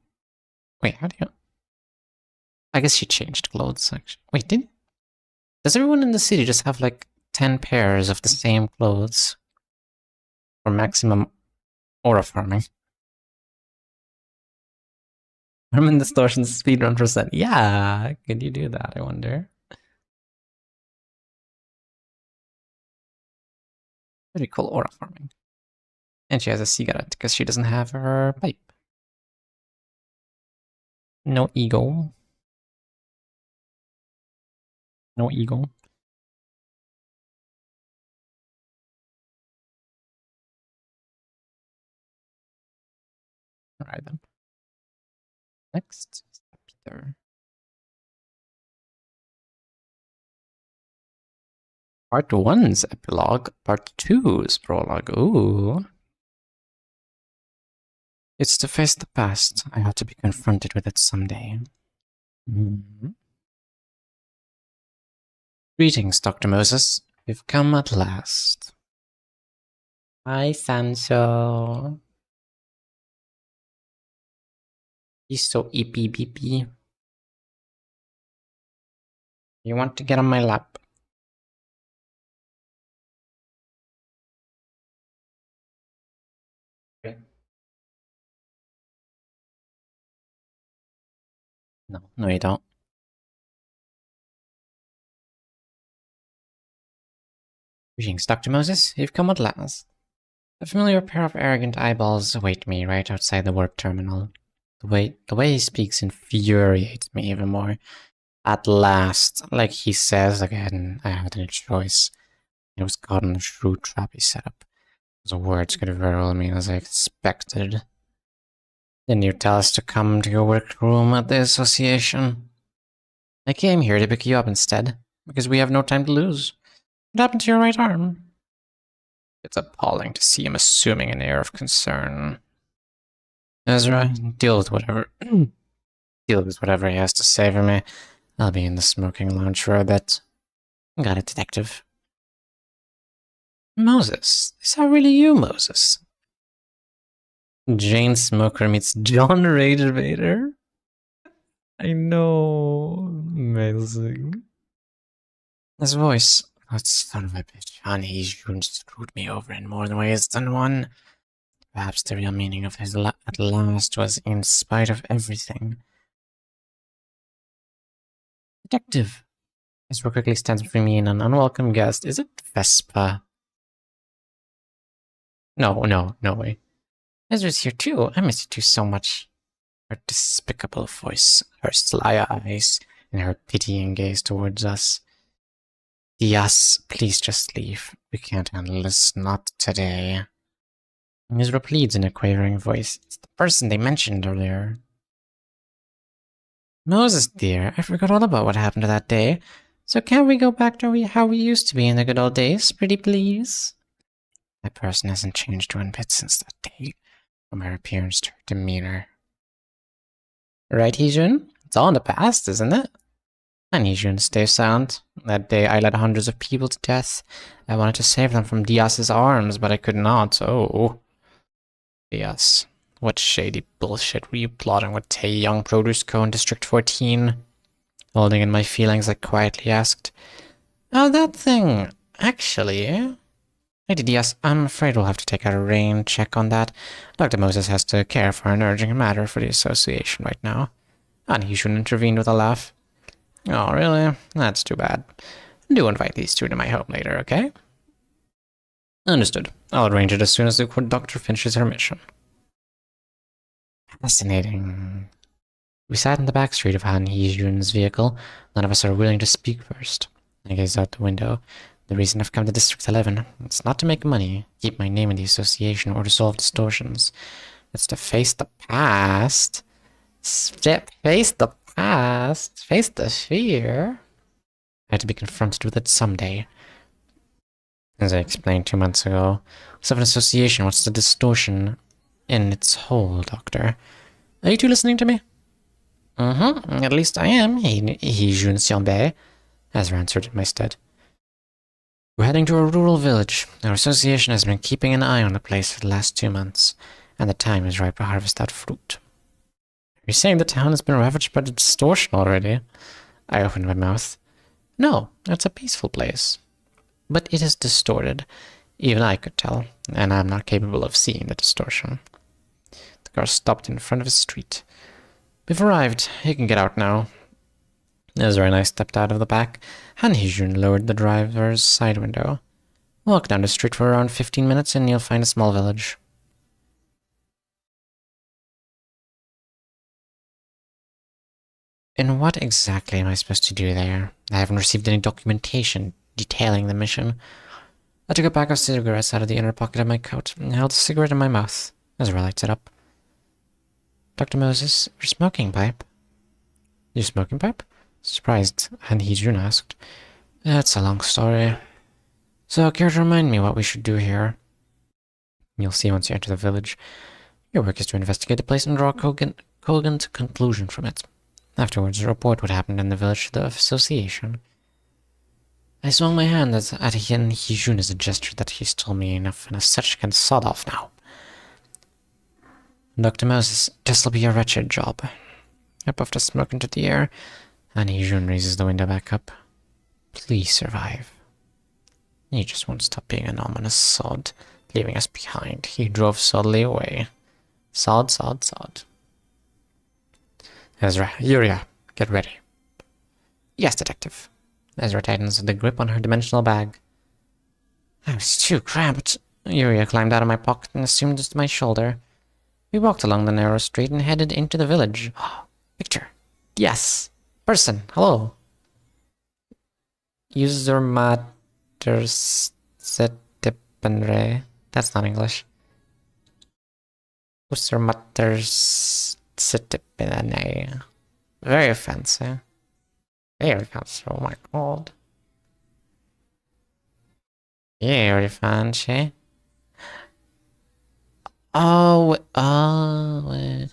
Wait, how do you? I guess she changed clothes actually. Wait, does everyone in the city just have like 10 pairs of the same clothes? For maximum Aura farming. Herman Distortion speedrun percent. Yeah, could you do that, I wonder? Pretty cool aura farming. And she has a cigarette because she doesn't have her pipe. No ego. No ego. Alright then. Next, Peter. Part 1's epilogue, Part 2's prologue. Ooh. It's to face the past. I have to be confronted with it someday. Greetings, Dr. Moses. You've come at last. Hi, Sancho. He's so eepy beepy. You want to get on my lap? Okay. No, you don't. Greetings, Dr. Moses. You've come at last. A familiar pair of arrogant eyeballs await me right outside the warp terminal. The way he speaks infuriates me even more. At last, like he says again, I had a choice. I was caught in the shrewd trap he set up. Those words could very well mean as I expected. Didn't you tell us to come to your workroom at the association? I came here to pick you up instead, because we have no time to lose. What happened to your right arm? It's appalling to see him assuming an air of concern. Ezra, deal with whatever he has to say for me. I'll be in the smoking lounge for a bit. Got it, detective. Moses, is that really you, Moses? Jane Smoker meets John Rage Vader? I know. Amazing. His voice. That son of a bitch. Honey, you screwed me over in more ways than one. Perhaps the real meaning of his at last was in spite of everything. Detective. Ezra quickly stands between me and an unwelcome guest. Is it Vespa? No way. Ezra's here too. I miss you two so much. Her despicable voice, her sly eyes, and her pitying gaze towards us. Diaz, please just leave. We can't handle this, not today. Ezra pleads in a quavering voice. It's the person they mentioned earlier. Moses, dear, I forgot all about what happened to that day. So can't we go back to how we used to be in the good old days, pretty please? That person hasn't changed one bit since that day, from her appearance to her demeanor. Right, Heejun? It's all in the past, isn't it? And Heejun, stay silent. That day I led hundreds of people to death. I wanted to save them from Diaz's arms, but I could not. Oh. Diaz. What shady bullshit were you plotting with Tae Young Produce Co. in District 14? Holding in my feelings, I quietly asked. Oh, that thing. Actually... Lady Diaz, I'm afraid we'll have to take a rain check on that. Dr. Moses has to care for an urgent matter for the association right now. And he should intervene with a laugh. Oh, really? That's too bad. Do invite these two to my home later, okay? Understood. I'll arrange it as soon as the doctor finishes her mission. Fascinating. We sat in the back street of Han Hee-jun's vehicle. None of us are willing to speak first. I gazed out the window. The reason I've come to District 11, it's not to make money, keep my name in the association, or to solve distortions. It's to face the past. Face the past. Face the fear. I had to be confronted with it someday. As I explained 2 months ago, an association wants the distortion in its whole, Doctor. Are you two listening to me? At least I am, Heejun Xianbei, Ezra answered in my stead. We're heading to a rural village. Our association has been keeping an eye on the place for the last 2 months, and the time is right to harvest that fruit. Are you saying the town has been ravaged by the distortion already? I opened my mouth. No, it's a peaceful place. But it is distorted. Even I could tell, and I'm not capable of seeing the distortion. The car stopped in front of his street. We've arrived. You can get out now. EZRA and I stepped out of the back, and Hijun lowered the driver's side window. Walk down the street for around 15 minutes and you'll find a small village. And what exactly am I supposed to do there? I haven't received any documentation detailing the mission. I took a pack of cigarettes out of the inner pocket of my coat and held a cigarette in my mouth. EZRA lights it up. Dr. Moses, your smoking pipe? Your smoking pipe? Surprised, and Hijun asked. It's a long story. So, care to remind me what we should do here? You'll see once you enter the village. Your work is to investigate the place and draw a cogent conclusion from it. Afterwards, report what happened in the village to the association. I swung my hand at Hijun as a gesture that he's told me enough, and as such can sod off now. Dr. Moses, this'll be a wretched job. I puffed a smoke into the air, and Hijun raises the window back up. Please survive. He just won't stop being an ominous sod, leaving us behind. He drove sodly away. Sod, sod, sod. EZRA, Yuria, get ready. Yes, Detective. EZRA tightens the grip on her dimensional bag. I was too cramped. Yuria climbed out of my pocket and assumed it my shoulder. We walked along the narrow street and headed into the village. Picture. Yes. Person. Hello. User matters setipendre. That's not English. User matters setipendre. Very fancy. Very fancy. Oh my god. Very fancy. Oh, I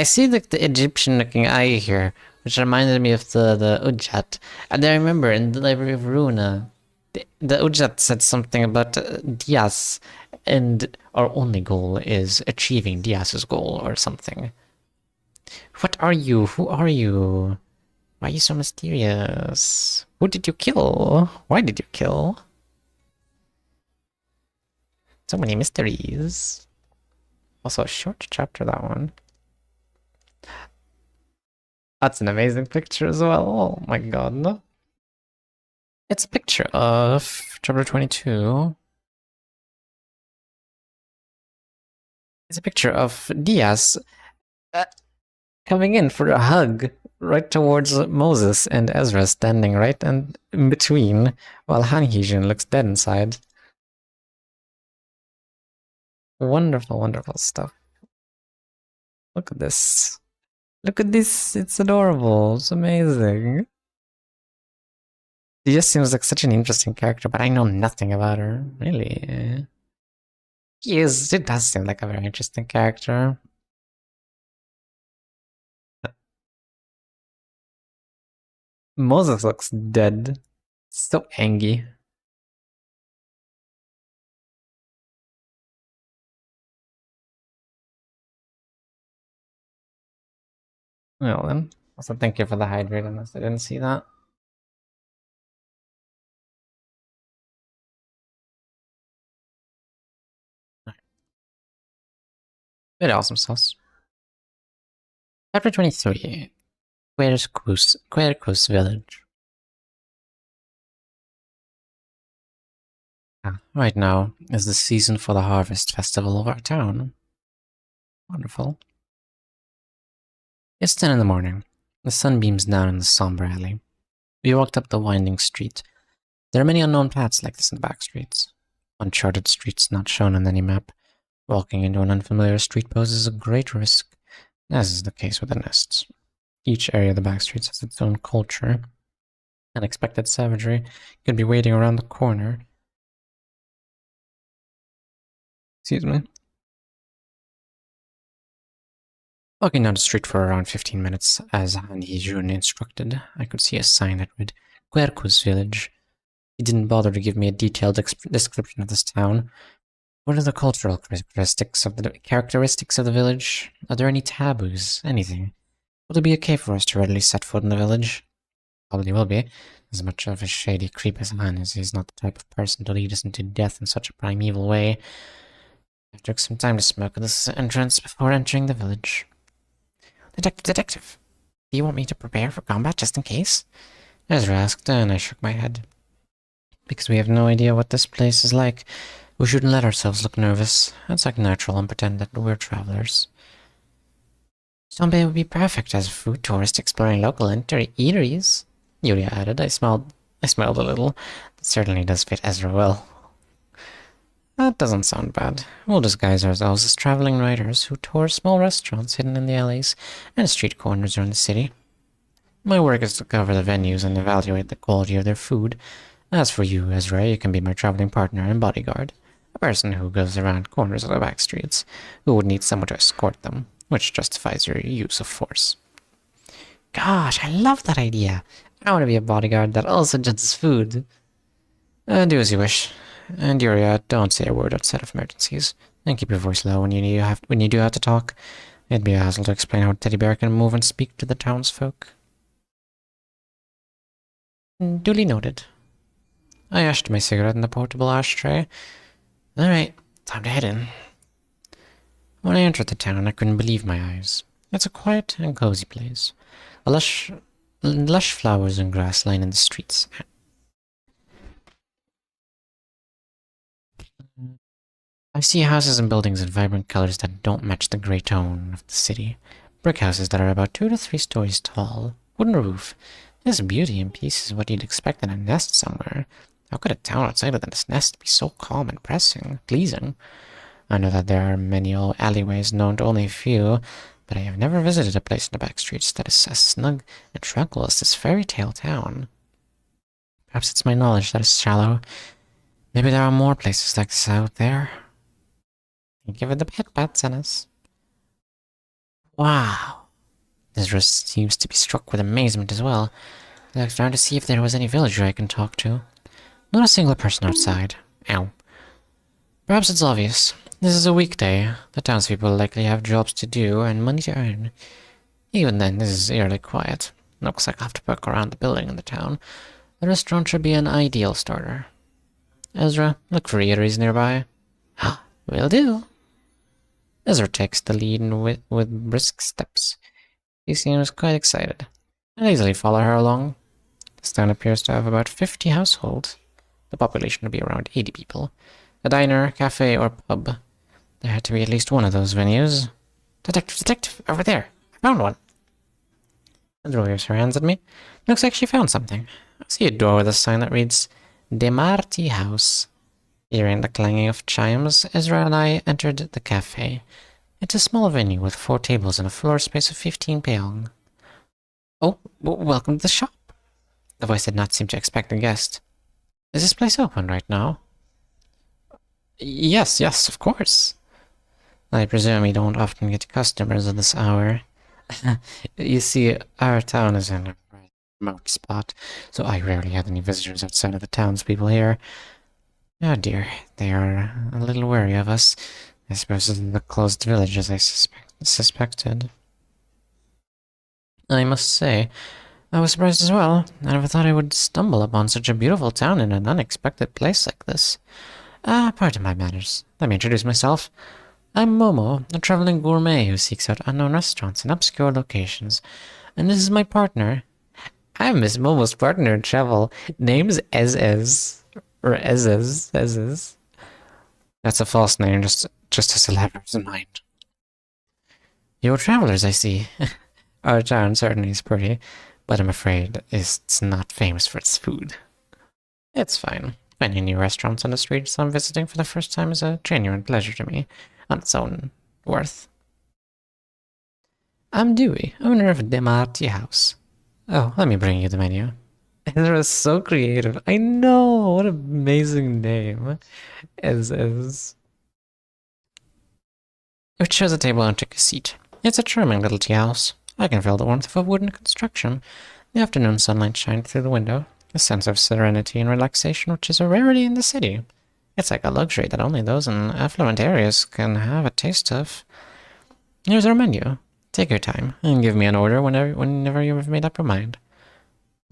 see the Egyptian-looking eye here, which reminded me of the Ujat. And I remember in the Library of Runa, the Ujat said something about Diaz, and our only goal is achieving Diaz's goal or something. What are you? Who are you? Why are you so mysterious? Who did you kill? Why did you kill? So many mysteries. Also a short chapter, that one. That's an amazing picture as well. Oh my god. It's a picture of chapter 22. It's a picture of Diaz coming in for a hug right towards Moses and EZRA standing right and in between, while Hijun looks dead inside. Wonderful, wonderful stuff. Look at this. Look at this. It's adorable. It's amazing. She just seems like such an interesting character, but I know nothing about her. Really. She does seem like a very interesting character. Moses looks dead. So angry. Well then, also thank you for the hydrate unless I didn't see that. Very awesome sauce. Chapter 23. Quercus Village. Right now is the season for the harvest festival of our town. Wonderful. It's 10 in the morning. The sun beams down in the somber alley. We walked up the winding street. There are many unknown paths like this in the back streets. Uncharted streets not shown on any map. Walking into an unfamiliar street poses a great risk, as is the case with the nests. Each area of the back streets has its own culture. Unexpected savagery could be waiting around the corner. Excuse me. Walking down the street for around 15 minutes, as Hijun instructed, I could see a sign that read, Quercus Village. He didn't bother to give me a detailed description of this town. What are the cultural characteristics of the village? Are there any taboos? Anything? Will it be okay for us to readily set foot in the village? Probably will be. As much of a shady creep as Han is, he's not the type of person to lead us into death in such a primeval way. I took some time to smoke at this entrance before entering the village. Detective, do you want me to prepare for combat just in case? Ezra asked, and I shook my head. Because we have no idea what this place is like, we shouldn't let ourselves look nervous. Let's act natural and pretend that we're travelers. Zombie would be perfect as a food tourist exploring local eateries, Yulia added. I smiled a little. That certainly does fit Ezra well. That doesn't sound bad. We'll disguise ourselves as traveling writers who tour small restaurants hidden in the alleys and street corners around the city. My work is to cover the venues and evaluate the quality of their food. As for you, Ezra, you can be my traveling partner and bodyguard. A person who goes around corners of the back streets, who would need someone to escort them, which justifies your use of force. Gosh, I love that idea. I want to be a bodyguard that also judges food. Do as you wish. And Yuria, don't say a word outside of emergencies. And keep your voice low when you do have to talk. It'd be a hassle to explain how Teddy Bear can move and speak to the townsfolk. Duly noted. I ashed my cigarette in the portable ashtray. Alright, time to head in. When I entered the town, I couldn't believe my eyes. It's a quiet and cozy place. Lush flowers and grass line in the streets. I see houses and buildings in vibrant colors that don't match the grey tone of the city. Brick houses that are about 2 to 3 stories tall. Wooden roof. This beauty and peace is what you'd expect in a nest somewhere. How could a town outside of this nest be so calm and pleasing? I know that there are many alleyways known to only a few, but I have never visited a place in the back streets that is as snug and tranquil as this fairy tale town. Perhaps it's my knowledge that is shallow. Maybe there are more places like this out there. Give it the pet Zenas. Wow. EZRA seems to be struck with amazement as well. I looked around to see if there was any villager I can talk to. Not a single person outside. Ow. Perhaps it's obvious. This is a weekday. The townspeople likely have jobs to do and money to earn. Even then, this is eerily quiet. Looks like I'll have to poke around the building in the town. The restaurant should be an ideal starter. Ezra, look for eateries nearby. Will do. Ezra takes the lead with brisk steps. He seems quite excited. I'll easily follow her along. This town appears to have about 50 households. The population would be around 80 people. A diner, cafe, or pub. There had to be at least one of those venues. Detective, over there. I found one. Ezra waves her hands at me. Looks like she found something. I see a door with a sign that reads, De Marti House. Hearing the clanging of chimes, Ezra and I entered the cafe. It's a small venue with 4 tables and a floor space of 15 peong. Oh, welcome to the shop. The voice did not seem to expect a guest. Is this place open right now? Yes, of course. I presume you don't often get customers at this hour. You see, our town is in a remote spot, so I rarely have any visitors outside of the townspeople here. Oh dear, they are a little wary of us. I suppose it's the closed village as I suspected. I must say, I was surprised as well. I never thought I would stumble upon such a beautiful town in an unexpected place like this. Pardon my manners. Let me introduce myself. I'm Momo, a traveling gourmet who seeks out unknown restaurants in obscure locations. And this is my partner. I'm Miss Momo's partner in travel. Name's Ez. Or Ez. That's a false name, just as elaborate in mind. You're travelers, I see. Our town certainly is pretty, but I'm afraid it's not famous for its food. It's fine. Finding new restaurants on the streets I'm visiting for the first time is a genuine pleasure to me, on its own worth. I'm Dewey, owner of Demarty House. Oh, let me bring you the menu. Ezra is so creative. I know! What an amazing name. Ez. We chose a table and took a seat. It's a charming little tea house. I can feel the warmth of a wooden construction. The afternoon sunlight shined through the window, a sense of serenity and relaxation which is a rarity in the city. It's like a luxury that only those in affluent areas can have a taste of. Here's our menu. Take your time and give me an order whenever you have made up your mind.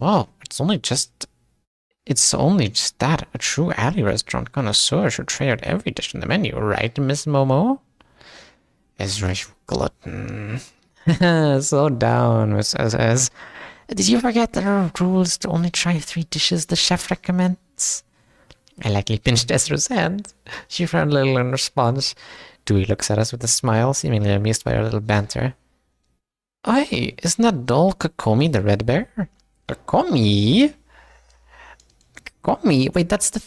Whoa, it's only just that. A true alley restaurant connoisseur should try out every dish on the menu, right, Miss Momo? EZRA, you glutton. Slow down, Miss SS. Did you forget there are rules to only try 3 dishes the chef recommends? I likely pinched Ezra's hand. She frowned a little in response. Dewey looks at us with a smile, seemingly amused by our little banter. Oi, isn't that dull Kokomi the red bear? Kokomi? Kokomi? Wait, that's the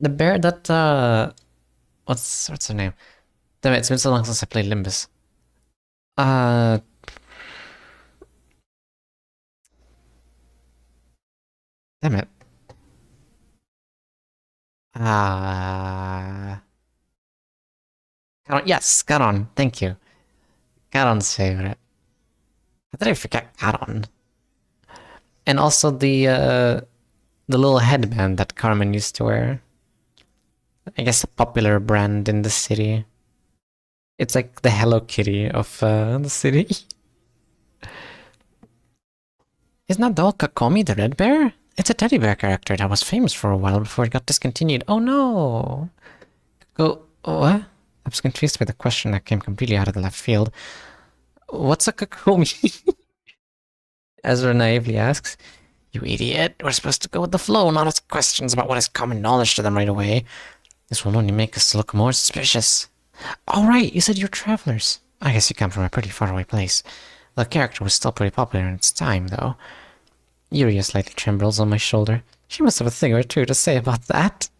bear that what's her name? Damn it, it's been so long since I played Limbus. Damn it. Yes, Garon, thank you. Garon's favorite. How did I forget Garon? And also the little headband that Carmen used to wear. I guess a popular brand in the city. It's like the Hello Kitty of the city. Isn't that doll Kakomi the red bear? It's a teddy bear character that was famous for a while before it got discontinued. Oh no! What? I was confused by the question that came completely out of the left field. What's a Kakomi? Ezra naively asks. You idiot. We're supposed to go with the flow, not ask questions about what is common knowledge to them right away. This will only make us look more suspicious. All right, you said you're travelers. I guess you come from a pretty faraway place. The character was still pretty popular in its time, though. Yuria slightly trembles on my shoulder. She must have a thing or two to say about that.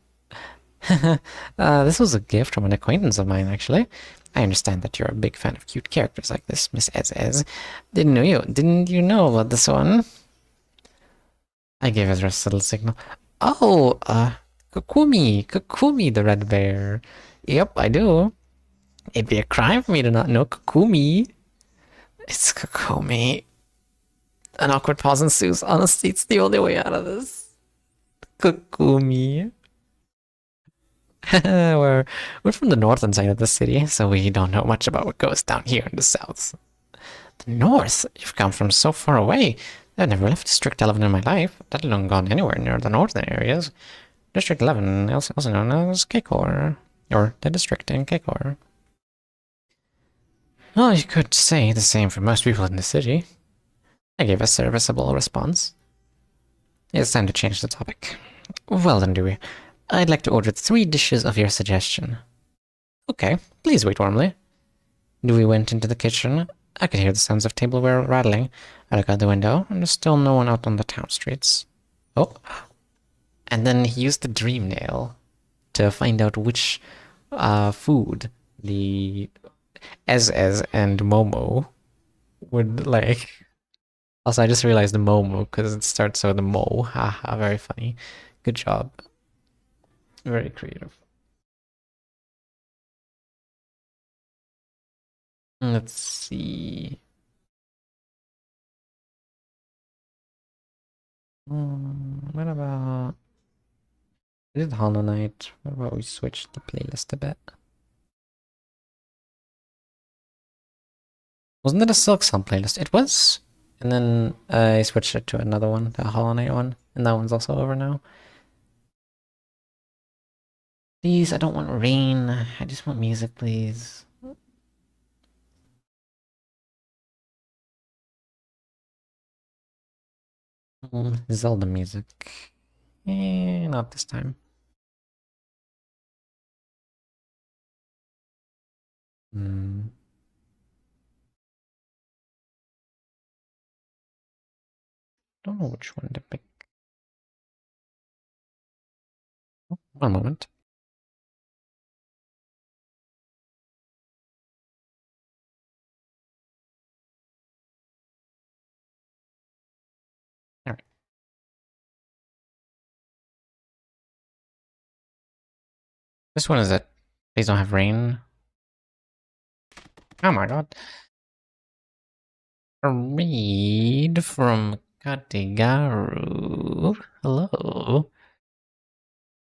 This was a gift from an acquaintance of mine, actually. I understand that you're a big fan of cute characters like this, Miss Ez. Didn't you know about this one? I gave Ezra a subtle signal. Oh, Kokumi the red bear. Yep, I do. It'd be a crime for me to not know Kokumi. It's Kokumi. An awkward pause ensues. Honestly, it's the only way out of this. Kokumi. we're from the northern side of the city, so we don't know much about what goes down here in the south. The north? You've come from so far away. I've never left District 11 in my life, let alone gone anywhere near the northern areas. District 11, also known as Kekor, or the district in Kekor. Well, you could say the same for most people in the city. I gave a serviceable response. It's time to change the topic. Well then, Dewey. I'd like to order 3 dishes of your suggestion. Okay, please wait warmly. Dewey went into the kitchen. I could hear the sounds of tableware rattling. I look out the window, and there's still no one out on the town streets. Oh. And then he used the dream nail to find out which food the Ez and Momo would like. Also, I just realized the Momo because it starts with a Mo. Haha, very funny. Good job. Very creative. Let's see. What about... Is it Hollow Knight? What about we switch the playlist a bit? Wasn't it a Silk Song playlist? It was. And then I switched it to another one, the Hollow Knight one. And that one's also over now. Please, I don't want rain. I just want music, please. Zelda music. Not this time. Don't know which one to pick. Oh, one moment. Alright. This one is it. Please don't have rain. Oh my god. A read from Katigaru. Hello.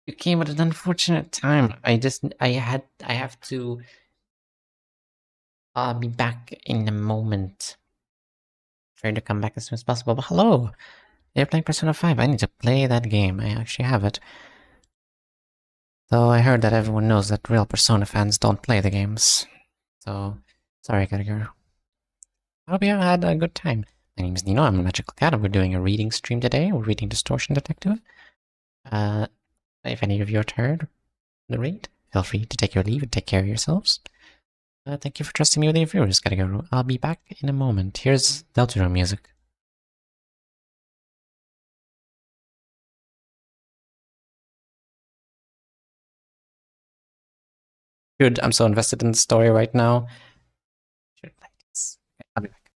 You came at an unfortunate time. I have to be back in a moment. Trying to come back as soon as possible. But hello! You're playing Persona 5. I need to play that game. I actually have it. Though I heard that everyone knows that real Persona fans don't play the games. So, sorry, Kategoro. I hope you had a good time. My name is Nino, I'm a magical cat, and we're doing a reading stream today. We're reading Distortion Detective. If any of you are heard the read, feel free to take your leave and take care of yourselves. Thank you for trusting me with your viewers, Kategoro. I'll be back in a moment. Here's Deltaro music. Dude, I'm so invested in the story right now. Should like this. Okay, I'll be back.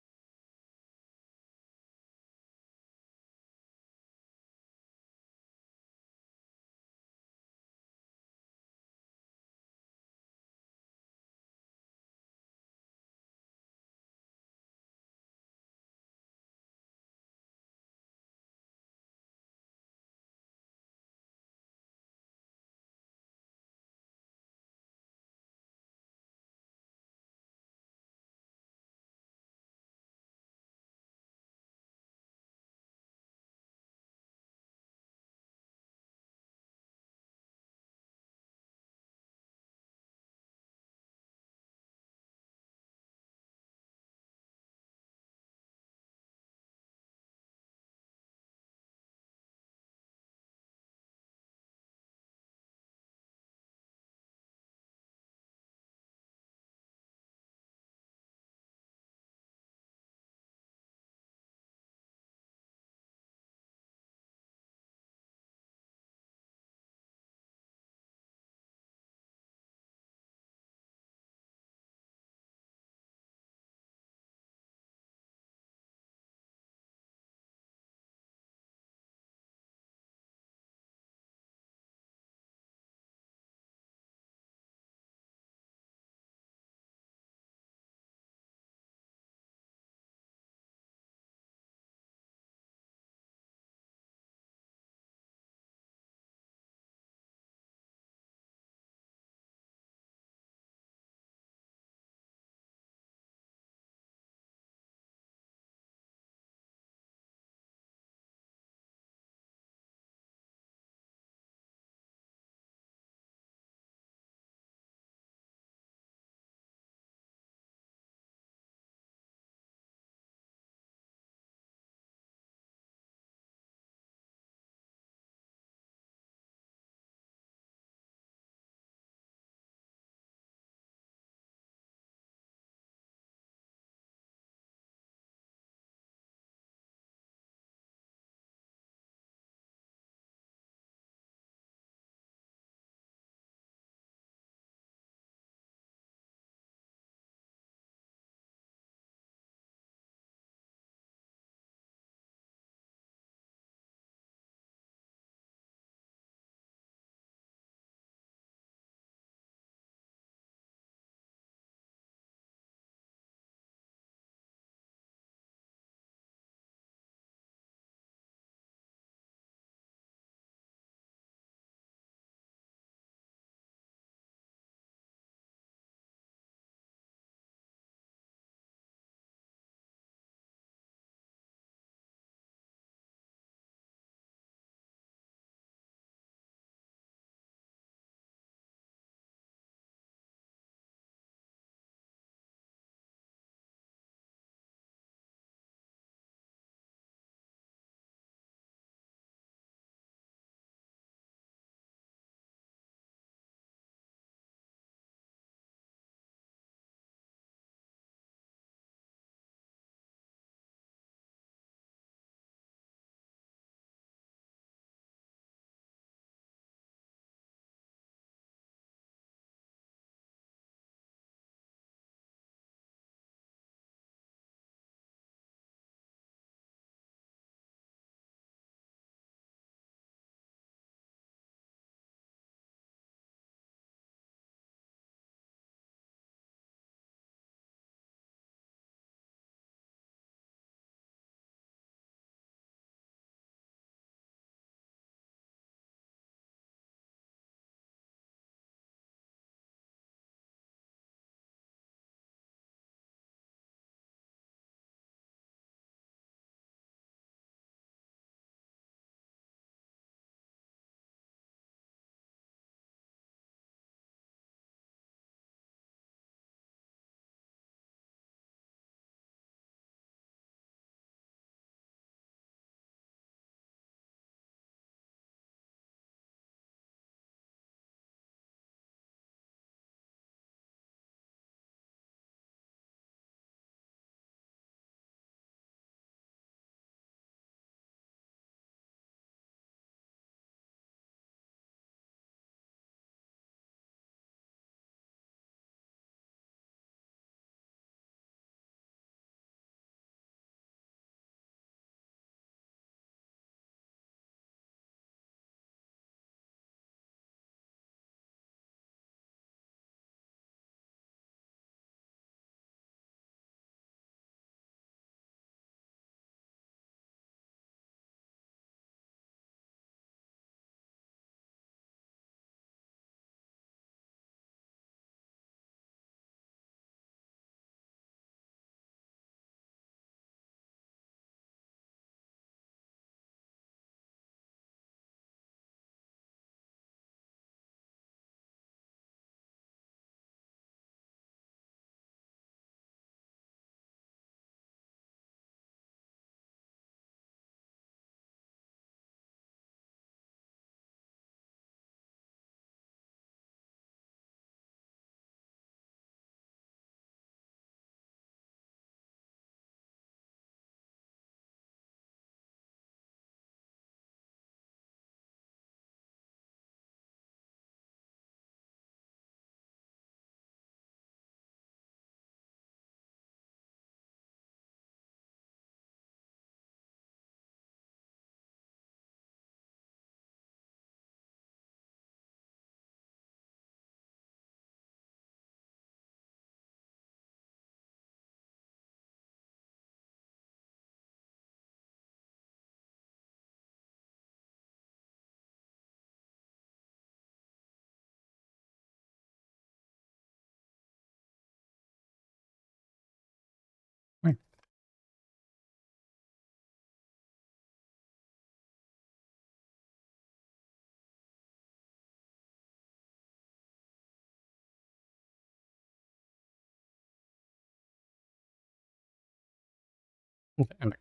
I'm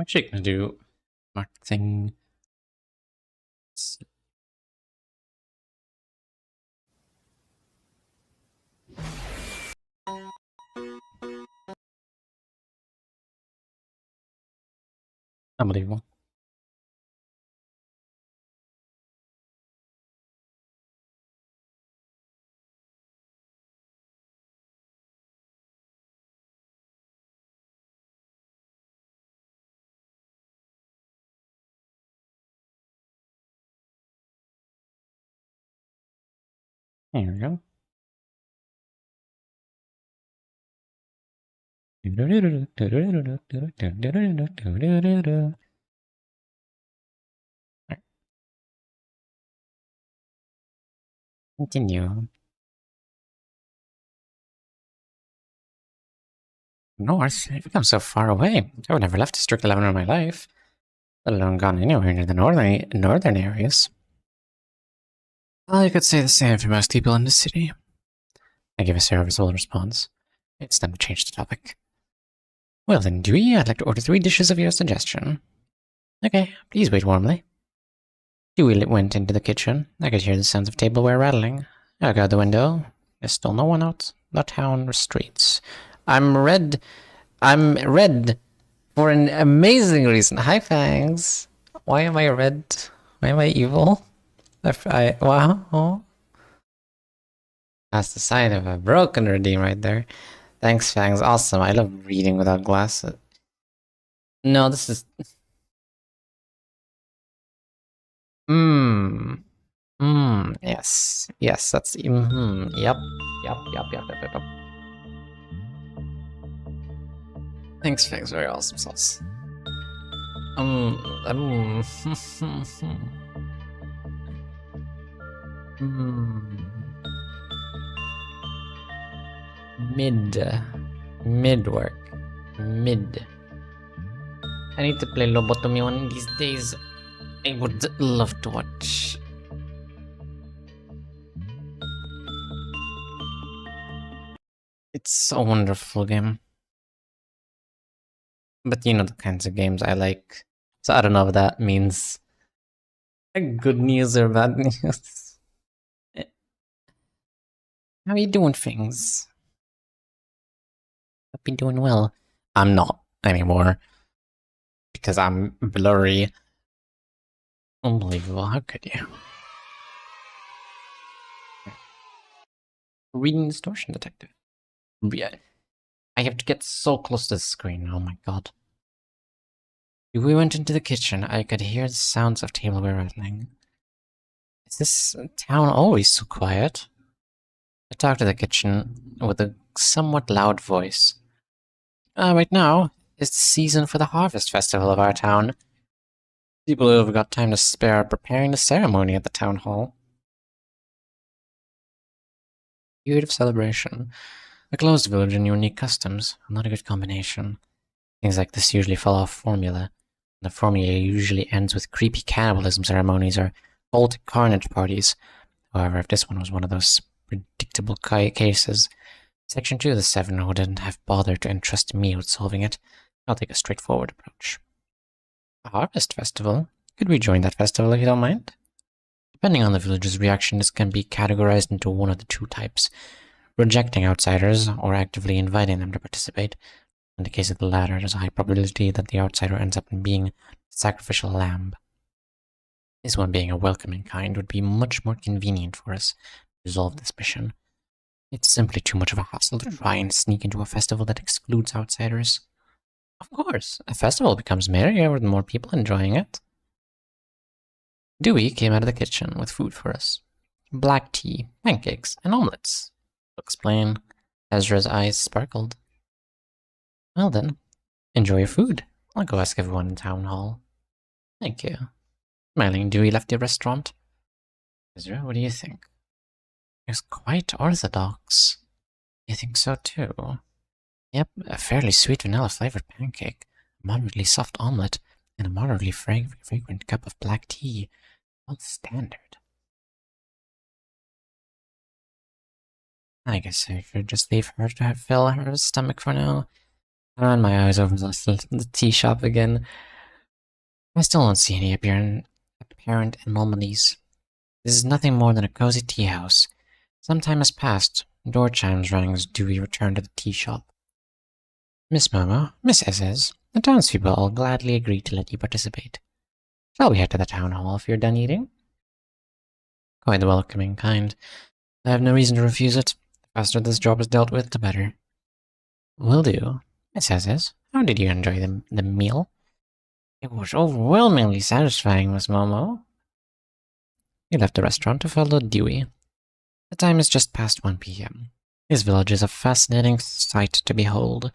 actually gonna do marketing. Unbelievable. There we go. Continue. North? I've become so far away. I would never left District 11 in my life, let alone gone anywhere near the northern areas. Well, you could say the same for most people in the city. I give a serviceable response. It's time to change the topic. Well then, Dewey, I'd like to order 3 dishes of your suggestion. Okay, please wait warmly. Dewey went into the kitchen. I could hear the sounds of tableware rattling. I looked out the window. There's still no one out the town streets. I'm red for an amazing reason. Hi, Fangs. Why am I red? Why am I evil? Wow. Oh. That's the sign of a broken redeem right there. Thanks, Fangs. Awesome. I love reading without glasses. No, this is... Yes. Yes, that's... Yep. Thanks, Fangs. Very awesome sauce. Mid work. Mid. I need to play Lobotomy one of these days. I would love to watch. It's a wonderful game. But you know the kinds of games I like. So I don't know if that means good news or bad news. How are you doing, things? Hope you're doing well. I'm not anymore. Because I'm blurry. Unbelievable, how could you? Reading Distortion Detective. I have to get so close to the screen, oh my god. We went into the kitchen, I could hear the sounds of tableware rattling. Is this town always so quiet? I talked to the kitchen with a somewhat loud voice. Right now, it's the season for the harvest festival of our town. People who have got time to spare are preparing the ceremony at the town hall. Period of celebration. A closed village and unique customs, not a good combination. Things like this usually follow a formula. The formula usually ends with creepy cannibalism ceremonies or cult carnage parties. However, if this one was one of those predictable cases, Section 2 of the 7 wouldn't have bothered to entrust me with solving it. I'll take a straightforward approach. A harvest festival? Could we join that festival if you don't mind? Depending on the village's reaction, this can be categorized into one of the 2 types. Rejecting outsiders, or actively inviting them to participate. In the case of the latter, there's a high probability that the outsider ends up being the sacrificial lamb. This one being a welcoming kind would be much more convenient for us to resolve this mission. It's simply too much of a hassle to try and sneak into a festival that excludes outsiders. Of course, a festival becomes merrier with more people enjoying it. Dewey came out of the kitchen with food for us. Black tea, pancakes, and omelets. Looks plain. Ezra's eyes sparkled. Well then, enjoy your food. I'll go ask everyone in town hall. Thank you. Smiling, Dewey left the restaurant. Ezra, what do you think? It's quite orthodox. I think so too. Yep, a fairly sweet vanilla-flavored pancake, a moderately soft omelet, and a moderately fragrant cup of black tea. All standard. I guess I should just leave her to fill her stomach for now. I ran my eyes over the tea shop again. I still don't see any apparent anomalies. This is nothing more than a cozy tea house. Some time has passed. Door chimes rang as Dewey returned to the tea shop. Miss Momo, Miss Esses, the townspeople all gladly agreed to let you participate. Shall we head to the town hall if you're done eating? Quite the welcoming kind. I have no reason to refuse it. The faster this job is dealt with, the better. Will do. Miss Esses, how did you enjoy the meal? It was overwhelmingly satisfying, Miss Momo. You left the restaurant to follow Dewey. The time is just past 1 p.m. This village is a fascinating sight to behold.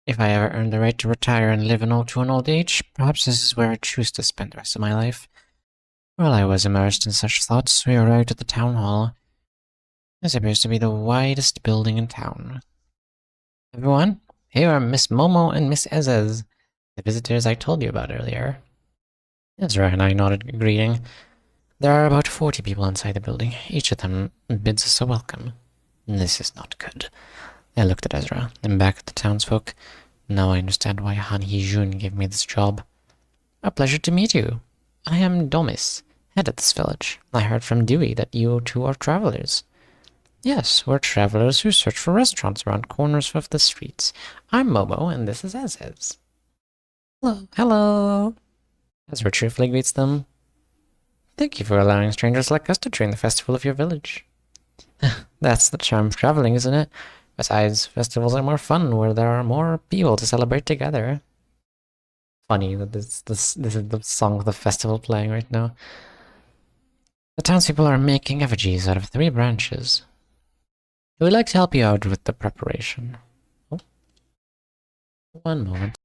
If I ever earn the right to retire and live to an old age, perhaps this is where I choose to spend the rest of my life. While I was immersed in such thoughts, we arrived at the town hall. This appears to be the widest building in town. Everyone, here are Miss Momo and Miss Ezez, the visitors I told you about earlier. EZRA and I nodded greeting. There are about 40 people inside the building. Each of them bids us a welcome. This is not good. I looked at EZRA, then back at the townsfolk. Now I understand why Han Hee-jun gave me this job. A pleasure to meet you. I am Domis, head of this village. I heard from Dewey that you two are travelers. Yes, we're travelers who search for restaurants around corners of the streets. I'm Momo, and this is Ezez. Hello. Hello. EZRA cheerfully greets them. Thank you for allowing strangers like us to join the festival of your village. That's the charm of traveling, isn't it? Besides, festivals are more fun where there are more people to celebrate together. Funny that this is the song of the festival playing right now. The townspeople are making effigies out of 3 branches. We'd like to help you out with the preparation. Oh. One moment.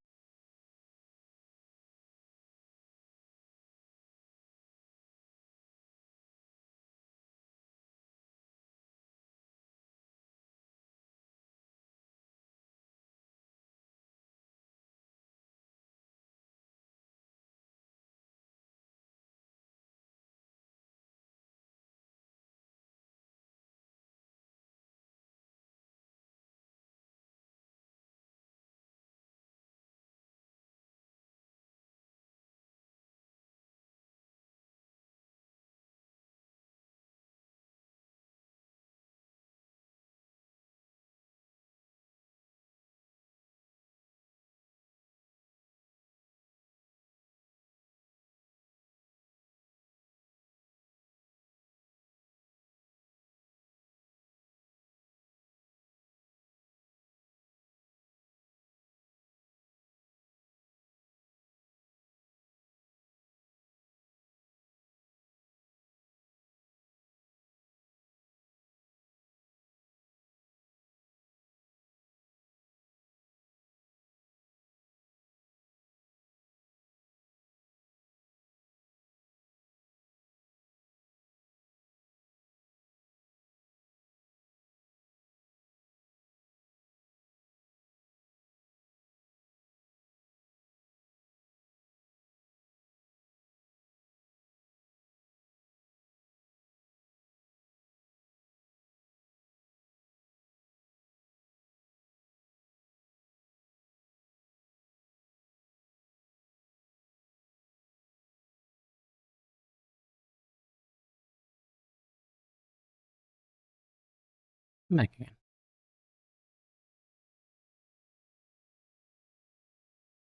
Back again.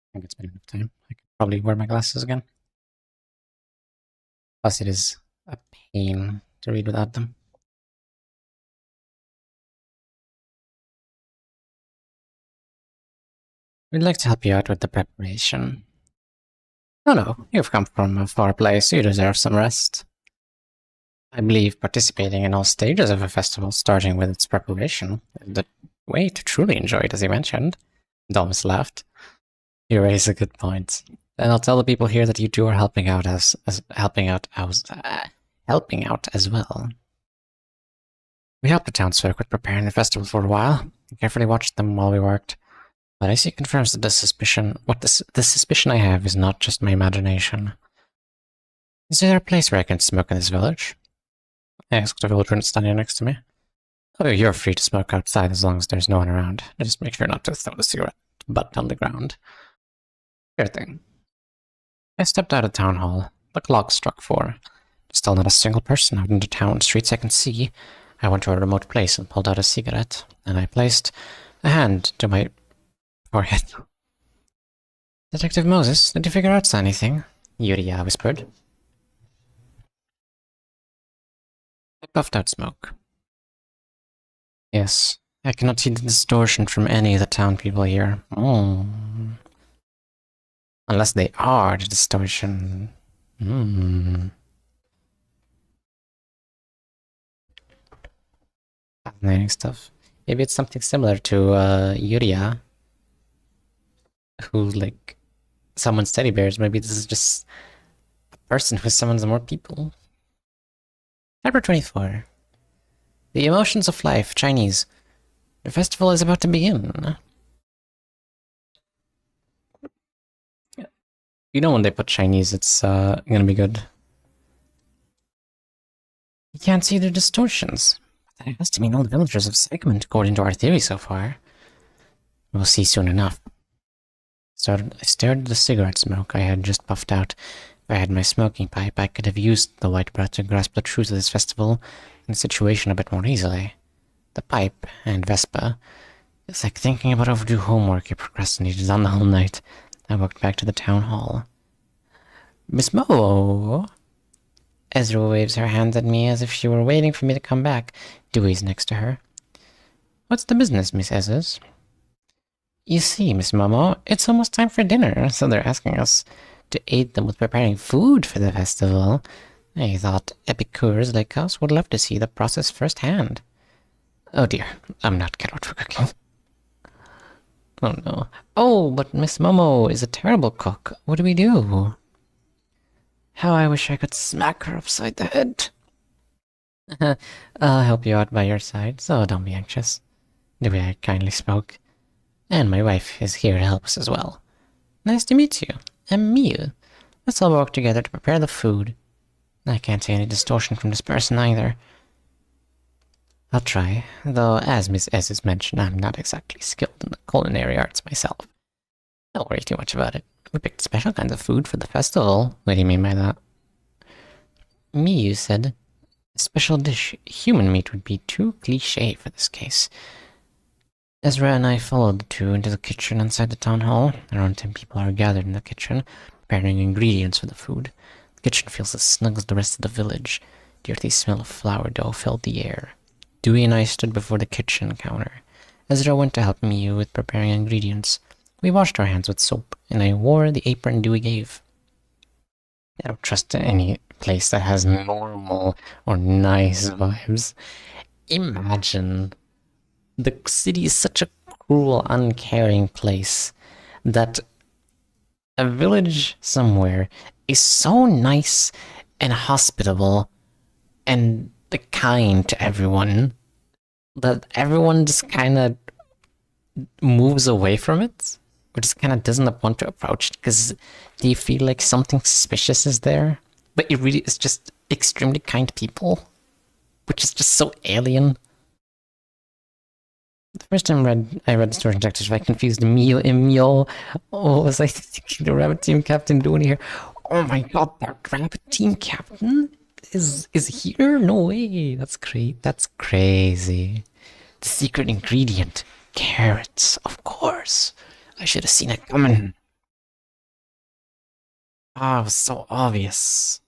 I think it's been enough time. I could probably wear my glasses again. Plus, it is a pain to read without them. We'd like to help you out with the preparation. Oh no, you've come from a far place, you deserve some rest. I believe participating in all stages of a festival, starting with its preparation, is the way to truly enjoy it, as you mentioned. Domus laughed. You raise a good point. And I'll tell the people here that you two are helping out as well. We helped the townsfolk with preparing the festival for a while. We carefully watched them while we worked. But I see it confirms that the suspicion I have is not just my imagination. Is there a place where I can smoke in this village? I asked a villager standing next to me. Oh, you're free to smoke outside as long as there's no one around. Just make sure not to throw the cigarette butt on the ground. Sure thing. I stepped out of town hall. The clock struck 4. Still not a single person out in the town streets I can see. I went to a remote place and pulled out a cigarette, and I placed a hand to my forehead. Detective Moses, did you figure out anything? Yuria whispered. I puffed out smoke. Yes, I cannot see the distortion from any of the town people here. Unless they are the distortion. Fascinating stuff. Maybe it's something similar to Yuria, who, like, summons teddy bears. Maybe this is just a person who summons more people. Chapter 24. The Emotions of Life, Chinese. The festival is about to begin. You know when they put Chinese, it's gonna be good. You can't see the distortions. That has to mean all the villagers of segment according to our theory so far. We'll see soon enough. So I stared at the cigarette smoke I had just puffed out. If I had my smoking pipe, I could have used the white breath to grasp the truth of this festival and the situation a bit more easily. The pipe and Vespa. It's like thinking about overdue homework you procrastinated on the whole night. I walked back to the town hall. Miss Mo! Ezra waves her hand at me as if she were waiting for me to come back. Dewey's next to her. What's the business, Miss Ezra's? You see, Miss Momo, it's almost time for dinner, so they're asking us to aid them with preparing food for the festival. I thought epicures like us would love to see the process firsthand. Oh dear, I'm not cut out for cooking. Oh no. Oh, but Miss Momo is a terrible cook. What do we do? How I wish I could smack her upside the head. I'll help you out by your side, so don't be anxious. Dewey kindly spoke. And my wife is here to help us as well. Nice to meet you. I'm Miu. Let's all work together to prepare the food. I can't see any distortion from this person either. I'll try, though as Miss S has mentioned, I'm not exactly skilled in the culinary arts myself. Don't worry too much about it. We picked special kinds of food for the festival. What do you mean by that? Miu said, a special dish. Human meat would be too cliché for this case. Ezra and I followed the two into the kitchen inside the town hall. Around 10 people are gathered in the kitchen, preparing ingredients for the food. The kitchen feels as snug as the rest of the village. The earthy smell of flour dough filled the air. Dewey and I stood before the kitchen counter. Ezra went to help me with preparing ingredients. We washed our hands with soap, and I wore the apron Dewey gave. I don't trust any place that has normal or nice vibes. Imagine. The city is such a cruel, uncaring place that a village somewhere is so nice and hospitable and kind to everyone that everyone just kind of moves away from it, or just kind of doesn't want to approach it because they feel like something suspicious is there. But it really is just extremely kind people, which is just so alien. The first time I read Distortion Detective, I confused Emil. What was I thinking? The rabbit team captain doing here? Oh my god, that rabbit team captain is here? No way. That's great. That's crazy. The secret ingredient. Carrots, of course. I should have seen it coming. Ah, it was so obvious.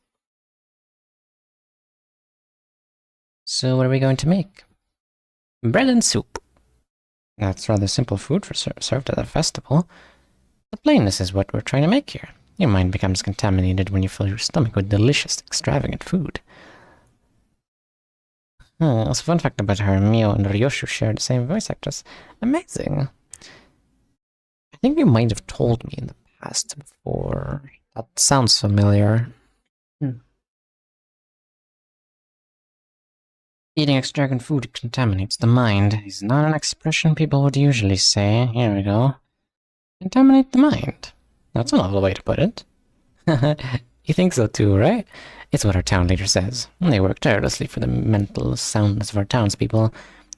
So what are we going to make? Bread and soup. That's rather simple food for served at a festival. The plainness is what we're trying to make here. Your mind becomes contaminated when you fill your stomach with delicious, extravagant food. That's a fun fact about her. Mio and Ryoshu share the same voice actress. Amazing. I think you might have told me in the past before. That sounds familiar. Eating extravagant food contaminates the mind is not an expression people would usually say. Here we go. Contaminate the mind. That's a novel way to put it. You think so too, right? It's what our town leader says. They work tirelessly for the mental soundness of our townspeople.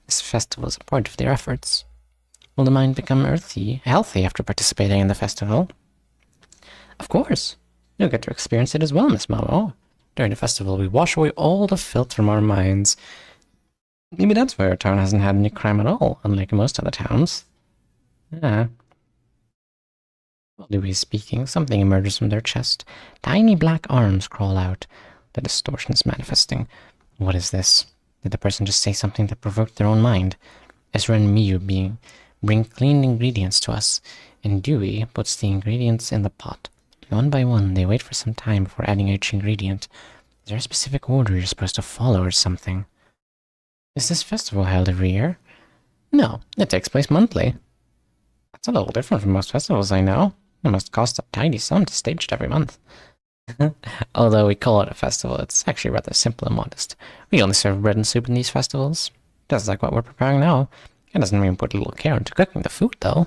This festival is a part of their efforts. Will the mind become healthy after participating in the festival? Of course. You'll get to experience it as well, Miss Momo. During the festival, we wash away all the filth from our minds. Maybe that's why our town hasn't had any crime at all, unlike most other towns. Yeah. Louis speaking, something emerges from their chest. Tiny black arms crawl out. The distortion is manifesting. What is this? Did the person just say something that provoked their own mind? Ezra and Miyu bring clean ingredients to us, and Dewey puts the ingredients in the pot. One by one, they wait for some time before adding each ingredient. Is there a specific order you're supposed to follow or something? Is this festival held every year? No, it takes place monthly. That's a little different from most festivals I know. It must cost a tidy sum to stage it every month. Although we call it a festival, it's actually rather simple and modest. We only serve bread and soup in these festivals. Just like what we're preparing now. It doesn't even put a little care into cooking the food, though.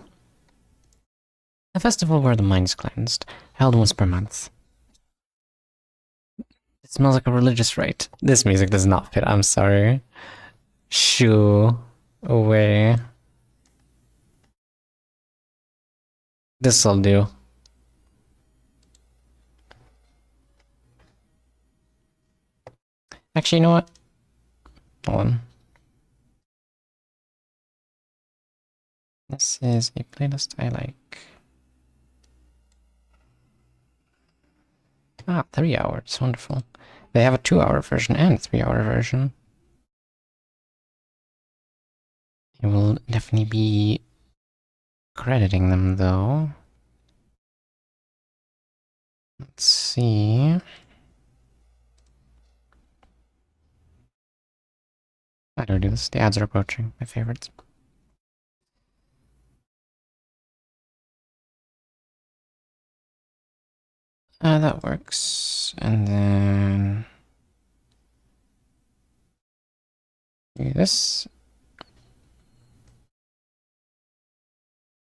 A festival where the mind is cleansed, held once per month. It smells like a religious rite. This music does not fit, I'm sorry. Shoo away. This'll do. Actually, you know what? Hold on. This is a playlist I like. 3 hours. Wonderful. They have a 2-hour version and a 3-hour version. I will definitely be crediting them, though. Let's see. How do I do this? The ads are approaching. My favorites. That works. And then do this.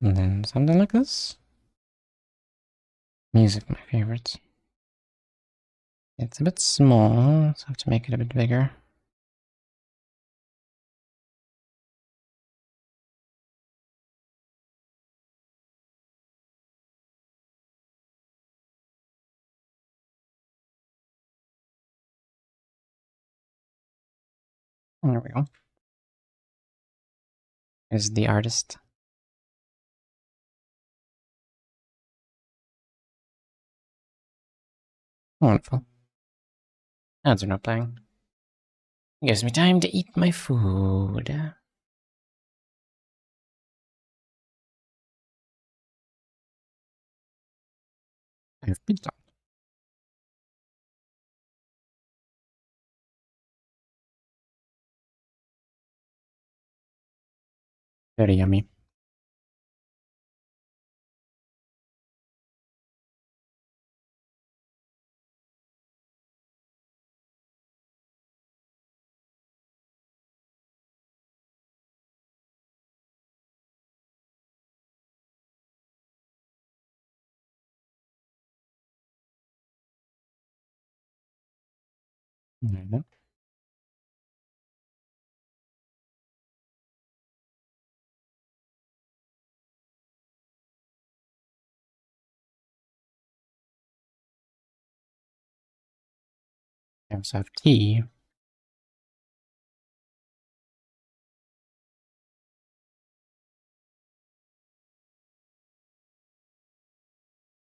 And then something like this. Music, my favorites. It's a bit small, so I have to make it a bit bigger. There we go. Is the artist. Wonderful. Ads are not playing. It gives me time to eat my food. I have pizza. Very yummy. I also have tea.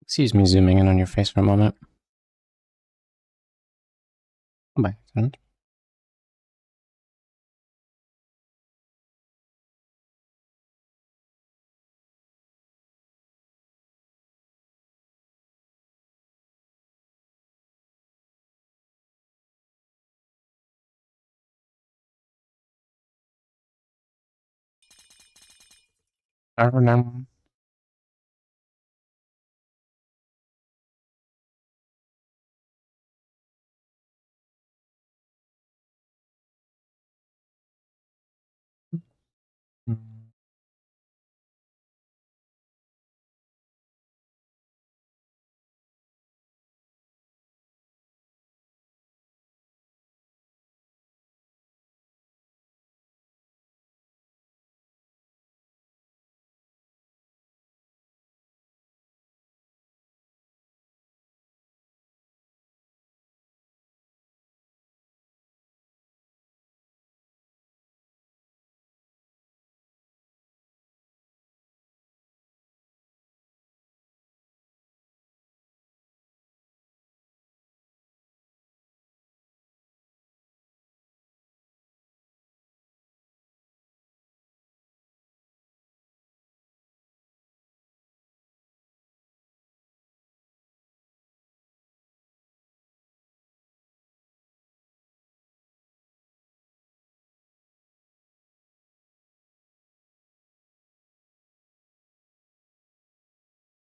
Excuse me zooming in on your face for a moment. By accident. I remember.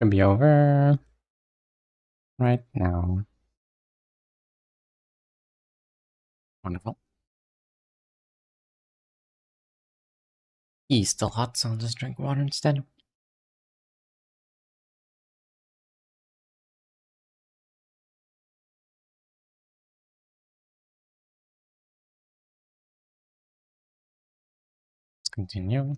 Should be over right now. Wonderful. He's still hot, so I'll just drink water instead. Let's continue.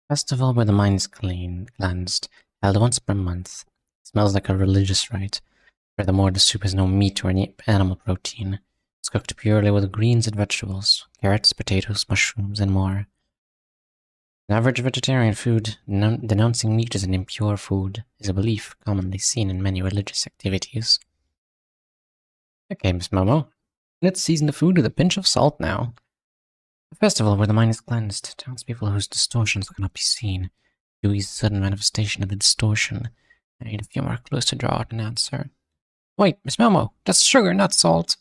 Festival where the mind is cleansed, held once per month. Smells like a religious rite. Furthermore, the soup has no meat or any animal protein. It's cooked purely with greens and vegetables, carrots, potatoes, mushrooms, and more. An average vegetarian food, denouncing meat as an impure food, is a belief commonly seen in many religious activities. Okay, Miss Momo. Let's season the food with a pinch of salt now. A festival where the mind is cleansed, townspeople whose distortions cannot be seen. Dewey's sudden manifestation of the distortion. I need a few more clues to draw out an answer. Wait, Miss Momo, that's sugar, not salt.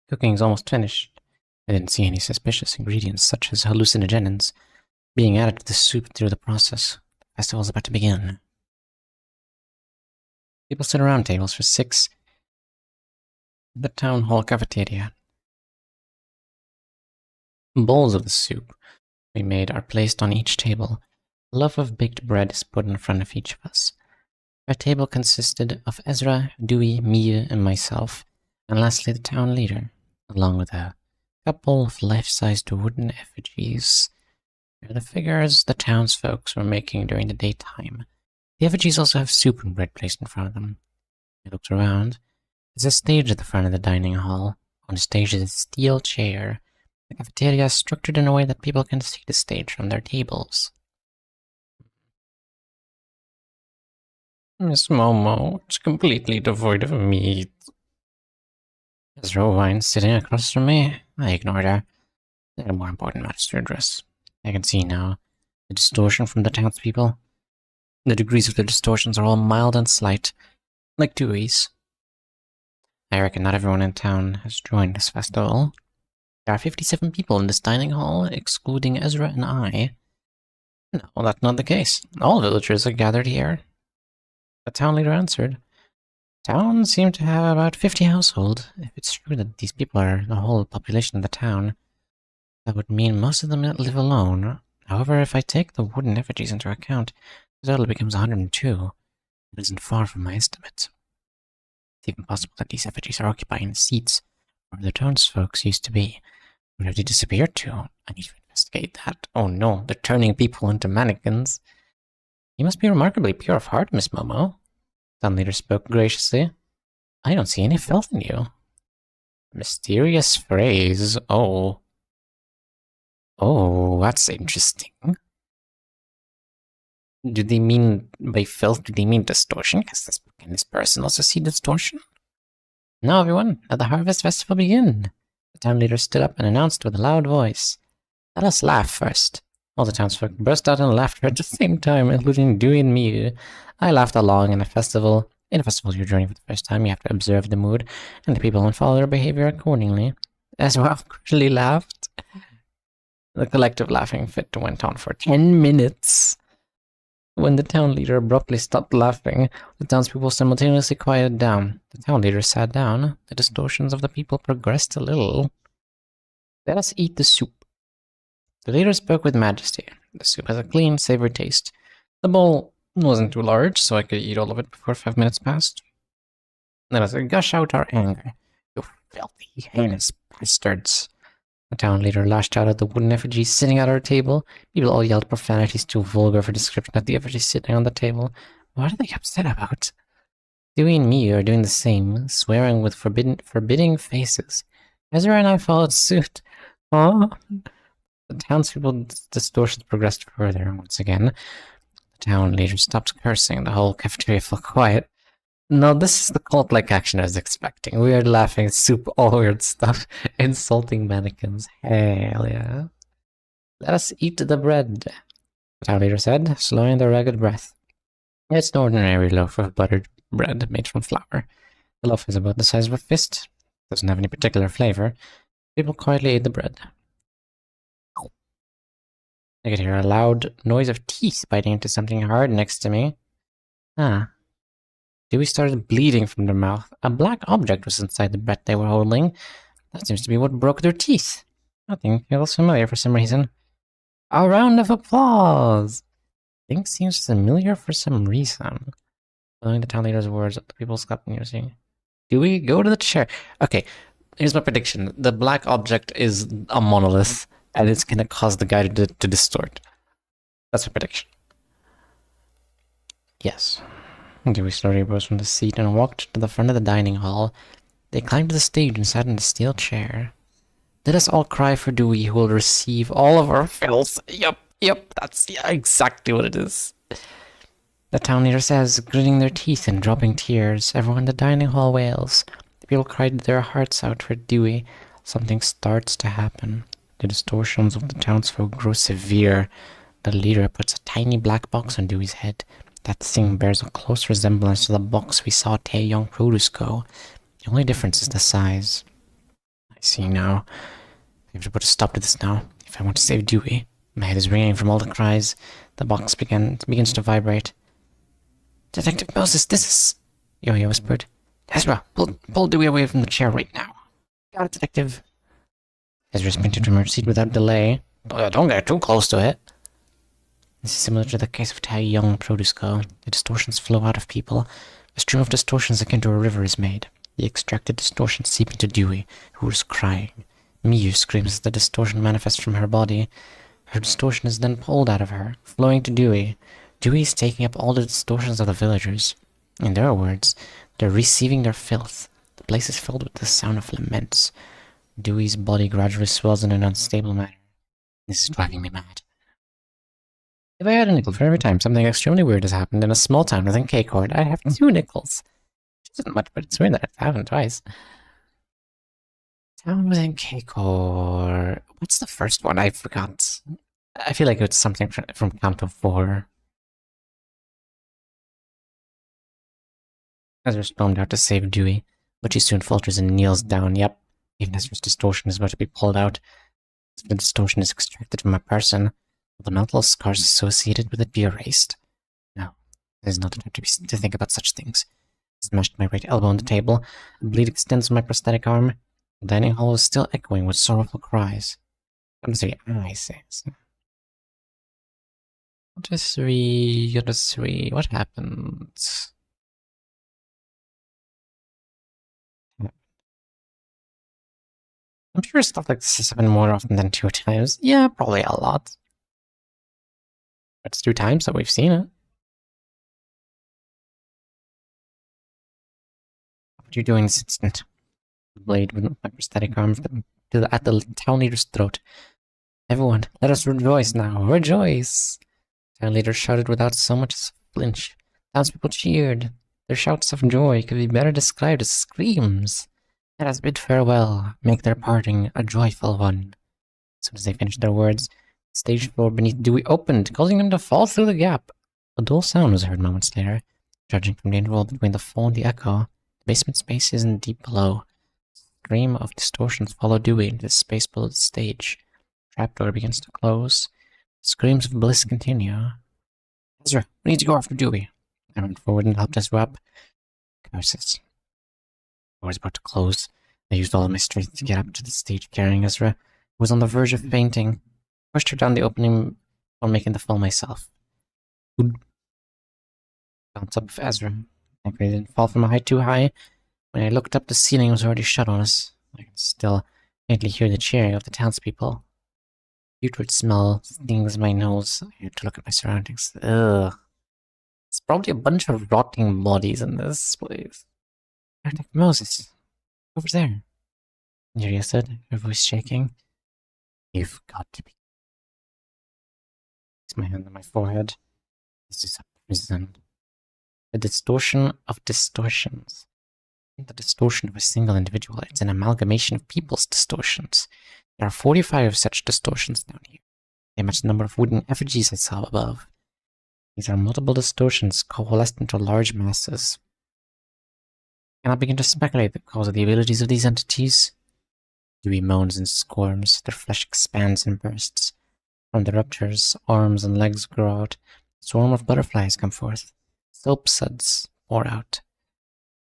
Cooking is almost finished. I didn't see any suspicious ingredients such as hallucinogens being added to the soup through the process. The festival is about to begin. People sit around tables for 6 in the town hall cafeteria. Bowls of the soup we made are placed on each table. A loaf of baked bread is put in front of each of us. Our table consisted of EZRA, Dewey, Mia, and myself, and lastly the town leader, along with a couple of life-sized wooden effigies. They're the figures the townsfolk were making during the daytime. The effigies also have soup and bread placed in front of them. I looked around. There's a stage at the front of the dining hall. On the stage is a steel chair. The cafeteria is structured in a way that people can see the stage from their tables. Miss Momo, it's completely devoid of meat. There's Rovine sitting across from me. I ignored her. There are more important matters to address. I can see now the distortion from the townspeople. The degrees of the distortions are all mild and slight, like Dewey's. I reckon not everyone in town has joined this festival. There are 57 people in this dining hall, excluding EZRA and I. No, that's not the case. All villagers are gathered here. The town leader answered. Town seemed to have about 50 households. If it's true that these people are the whole population of the town, that would mean most of them live alone. However, if I take the wooden effigies into account, the total becomes 102. It isn't far from my estimate. It's even possible that these effigies are occupying the seats where the townsfolk used to be. Where have they disappeared to? I need to investigate that. Oh no, they're turning people into mannequins. You must be remarkably pure of heart, Miss Momo. The town leader spoke graciously. I don't see any filth in you. Mysterious phrase. Oh, that's interesting. Do they mean by filth, do they mean distortion? Can this person also see distortion? Now everyone, let the Harvest Festival begin. The town leader stood up and announced with a loud voice. Let us laugh first. All the townsfolk burst out in laughter at the same time, including Dewey and me. I laughed along. In a festival you're joining for the first time, you have to observe the mood and the people and follow their behavior accordingly. As well, awkwardly laughed. The collective laughing fit went on for 10 minutes. When the town leader abruptly stopped laughing, the townspeople simultaneously quieted down. The town leader sat down. The distortions of the people progressed a little. Let us eat the soup. The leader spoke with majesty. The soup has a clean, savory taste. The bowl wasn't too large, so I could eat all of it before 5 minutes passed. Let us gush out our anger. You filthy, heinous bastards. The town leader lashed out at the wooden effigies sitting at our table. People all yelled profanities too vulgar for description at the effigies sitting on the table. What are they upset about? Dewey and me are doing the same, swearing with forbidding faces. EZRA and I followed suit. Oh. The townspeople's distortions progressed further once again. The town leader stopped cursing. The whole cafeteria fell quiet. No, this is the cult-like action I was expecting. Weird laughing, soup, all weird stuff. Insulting mannequins. Hell yeah. Let us eat the bread, the town leader said, slowing their ragged breath. It's an ordinary loaf of buttered bread made from flour. The loaf is about the size of a fist. Doesn't have any particular flavor. People quietly ate the bread. I could hear a loud noise of teeth biting into something hard next to me. Ah. Dewey started bleeding from their mouth. A black object was inside the bread they were holding. That seems to be what broke their teeth. Nothing feels familiar for some reason. A round of applause! Thing seems familiar for some reason. Following the town leader's words, the people stopped musing. Dewey, go to the chair. Okay, here's my prediction. The black object is a monolith, and it's gonna cause the guy to distort. That's my prediction. Yes. Dewey slowly rose from the seat and walked to the front of the dining hall. They climbed to the stage and sat in the steel chair. Let us all cry for Dewey, who will receive all of our filth. Yep, that's exactly what it is. The town leader says, gritting their teeth and dropping tears. Everyone in the dining hall wails. The people cried their hearts out for Dewey. Something starts to happen. The distortions of the townsfolk grow severe. The leader puts a tiny black box on Dewey's head. That thing bears a close resemblance to the box we saw Taeyong produce go. The only difference is the size. I see now. I have to put a stop to this now, if I want to save Dewey. My head is ringing from all the cries. The box begins to vibrate. Detective Moses, this is... Yo-Yo whispered. Ezra, pull Dewey away from the chair right now. Got it, Detective. Ezra sprinted from her seat without delay. Don't get too close to it. This is similar to the case of Taeyong produce go. The distortions flow out of people. A stream of distortions akin to a river is made. The extracted distortions seep into Dewey, who is crying. Miyu screams as the distortion manifests from her body. Her distortion is then pulled out of her, flowing to Dewey. Dewey is taking up all the distortions of the villagers. In their words, they're receiving their filth. The place is filled with the sound of laments. Dewey's body gradually swells in an unstable manner. This is driving me mad. If I had a nickel for every time something extremely weird has happened in a small town within K-Cord, I'd have 2 nickels. Which isn't much, but it's weird that it's happened twice. Town within K-Cord... What's the first one? I forgot. I feel like it's something from Count of 4. Ezra stormed out to save Dewey, but she soon falters and kneels down. Yep, even Ezra's distortion is about to be pulled out. If the distortion is extracted from a person, will the mental scars associated with it be erased? No, it is not the time to think about such things. I smashed my right elbow on the table. A bleed extends from my prosthetic arm. The dining hall is still echoing with sorrowful cries. Go to 3, I say. Go to 3, what happened? I'm sure stuff like this has happened more often than 2 times. Yeah, probably a lot. But it's 2 times that we've seen it. What are you doing this instant? The blade with my prosthetic arm at the town leader's throat. Everyone, let us rejoice now. Rejoice! The town leader shouted without so much as a flinch. Townspeople cheered. Their shouts of joy could be better described as screams. Let us bid farewell, make their parting a joyful one. As soon as they finished their words, the stage floor beneath Dewey opened, causing them to fall through the gap. A dull sound was heard moments later. Judging from the interval between the fall and the echo, the basement space isn't deep below. A stream of distortions follow Dewey into the space below the stage. The trapdoor begins to close. Screams of bliss continue. Ezra, we need to go after Dewey. I went forward and helped Ezra up. Curses. I was about to close. I used all of my strength to get up to the stage carrying Ezra, who was on the verge of fainting. I pushed her down the opening while making the fall myself. Bounced up with Ezra. Thankfully, I didn't fall from a height too high. When I looked up, the ceiling was already shut on us. I could still faintly hear the cheering of the townspeople. Putrid smell stings my nose. I had to look at my surroundings. Ugh. There's probably a bunch of rotting bodies in this place. Detective Moses, over there. Yuria said, her voice shaking. You've got to be. It's my hand on my forehead. This is a prison. The distortion of distortions. The distortion of a single individual. It's an amalgamation of people's distortions. There are 45 such distortions down here. They match the number of wooden effigies I saw above. These are multiple distortions coalesced into large masses. I cannot begin to speculate the cause of the abilities of these entities. Dewey moans and squirms, their flesh expands and bursts. From the ruptures, arms and legs grow out. A swarm of butterflies come forth. Soap suds pour out.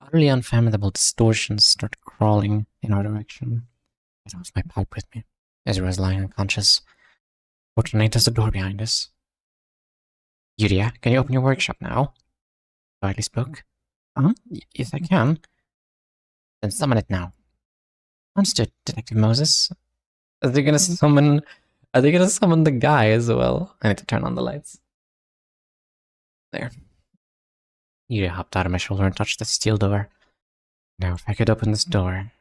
Utterly unfathomable distortions start crawling in our direction. I don't have my pipe with me. Ezra is lying unconscious. Fortunately, there's a door behind us. Yuria, can you open your workshop now? Quietly spoke. Yes, I can. Then summon it now. Understood, Detective Moses. Are they gonna summon the guy as well? I need to turn on the lights. There. Yuria hopped out of my shoulder and touched the steel door. Now, if I could open this door.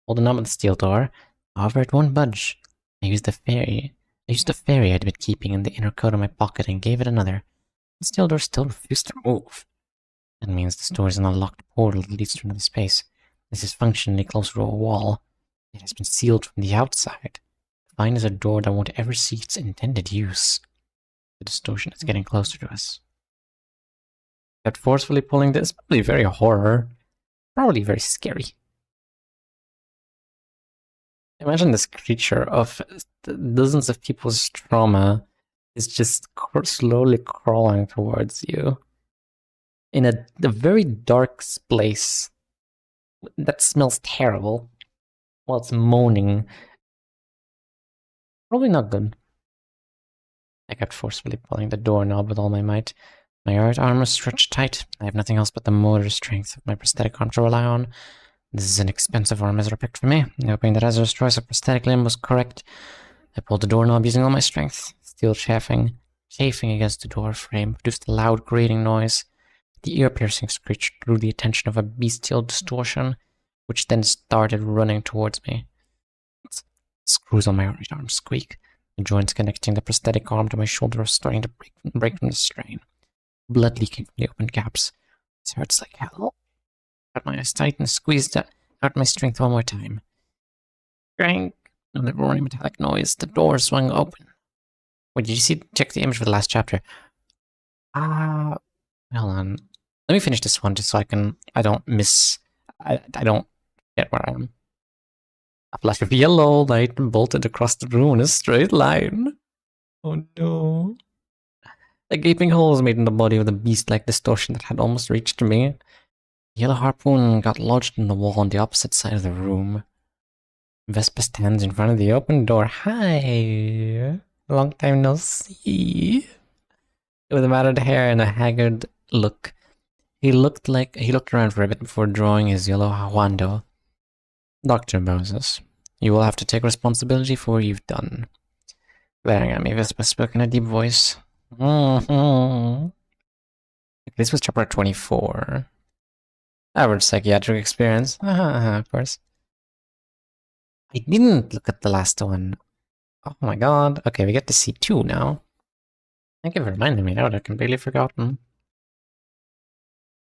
Holding on with the steel door, however, it won't budge. I used the fairy I'd been keeping in the inner coat of my pocket and gave it another. The steel door still refused to move. That means this door is an unlocked portal that leads to another space. This is functionally closer to a wall. It has been sealed from the outside. Defined as a door that won't ever see its intended use. The distortion is getting closer to us. Kept forcefully pulling this, probably very horror. Probably very scary. Imagine this creature of dozens of people's trauma is just slowly crawling towards you. In a very dark place that smells terrible while it's moaning. Probably not good. I kept forcefully pulling the doorknob with all my might. My right arm was stretched tight. I have nothing else but the motor strength of my prosthetic arm to rely on. This is an expensive arm EZRA picked for me. Hoping that EZRA's choice of prosthetic limb was correct, I pulled the doorknob using all my strength. Steel chafing against the door frame produced a loud grating noise. The ear-piercing screech drew the attention of a bestial distortion, which then started running towards me. Screws on my right arm squeak. The joints connecting the prosthetic arm to my shoulder are starting to break from the strain. Blood leaking from the opened gaps. It hurts like hell. Got my eyes tight and squeezed out my strength one more time. Crank! On the roaring metallic noise, the door swung open. Wait, did you see? Check the image for the last chapter. Hold on. Let me finish this one just so I don't get where I am. A flash of yellow light bolted across the room in a straight line. Oh no. A gaping hole was made in the body of the beast-like distortion that had almost reached me. The yellow harpoon got lodged in the wall on the opposite side of the room. Vespa stands in front of the open door. Hi! Long time no see. With matted hair and a haggard look. He looked around for a bit before drawing his yellow huando. Dr. Moses, you will have to take responsibility for what you've done. Glaring at me, Vespa spoke in a deep voice. This was chapter 24. Average psychiatric experience. Of course. I didn't look at the last one. Oh my god. Okay, we get to see 2 now. Thank you for reminding me. That would have completely forgotten.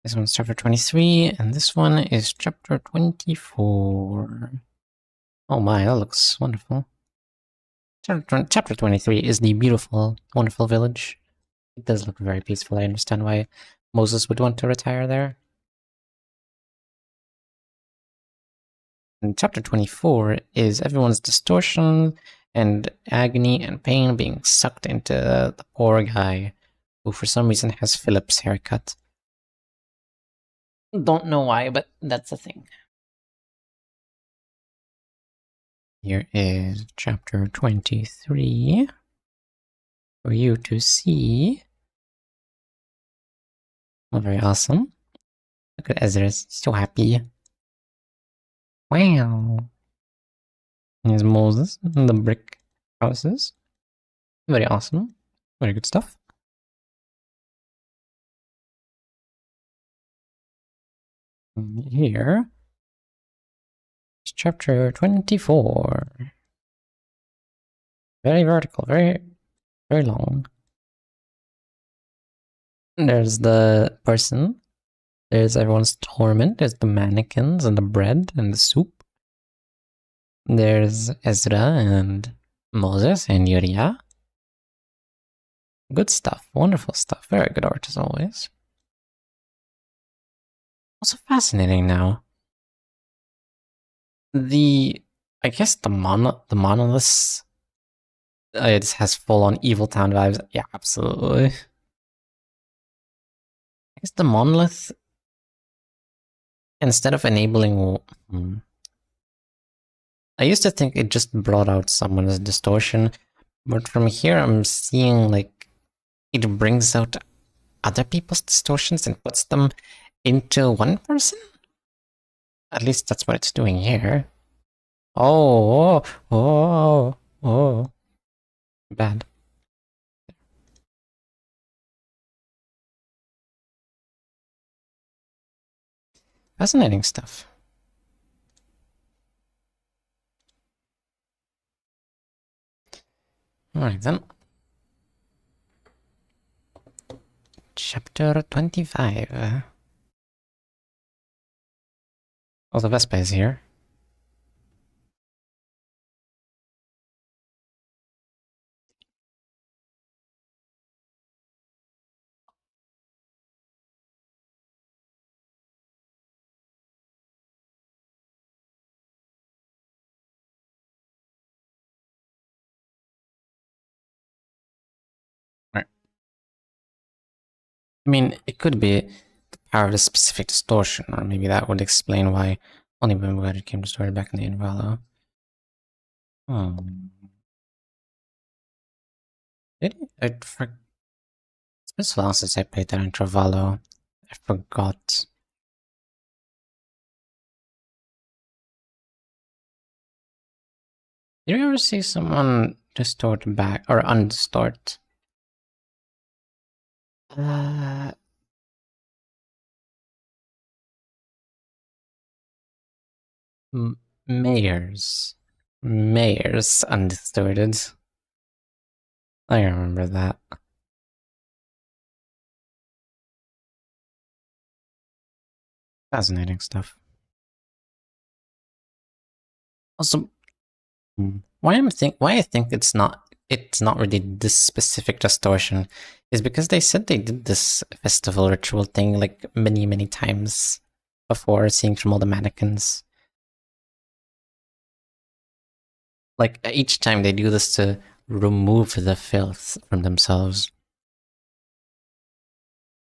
This one's chapter 23, and this one is chapter 24. Oh my, that looks wonderful. Chapter 23 is the beautiful, wonderful village. It does look very peaceful. I understand why Moses would want to retire there. And chapter 24 is everyone's distortion and agony and pain being sucked into the poor guy who for some reason has Philip's haircut. Don't know why, but that's a thing. Here is chapter 23 for you to see. Oh, very awesome. Look at Ezra, so happy. Wow. Here's Moses and the brick houses. Very awesome. Very good stuff. And here is chapter 24. Very vertical, very long. There's the person. There's everyone's torment. There's the mannequins and the bread and the soup. There's Ezra and Moses and Yuria. Good stuff. Wonderful stuff. Very good art as always. Also fascinating now. I guess the monoliths It has full-on Evil Town vibes. Yeah, absolutely. I guess the monolith, instead of enabling... I used to think it just brought out someone's distortion, but from here I'm seeing like it brings out other people's distortions and puts them into one person? At least that's what it's doing here. Oh, oh, oh, oh. Bad. Fascinating stuff. Alright then. Chapter 25. Oh, the Vespa is here. Right. I mean, it could be the power of a specific distortion, or maybe that would explain why only when it came distorted back in the Invalor. Did it? It's been so long since I played that in Travallo. I forgot. Did you ever see someone distort back or undistort? Mayors undistorted. I remember that. Fascinating stuff. Also, why I think it's not really this specific distortion is because they said they did this festival ritual thing like many times before, seeing from all the mannequins. Like each time they do this to remove the filth from themselves.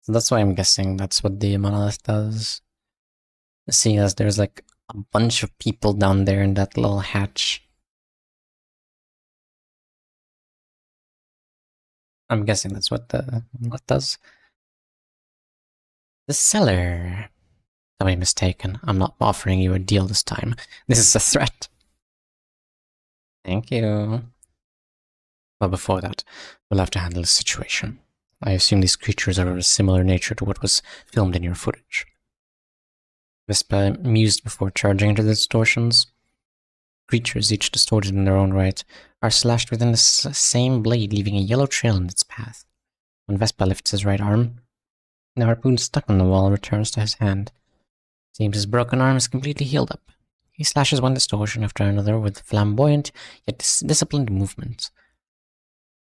So that's why I'm guessing that's what the monolith does. Seeing as there's like a bunch of people down there in that little hatch. I'm guessing that's what the monolith does. The cellar. Don't be mistaken. I'm not offering you a deal this time. This is a threat. Thank you. But before that, we'll have to handle the situation. I assume these creatures are of a similar nature to what was filmed in your footage. Vespa mused before charging into the distortions. Creatures, each distorted in their own right, are slashed within the same blade, leaving a yellow trail in its path. When Vespa lifts his right arm, the harpoon stuck on the wall returns to his hand. Seems his broken arm is completely healed up. He slashes one distortion after another with flamboyant yet disciplined movements.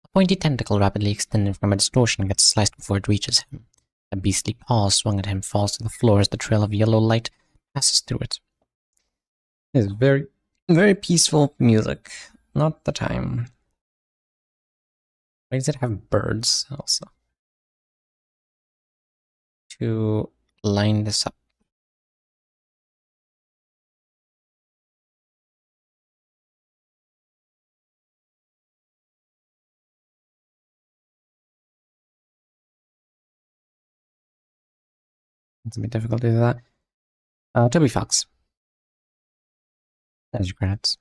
A pointy tentacle rapidly extending from a distortion gets sliced before it reaches him. A beastly paw swung at him falls to the floor as the trail of yellow light passes through it. It is very peaceful music. Not the time. Why does it have birds also? To line this up. It's a bit difficult to do that. Toby Fox. That's your credits.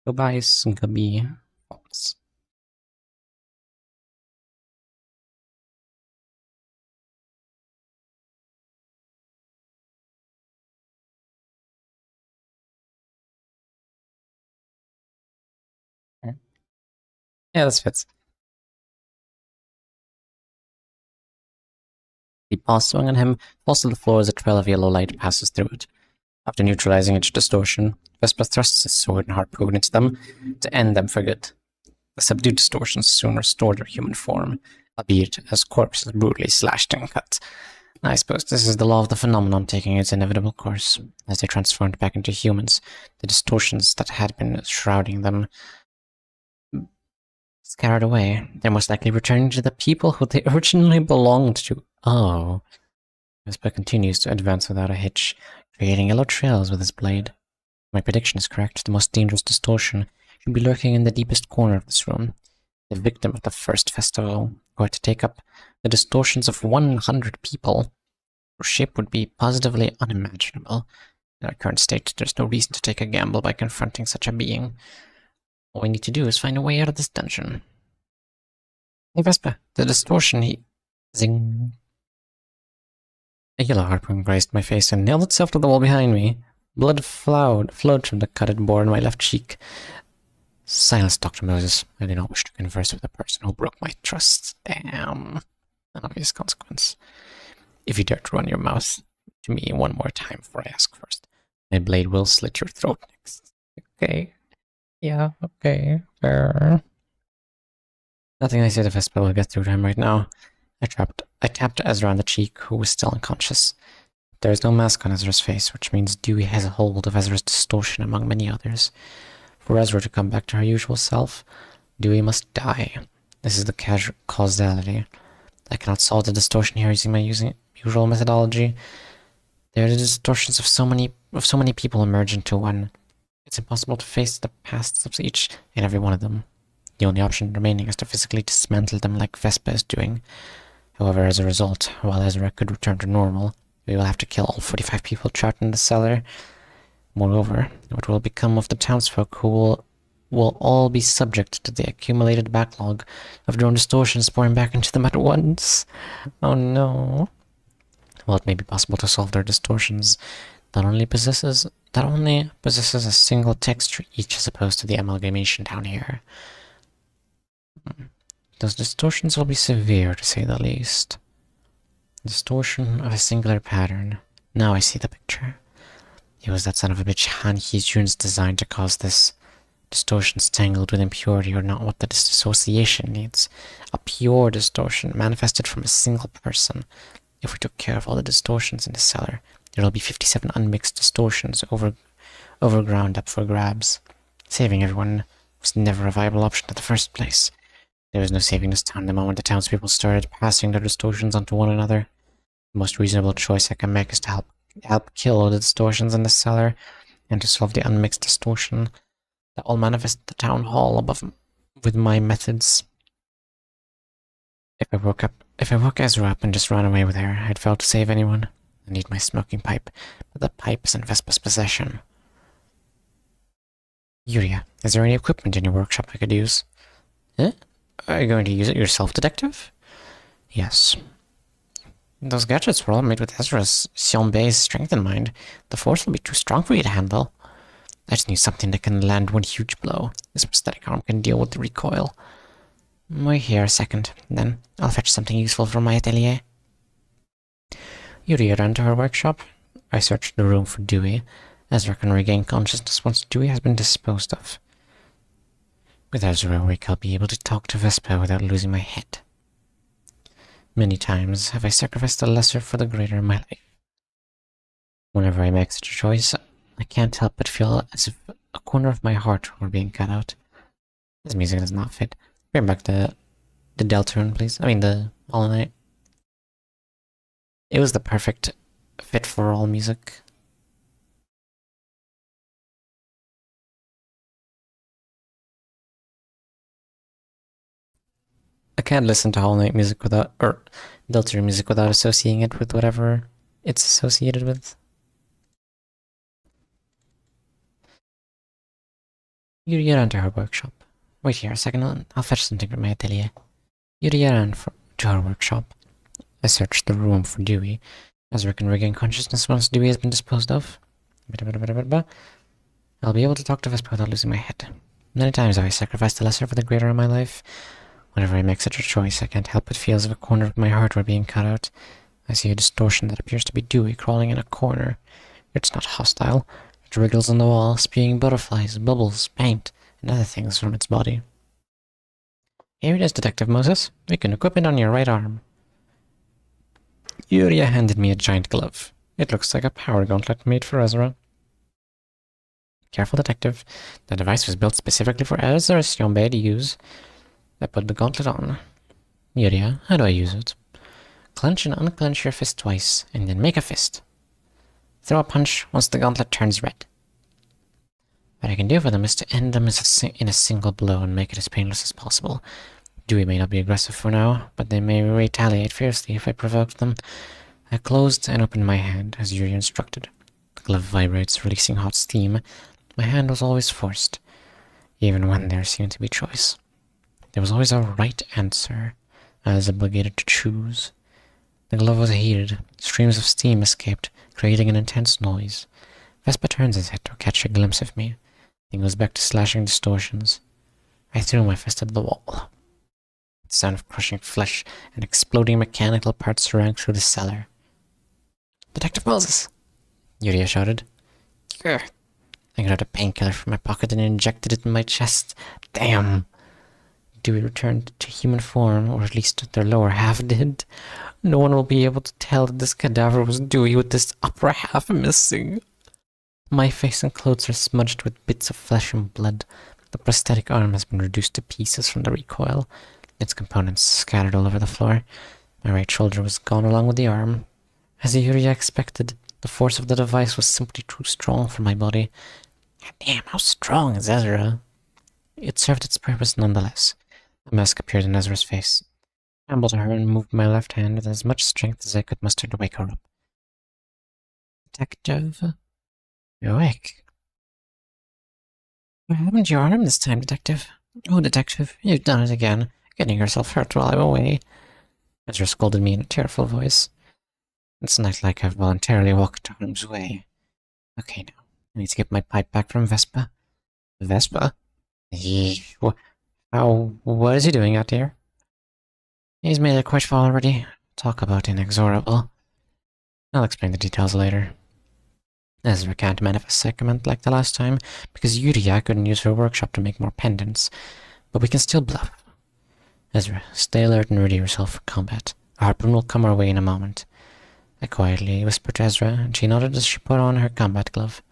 Tobias Gabi Fox. Yeah, this fits. The paw swung at him, falls to the floor as a trail of yellow light passes through it. After neutralizing its distortion, Vespa thrusts his sword and harpoon into them to end them for good. The subdued distortions soon restored their human form, albeit as corpses brutally slashed and cut. I suppose this is the law of the phenomenon taking its inevitable course. As they transformed back into humans, the distortions that had been shrouding them scattered away. They're most likely returning to the people who they originally belonged to. Oh. Vespa continues to advance without a hitch, creating yellow trails with his blade. My prediction is correct. The most dangerous distortion should be lurking in the deepest corner of this room. The victim of the first festival, who had to take up the distortions of 100 people. Her shape would be positively unimaginable. In our current state, there's no reason to take a gamble by confronting such a being. All we need to do is find a way out of this dungeon. Hey Vespa, the distortion Zing. A yellow harpoon grazed my face and nailed itself to the wall behind me. Blood flowed from the cutted bore in my left cheek. Silence, Dr. Moses. I do not wish to converse with a person who broke my trust. Damn. An obvious consequence. If you dare to run your mouth to me one more time before I ask first, my blade will slit your throat next. Okay. Yeah, okay. Fair. Nothing I say to Vespa will get through to him right now. I tapped Ezra on the cheek, who was still unconscious. There is no mask on Ezra's face, which means Dewey has a hold of Ezra's distortion among many others. For Ezra to come back to her usual self, Dewey must die. This is the causality. I cannot solve the distortion here using my usual methodology. There are the distortions of so many people emerge into one. It's impossible to face the pasts of each and every one of them. The only option remaining is to physically dismantle them like Vespa is doing. However, as a result, while Ezra could return to normal, we will have to kill all 45 people trapped in the cellar. Moreover, what will become of the townsfolk who will all be subject to the accumulated backlog of drone distortions pouring back into them at once? Oh no. While it may be possible to solve their distortions, that only possesses a single texture each as opposed to the amalgamation down here. Those distortions will be severe, to say the least. Distortion of a singular pattern. Now I see the picture. It was that son of a bitch Han Hee-jun's design to cause this. Distortions tangled with impurity are not what the dissociation needs. A pure distortion manifested from a single person. If we took care of all the distortions in the cellar, there will be 57 unmixed distortions overground up for grabs. Saving everyone was never a viable option in the first place. There was no saving this town the moment the townspeople started passing their distortions onto one another. The most reasonable choice I can make is to help kill the distortions in the cellar, and to solve the unmixed distortion that will manifest at the town hall above with my methods. If I woke Ezra up and just ran away with her, I'd fail to save anyone. I need my smoking pipe, but the pipe is in Vespa's possession. Yuria, is there any equipment in your workshop I could use? Huh? Are you going to use it yourself, detective? Yes. Those gadgets were all made with Ezra's Xianbei's strength in mind. The force will be too strong for you to handle. I just need something that can land one huge blow. This prosthetic arm can deal with the recoil. Wait here a second, then I'll fetch something useful from my atelier. Yuri ran to her workshop. I searched the room for Dewey. Ezra can regain consciousness once Dewey has been disposed of. With Ezra awake, I'll be able to talk to Vespa without losing my head. Many times have I sacrificed the lesser for the greater in my life. Whenever I make such a choice, I can't help but feel as if a corner of my heart were being cut out. This music does not fit. Bring back the Deltarune, please. I mean, the All Night. It was the perfect fit for all music. I can't listen to Hollow Knight music without, or Deltarune music without associating it with whatever it's associated with. Yuri ran to her workshop. Wait here a second, I'll fetch something from my atelier. Yuri ran to her workshop. I searched the room for Dewey. Ezra can regain consciousness once Dewey has been disposed of. I'll be able to talk to Vespa without losing my head. Many times have I sacrificed the lesser for the greater in my life. Whenever I make such a choice, I can't help but feel as if a corner of my heart were being cut out. I see a distortion that appears to be Dewey crawling in a corner. It's not hostile. It wriggles on the wall, spewing butterflies, bubbles, paint, and other things from its body. Here it is, Detective Moses. We can equip it on your right arm. Yuria handed me a giant glove. It looks like a power gauntlet made for EZRA. Careful, Detective. The device was built specifically for EZRA's Xiaomei to use. I put the gauntlet on. Yuria, how do I use it? Clench and unclench your fist twice, and then make a fist. Throw a punch once the gauntlet turns red. What I can do for them is to end them in a single blow and make it as painless as possible. Dewey may not be aggressive for now, but they may retaliate fiercely if I provoke them. I closed and opened my hand, as Yuri instructed. The glove vibrates, releasing hot steam. My hand was always forced, even when there seemed to be choice. There was always a right answer. I was obligated to choose. The glove was heated. Streams of steam escaped, creating an intense noise. Vespa turns his head to catch a glimpse of me, then goes back to slashing distortions. I threw my fist at the wall. The sound of crushing flesh and exploding mechanical parts rang through the cellar. Detective Moses! Yuria shouted. Grr. I got out a painkiller from my pocket and injected it in my chest. Damn! Dewey returned to human form, or at least their lower half did. No one will be able to tell that this cadaver was Dewey with this upper half missing. My face and clothes are smudged with bits of flesh and blood. The prosthetic arm has been reduced to pieces from the recoil, its components scattered all over the floor. My right shoulder was gone along with the arm. As Yuria expected, the force of the device was simply too strong for my body. Damn, how strong is EZRA? It served its purpose nonetheless. A mask appeared in Ezra's face. I ambled to her and moved my left hand with as much strength as I could muster to wake her up. Detective? You're awake. What happened to your arm this time, Detective? Oh, Detective, you've done it again, getting yourself hurt while I'm away. Ezra scolded me in a tearful voice. It's not like I've voluntarily walked harm's way. Okay, now, I need to get my pipe back from Vespa. Vespa? What is he doing out here? He's made a quit fall already. Talk about inexorable. I'll explain the details later. Ezra can't manifest sacrament like the last time, because Yuria couldn't use her workshop to make more pendants. But we can still bluff. Ezra, stay alert and ready yourself for combat. A harpoon will come our way in a moment. I quietly whispered to Ezra, and she nodded as she put on her combat glove.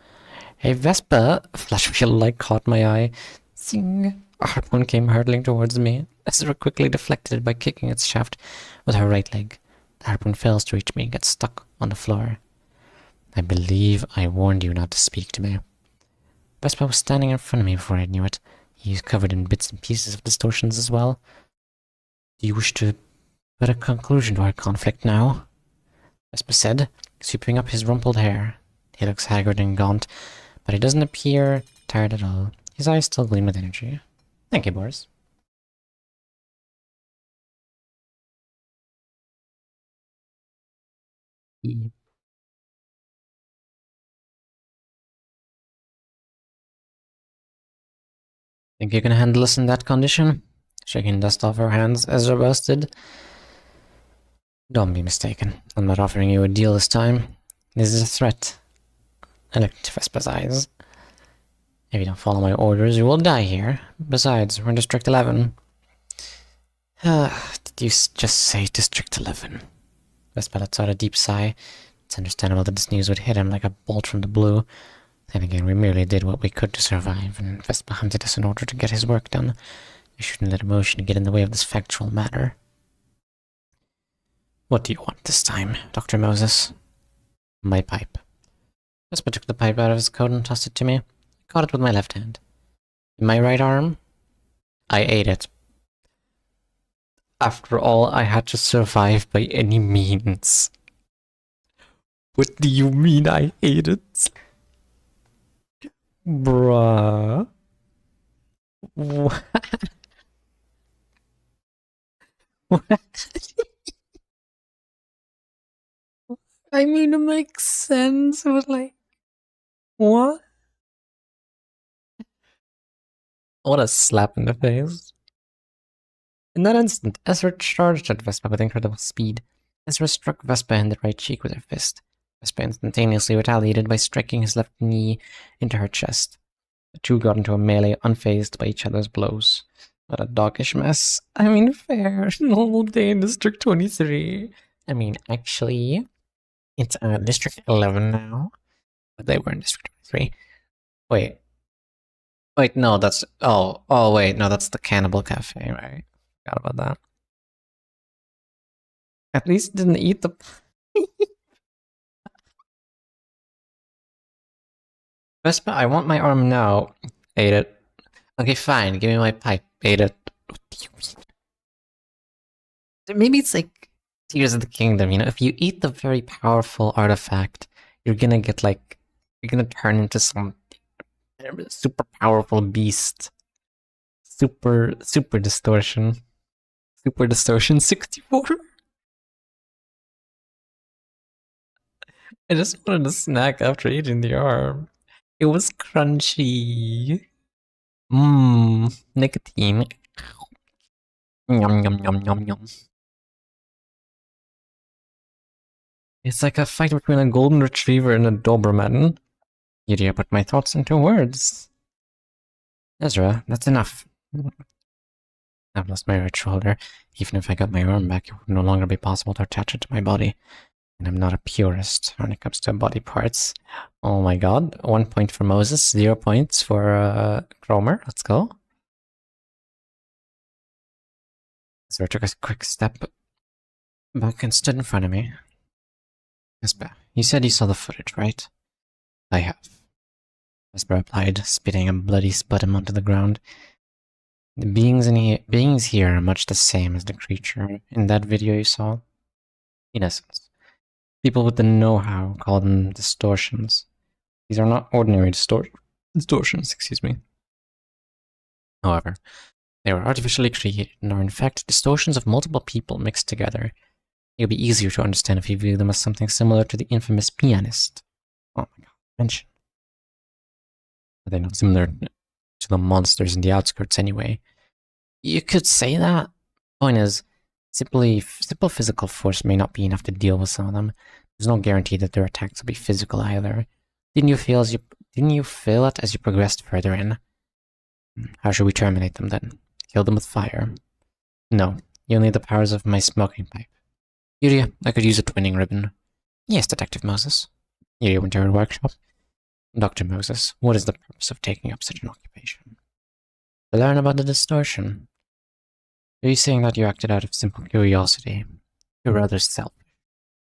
Hey, Vespa! A flash of yellow light caught my eye. Zing! A harpoon came hurtling towards me. Ezra quickly deflected it by kicking its shaft with her right leg. The harpoon fails to reach me and gets stuck on the floor. I believe I warned you not to speak to me. Vespa was standing in front of me before I knew it. He was covered in bits and pieces of distortions as well. Do you wish to put a conclusion to our conflict now? Vespa said, sweeping up his rumpled hair. He looks haggard and gaunt, but he doesn't appear tired at all. His eyes still gleam with energy. Thank you, Boris. Think you can handle us in that condition? Shaking dust off her hands, Ezra boasted. Don't be mistaken. I'm not offering you a deal this time. This is a threat. I looked into Vespa's eyes. If you don't follow my orders, you will die here. Besides, we're in District 11. Did you just say District 11? Vespa lets out a deep sigh. It's understandable that this news would hit him like a bolt from the blue. Then again, we merely did what we could to survive, and Vespa hunted us in order to get his work done. I shouldn't let emotion get in the way of this factual matter. What do you want this time, Dr. Moses? My pipe. Vespa took the pipe out of his coat and tossed it to me. I caught it with my left hand. In my right arm, I ate it. After all, I had to survive by any means. What do you mean I ate it? Bruh. What? What? I mean, it makes sense, but like, what? What a slap in the face. In that instant, Ezra charged at Vespa with incredible speed. Ezra struck Vespa in the right cheek with her fist. Vespa instantaneously retaliated by striking his left knee into her chest. The two got into a melee unfazed by each other's blows. What a doggish mess. I mean, fair. Normal day in District 23. I mean, actually, it's District 11 now, but they were in District 3. Wait. Wait, no, that's... wait, no, that's the Cannibal Cafe, right? Forgot about that. At least didn't eat the... Vespa, I want my arm now. Ate it. Okay, fine, give me my pipe. Ate it. What do you mean? Maybe it's like Tears of the Kingdom, you know? If you eat the very powerful artifact, you're gonna get like... You're gonna turn into some super powerful beast. Super distortion. Super distortion 64. I just wanted a snack after eating the arm. It was crunchy. Mmm, nicotine. Yum yum yum yum yum. It's like a fight between a golden retriever and a Doberman. You put my thoughts into words. Ezra, that's enough. I've lost my right shoulder. Even if I got my arm back, it would no longer be possible to attach it to my body. And I'm not a purist when it comes to body parts. Oh my god. 1 point for Moses, 0 points for Cromer. Let's go. So I took a quick step back and stood in front of me. Vespa, you said you saw the footage, right? I have. Vespa replied, spitting a bloody sputum onto the ground. The beings here are much the same as the creature in that video you saw. In essence, people with the know-how call them distortions. These are not ordinary distortions, excuse me. However, they were artificially created and are in fact distortions of multiple people mixed together. It would be easier to understand if you view them as something similar to the infamous pianist. Oh my god, mention. Are they not similar to the monsters in the outskirts anyway? You could say that. Point is, simple physical force may not be enough to deal with some of them. There's no guarantee that their attacks will be physical either. Didn't you feel it as you progressed further in? How should we terminate them then? Kill them with fire? No, you'll need the powers of my smoking pipe. Yuria, I could use a twinning ribbon. Yes, Detective Moses. Yuria went to her workshop. Dr. Moses, what is the purpose of taking up such an occupation? To learn about the distortion. Are you saying that you acted out of simple curiosity? You're rather selfish.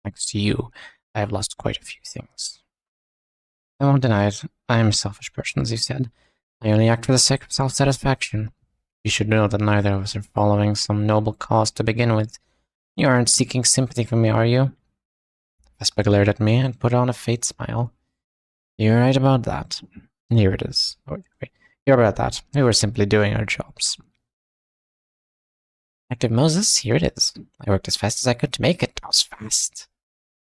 Thanks to you, I have lost quite a few things. I won't deny it. I am a selfish person, as you said. I only act for the sake of self-satisfaction. You should know that neither of us are following some noble cause to begin with. You aren't seeking sympathy from me, are you? Vespa glared at me and put on a faint smile. You're right about that. Here it is. Oh, wait. You're about that. We were simply doing our jobs. Detective Moses, here it is. I worked as fast as I could to make it. I was fast.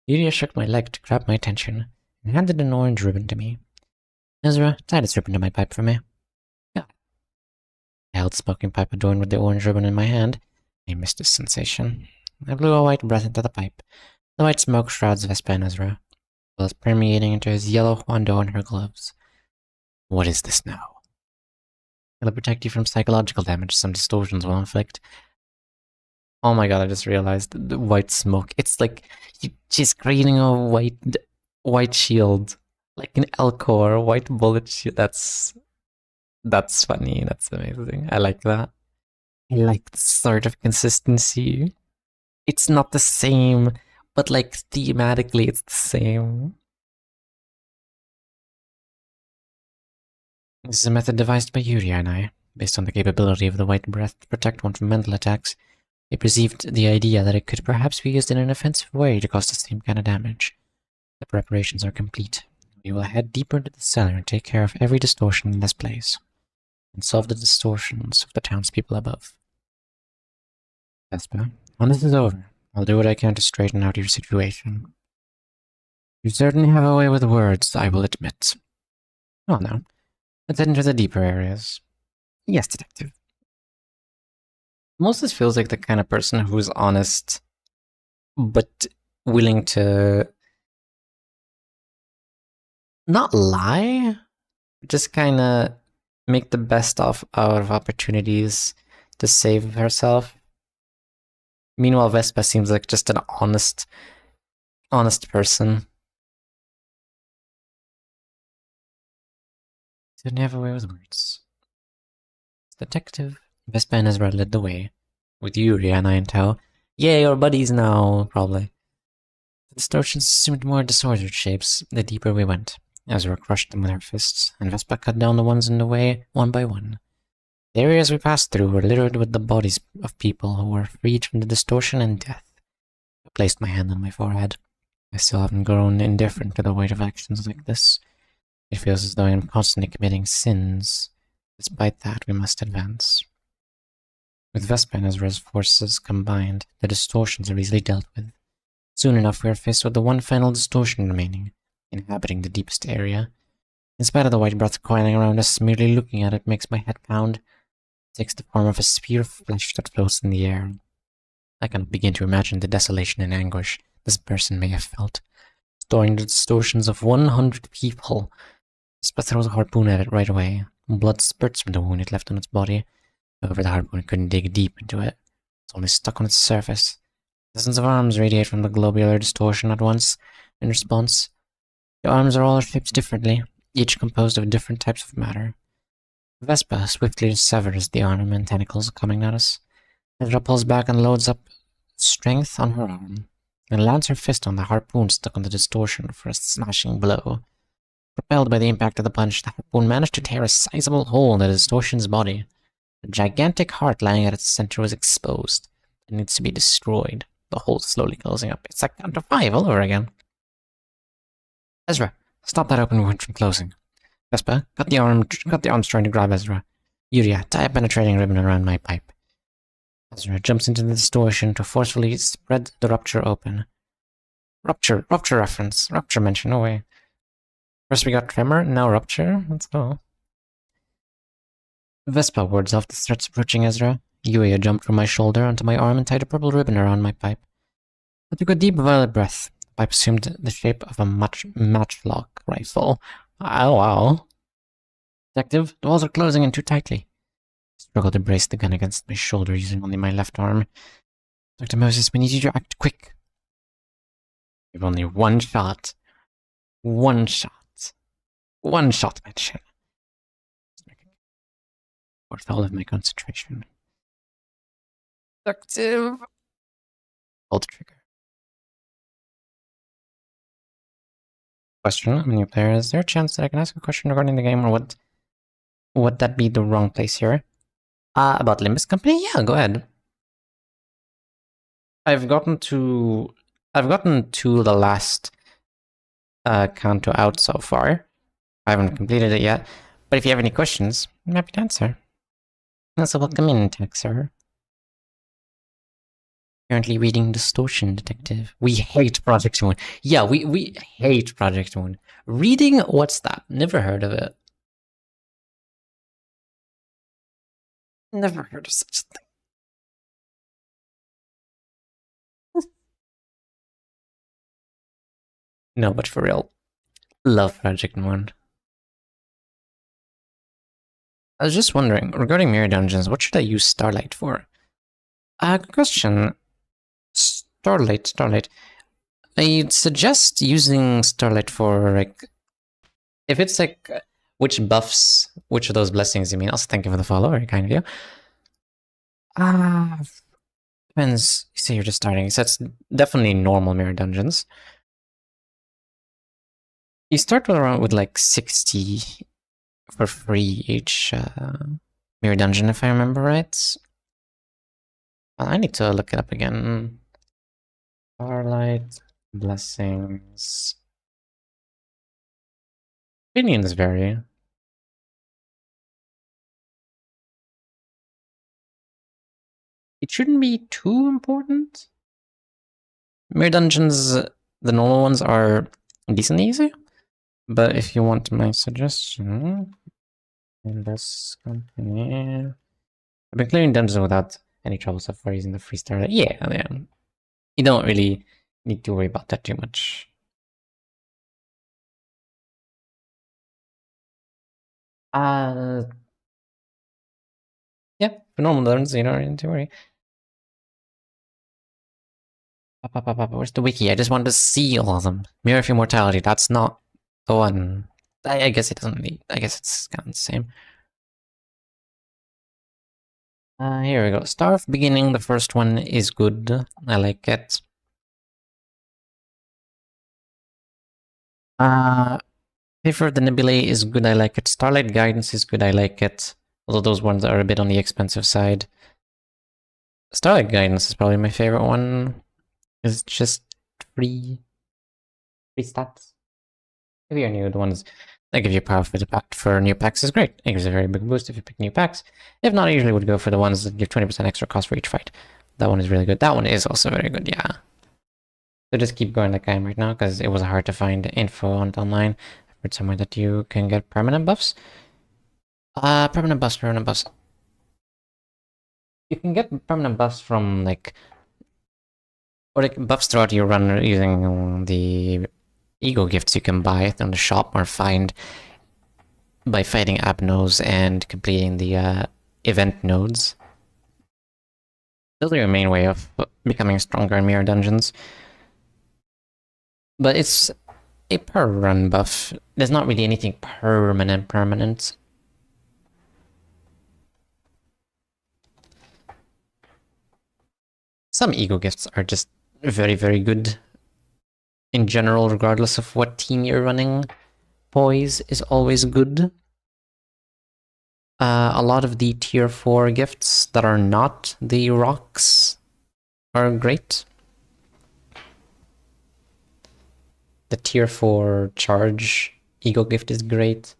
Yuria shook my leg to grab my attention and handed an orange ribbon to me. Ezra, tie this ribbon to my pipe for me. Yeah. I held the smoking pipe adorned with the orange ribbon in my hand. I missed this sensation. I blew a white breath into the pipe. The white smoke shrouds Vespa and Ezra, while it's permeating into his yellow Huando and her gloves. What is this now? It'll protect you from psychological damage some distortions will inflict. Oh my god, I just realized the white smoke. It's like she's creating a white shield. Like an Elcor, white bullet shield. That's funny. That's amazing. I like that. I like this sort of consistency. It's not the same, but like thematically it's the same. This is a method devised by Yuria and I, based on the capability of the white breath to protect one from mental attacks. We perceived the idea that it could perhaps be used in an offensive way to cause the same kind of damage. The preparations are complete. We will head deeper into the cellar and take care of every distortion in this place, and solve the distortions of the townspeople above. Vespa, when this is over, I'll do what I can to straighten out your situation. You certainly have a way with words, I will admit. Oh no. Let's head into the deeper areas. Yes, Detective. Moses feels like the kind of person who's honest, but willing to not lie, just kind of make the best out of opportunities to save herself. Meanwhile, Vespa seems like just an honest person. Didn't have a way with words. Detective. Vespa and EZRA led the way, with Yuri and I in tow. Yay, our buddies now, probably. The distortions assumed more disordered shapes the deeper we went. EZRA crushed them with her fists, and Vespa cut down the ones in the way, one by one. The areas we passed through were littered with the bodies of people who were freed from the distortion and death. I placed my hand on my forehead. I still haven't grown indifferent to the weight of actions like this. It feels as though I am constantly committing sins. Despite that, we must advance. With Vespa and EZRA's forces combined, the distortions are easily dealt with. Soon enough, we are faced with the one final distortion remaining, inhabiting the deepest area. In spite of the white breath coiling around us, merely looking at it makes my head pound. It takes the form of a spear of flesh that floats in the air. I cannot begin to imagine the desolation and anguish this person may have felt, storing the distortions of 100 people. Vespa throws a harpoon at it right away. Blood spurts from the wound it left on its body. However, the harpoon couldn't dig deep into it. It's only stuck on its surface. Dozens of arms radiate from the globular distortion at once. In response, the arms are all shaped differently, each composed of different types of matter. Vespa swiftly severs the arm and tentacles coming at us. EZRA pulls back and loads up strength on her arm, and lands her fist on the harpoon stuck on the distortion for a smashing blow. Propelled by the impact of the punch, the harpoon managed to tear a sizable hole in the distortion's body. The gigantic heart lying at its center was exposed. It needs to be destroyed, the hole slowly closing up. It's like count to 5 all over again. EZRA, stop that open wound from closing. Vespa, cut the arms trying to grab EZRA. Yuria, tie a penetrating ribbon around my pipe. EZRA jumps into the distortion to forcefully spread the rupture open. Rupture reference. Rupture mention, no way. First we got tremor, now rupture. Let's go. Vespa wards off the threats approaching EZRA. Yuya jumped from my shoulder onto my arm and tied a purple ribbon around my pipe. I took a deep violet breath. The pipe assumed the shape of a matchlock rifle. Oh, wow. Detective, the walls are closing in too tightly. I struggled to brace the gun against my shoulder using only my left arm. Dr. Moses, we need you to act quick. We have only one shot. One shot. One shot, my chin. Worth all of my concentration. Detective. Pull the trigger. Question, I'm a new player. Is there a chance that I can ask a question regarding the game, or would that be the wrong place here? About Limbus Company? Yeah, go ahead. I've gotten to the last Kanto out so far. I haven't completed it yet, but if you have any questions, I'm happy to answer. So welcome in, tech sir. Currently reading Distortion Detective. We hate Project Moon. Yeah, we hate Project Moon. Reading, what's that? Never heard of it. Never heard of such a thing. No, but for real. Love Project Moon. I was just wondering, regarding Mirror Dungeons, what should I use Starlight for? Good question. Starlight. I'd suggest using Starlight for, like, if it's like, which buffs, which of those blessings you mean? Also, thank you for the follow, very kind of you. Depends, you say you're just starting, so it's definitely normal Mirror Dungeons. You start around with like 60 for free each Mirror Dungeon, if I remember right. I need to look it up again. Starlight, blessings. Opinions vary. It shouldn't be too important. Mirror Dungeons, the normal ones, are decently easy. But if you want my suggestion, in this company, I've been clearing dungeons without any trouble so far using the free Starlight. Yeah. You don't really need to worry about that too much. Yeah, for normal dungeons, you don't need to worry. Where's the wiki? I just wanted to see all of them. Mirror of Immortality, that's not the one. I guess it doesn't really, I guess it's kind of the same. Here we go. Star of Beginning, the first one is good. I like it. Favor of the Nebulae is good, I like it. Starlight Guidance is good, I like it. Although those ones are a bit on the expensive side. Starlight Guidance is probably my favorite one. It's just free stats. If you're new, the ones that give you power for new packs is great. It gives a very big boost if you pick new packs. If not, I usually would go for the ones that give 20% extra cost for each fight. That one is really good. That one is also very good, yeah. So just keep going like I am right now, because it was hard to find info on it online. I've heard somewhere that you can get permanent buffs. Permanent buffs. You can get permanent buffs from, like, or like buffs throughout your run using the ego gifts you can buy on the shop or find by fighting Abnos and completing the event nodes. Those are your main way of becoming stronger in mirror dungeons. But it's a per run buff. There's not really anything permanent. Some ego gifts are just very, very good in general, regardless of what team you're running. Poise is always good. A lot of the tier 4 gifts that are not the rocks are great. The tier 4 charge ego gift is great.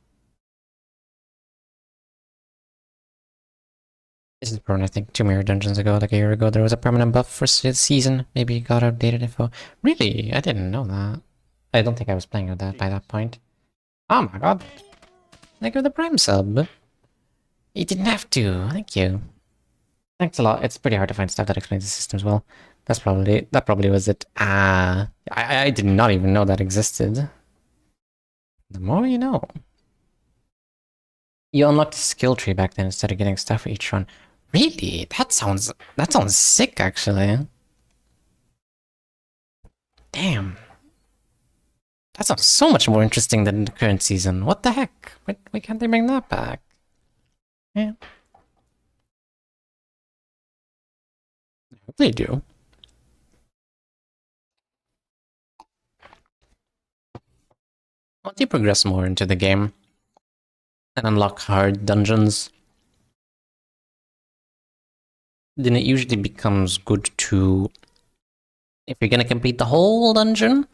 This is permanent, I think 2 mirror dungeons ago, like a year ago, there was a permanent buff for season. Maybe you got outdated info. Really? I didn't know that. I don't think I was playing with that by that point. Oh my god. Thank you for the Prime sub. You didn't have to. Thank you. Thanks a lot. It's pretty hard to find stuff that explains the systems well. That probably was it. I did not even know that existed. The more you know. You unlocked a skill tree back then instead of getting stuff for each run. Really? That sounds sick, actually. Damn. That sounds so much more interesting than the current season. What the heck? Why can't they bring that back? Yeah. I hope they do. Once you progress more into the game and unlock hard dungeons, then it usually becomes good to, if you're gonna complete the whole dungeon,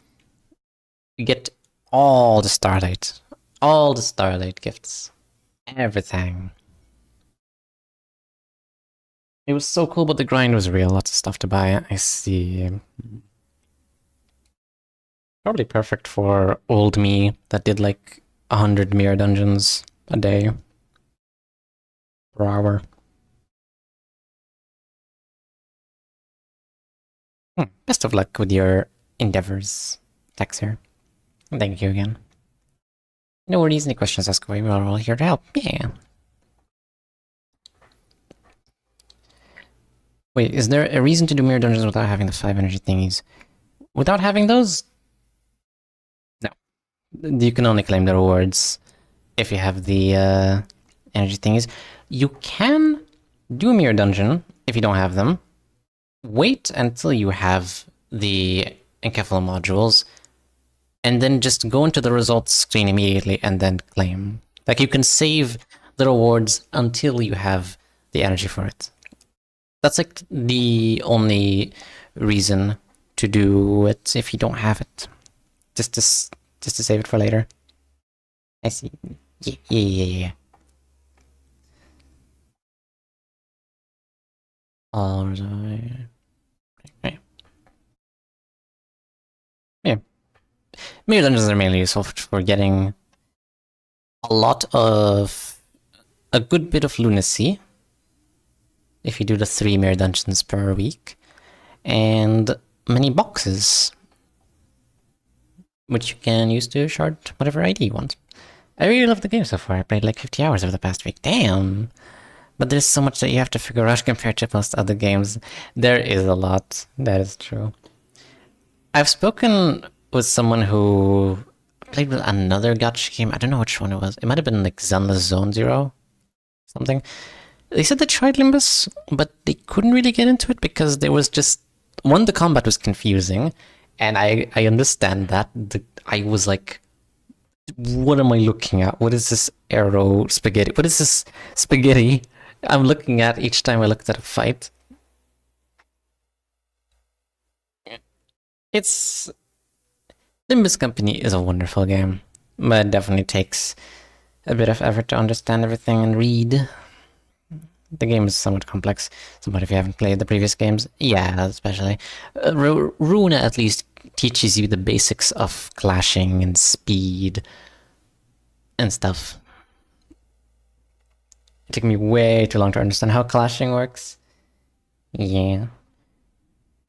you get all the Starlight gifts, everything. It was so cool, but the grind was real, lots of stuff to buy. I see. Probably perfect for old me that did like 100 mirror dungeons a day per hour. Best of luck with your endeavors, Texer. Thank you again. No worries, any questions, ask away. We're all here to help. Yeah. Wait, is there a reason to do mirror dungeons without having the 5 energy thingies? Without having those? No. You can only claim the rewards if you have the energy thingies. You can do a mirror dungeon if you don't have them. Wait until you have the encephalo modules, and then just go into the results screen immediately and then claim. Like, you can save the rewards until you have the energy for it. That's like the only reason to do it if you don't have it. Just to save it for later. I see. Yeah. Alright. Yeah. Mirror dungeons are mainly useful for getting a good bit of lunacy if you do the 3 mirror dungeons per week, and many boxes, which you can use to shard whatever ID you want. I really love the game so far. I played like 50 hours over the past week. Damn! But there's so much that you have to figure out compared to most other games. There is a lot. That is true. I've spoken with someone who played with another gacha game. I don't know which one it was. It might have been like Zenless Zone Zero, something. They said they tried Limbus, but they couldn't really get into it because there was just one. The combat was confusing, and I understand that. I was like, what am I looking at? What is this arrow spaghetti? What is this spaghetti I'm looking at each time I looked at a fight? It's Limbus Company is a wonderful game, but it definitely takes a bit of effort to understand everything and read. The game is somewhat complex, but if you haven't played the previous games, yeah, especially. Runa at least teaches you the basics of clashing and speed and stuff. It took me way too long to understand how clashing works. Yeah.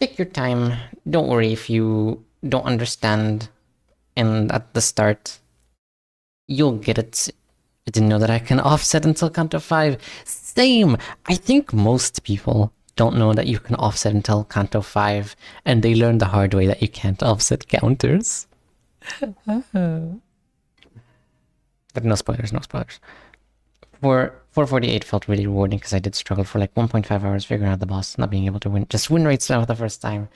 Take your time. Don't worry if you don't understand and at the start. You'll get it. I didn't know that I can offset until count of 5. Same! I think most people don't know that you can offset until count of 5, and they learn the hard way that you can't offset counters. But no spoilers, no spoilers. 448 felt really rewarding because I did struggle for like 1.5 hours figuring out the boss, not being able to win. Just win rate spam for the first time.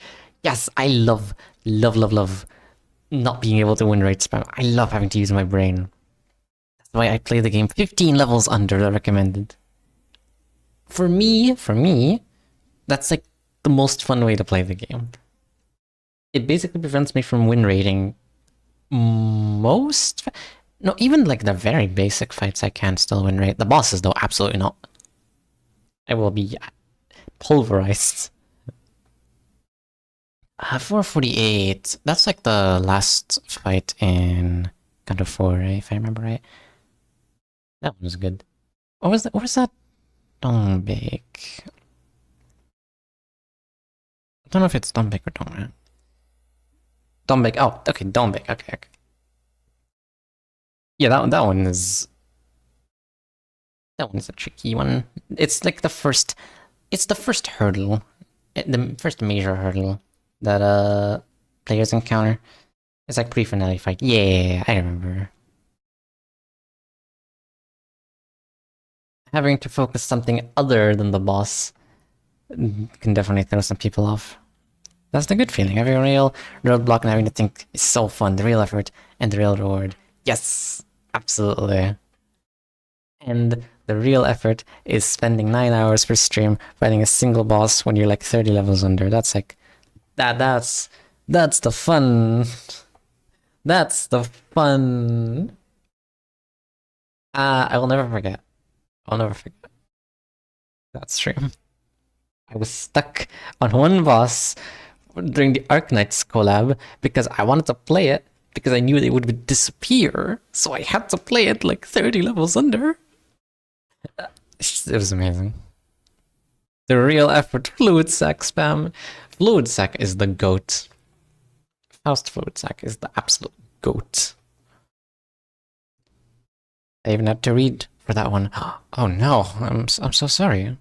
Yes, I love not being able to win rate spam. I love having to use my brain. That's why I play the game 15 levels under the recommended. For me, that's like the most fun way to play the game. It basically prevents me from win rating most... No, even like the very basic fights I can still win rate. The bosses though, absolutely not. I will be pulverized. 448. That's like the last fight in God of 4, right? If I remember right. That one was good. What was that? What was that? Dongbek. I don't know if it's Dongbek or Dongbek. Dongbek. Oh, okay, Dongbek. Okay. Yeah, that one is a tricky one. It's like the first. It's the first hurdle, the first major hurdle that players encounter. It's like pre-finale fight. Yeah, I remember. Having to focus something other than the boss can definitely throw some people off. That's the good feeling. Having a real roadblock and having to think is so fun. The real effort and the real reward. Yes, absolutely. And the real effort is spending 9 hours per stream fighting a single boss when you're like 30 levels under. That's like that's the fun. That's the fun. I will never forget. I'll never forget that stream. I was stuck on one boss during the Arknights collab because I wanted to play it because I knew they would disappear, so I had to play it like 30 levels under. It was amazing. The real effort. Fluid sack spam. Fluid sack is the goat. Faust fluid sack is the absolute goat. I even had to read for that one. Oh no, I'm so sorry.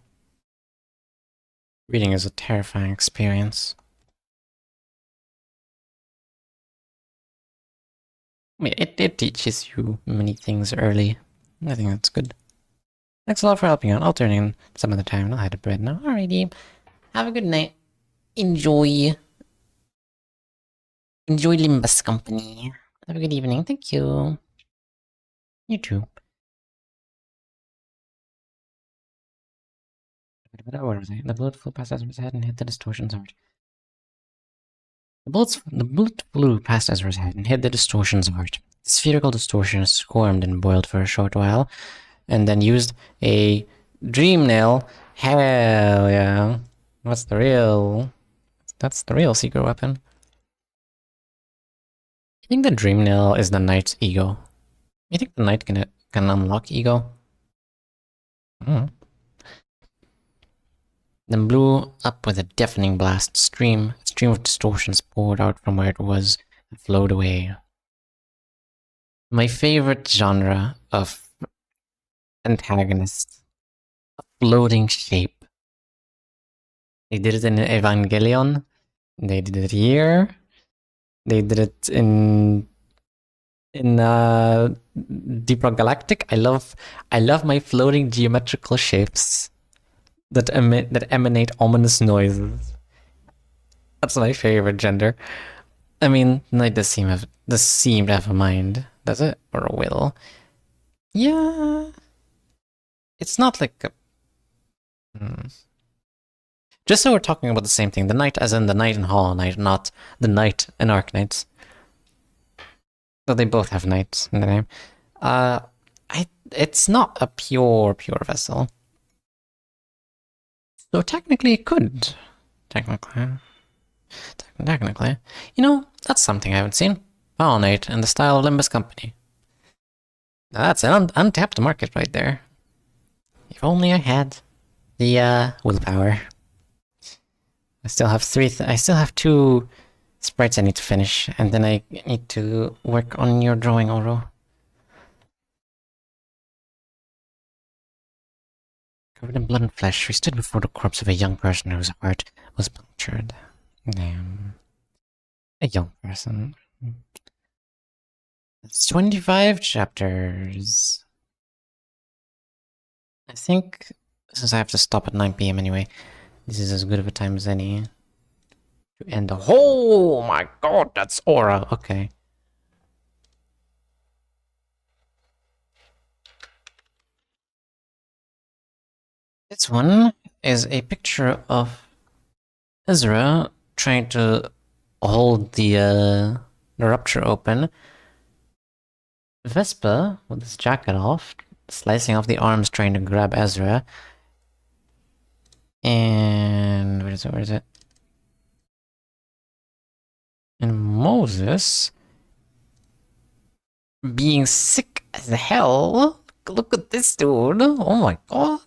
Reading is a terrifying experience. I mean, it teaches you many things early. I think that's good. Thanks a lot for helping out. I'll turn in some other time. I'll head to bed now. Alrighty. Have a good night. Enjoy Limbus Company. Have a good evening. Thank you. You too. Where was I? The bullet flew past Ezra's head and hit the distortion's heart. The bullet flew past Ezra's head and hit the distortion's heart. The spherical distortion squirmed and boiled for a short while, and then used a dream nail. Hell yeah. That's the real secret weapon. I think the dream nail is the knight's ego. You think the knight can unlock ego? Then blew up with a deafening blast. A stream of distortions poured out from where it was and flowed away. My favorite genre of antagonist. A floating shape. They did it in Evangelion. They did it here. They did it in Deep Rock Galactic. I love my floating geometrical shapes that emanate ominous noises. That's my favorite gender. I mean, Knight does seem to have a mind, does it? Or a will? Yeah. It's not like a... Just so we're talking about the same thing, the Knight as in the Knight in Hollow Knight, not the Knight in Arknights. Though they both have Knights in the name. It's not a pure vessel. So technically it could. Technically. You know, that's something I haven't seen. Hollow Knight in the style of Limbus Company. Now that's an untapped market right there. If only I had the willpower. I still have 2 sprites I need to finish, and then I need to work on your drawing, Oro. Covered in blood and flesh, we stood before the corpse of a young person whose heart was punctured. Damn. A young person. It's 25 chapters. I think, since I have to stop at 9 PM anyway, this is as good of a time as any to end the whole... Oh my god, that's Aura. Okay. This one is a picture of EZRA trying to hold the rupture open. Vespa, with his jacket off, slicing off the arms trying to grab EZRA. And... where is it? And Moses being sick as hell. Look at this dude. Oh my god.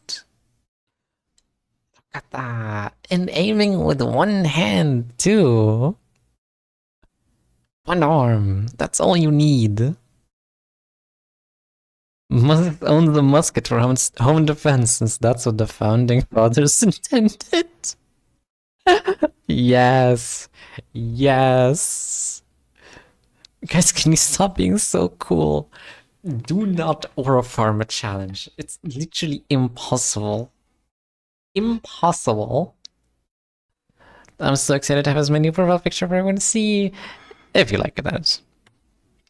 Look at that. And aiming with one hand, too. One arm. That's all you need. Must own the musket for home defense, since that's what the founding fathers intended. Yes. Yes. Guys, can you stop being so cool? Do not aura farm a challenge. It's literally impossible. Impossible. I'm so excited to have as many profile pictures for everyone to see. If you like it,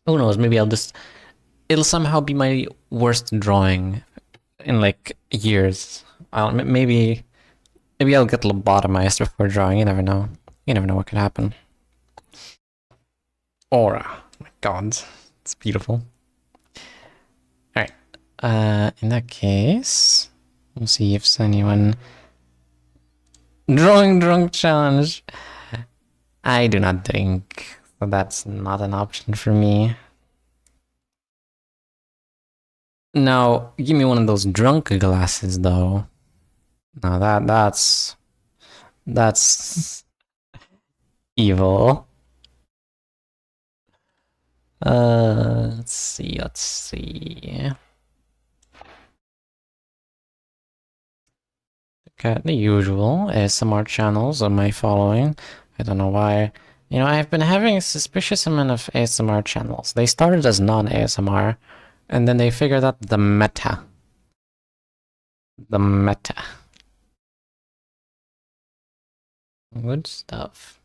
who knows, maybe it'll somehow be my worst drawing in like years. Maybe I'll get lobotomized before drawing. You never know. You never know what could happen. Aura. Oh my god. It's beautiful. Alright. In that case, we'll see if anyone... Drawing drunk challenge. I do not drink, so that's not an option for me. Now, give me one of those drunk glasses, though. Now that's evil. Let's see. Okay, the usual ASMR channels on my following. I don't know why. You know, I've been having a suspicious amount of ASMR channels. They started as non-ASMR, and then they figured out the meta. The meta. Good stuff.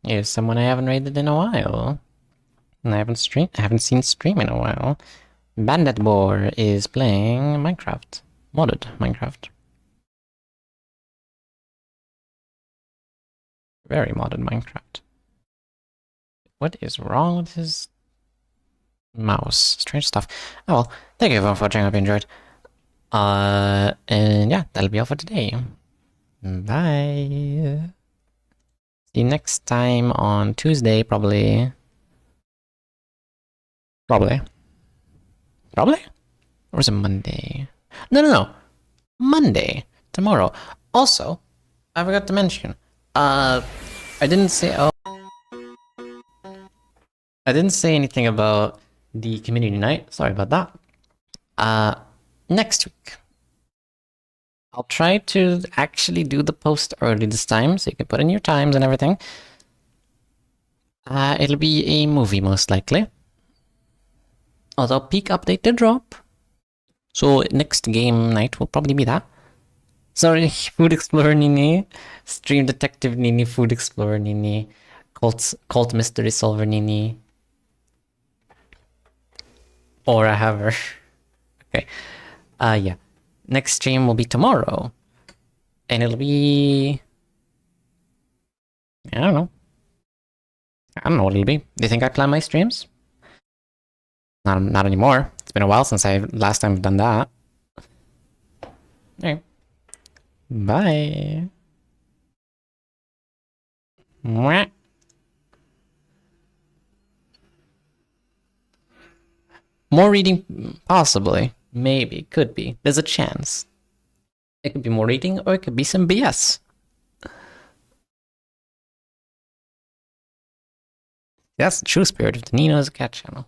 Here's someone I haven't raided in a while. And I haven't seen stream in a while. Bandit Boar is playing Minecraft. Modded Minecraft. Very modded Minecraft. What is wrong with his mouse? Strange stuff. Oh well, thank you everyone for watching. I hope you enjoyed. And yeah, that'll be all for today. Bye. See you next time on Tuesday, probably. Probably? Or is it Monday? No. Monday. Tomorrow. Also, I forgot to mention, I didn't say anything about the community night. Sorry about that. Next week, I'll try to actually do the post early this time, so you can put in your times and everything. It'll be a movie, most likely. Although peak update did drop. So next game night will probably be that. Sorry, Food Explorer Nini, Stream Detective Nini, Food Explorer Nini, Cult Mystery Solver Nini, or I have her. Okay. Yeah. Next stream will be tomorrow. And it'll be... I don't know. I don't know what it'll be. Do you think I plan my streams? Not anymore. It's been a while since last time I've done that. Okay. Bye. Mwah. More reading, possibly. Maybe. Could be. There's a chance. It could be more reading, or it could be some BS. That's the true spirit of the Nino's Cat channel.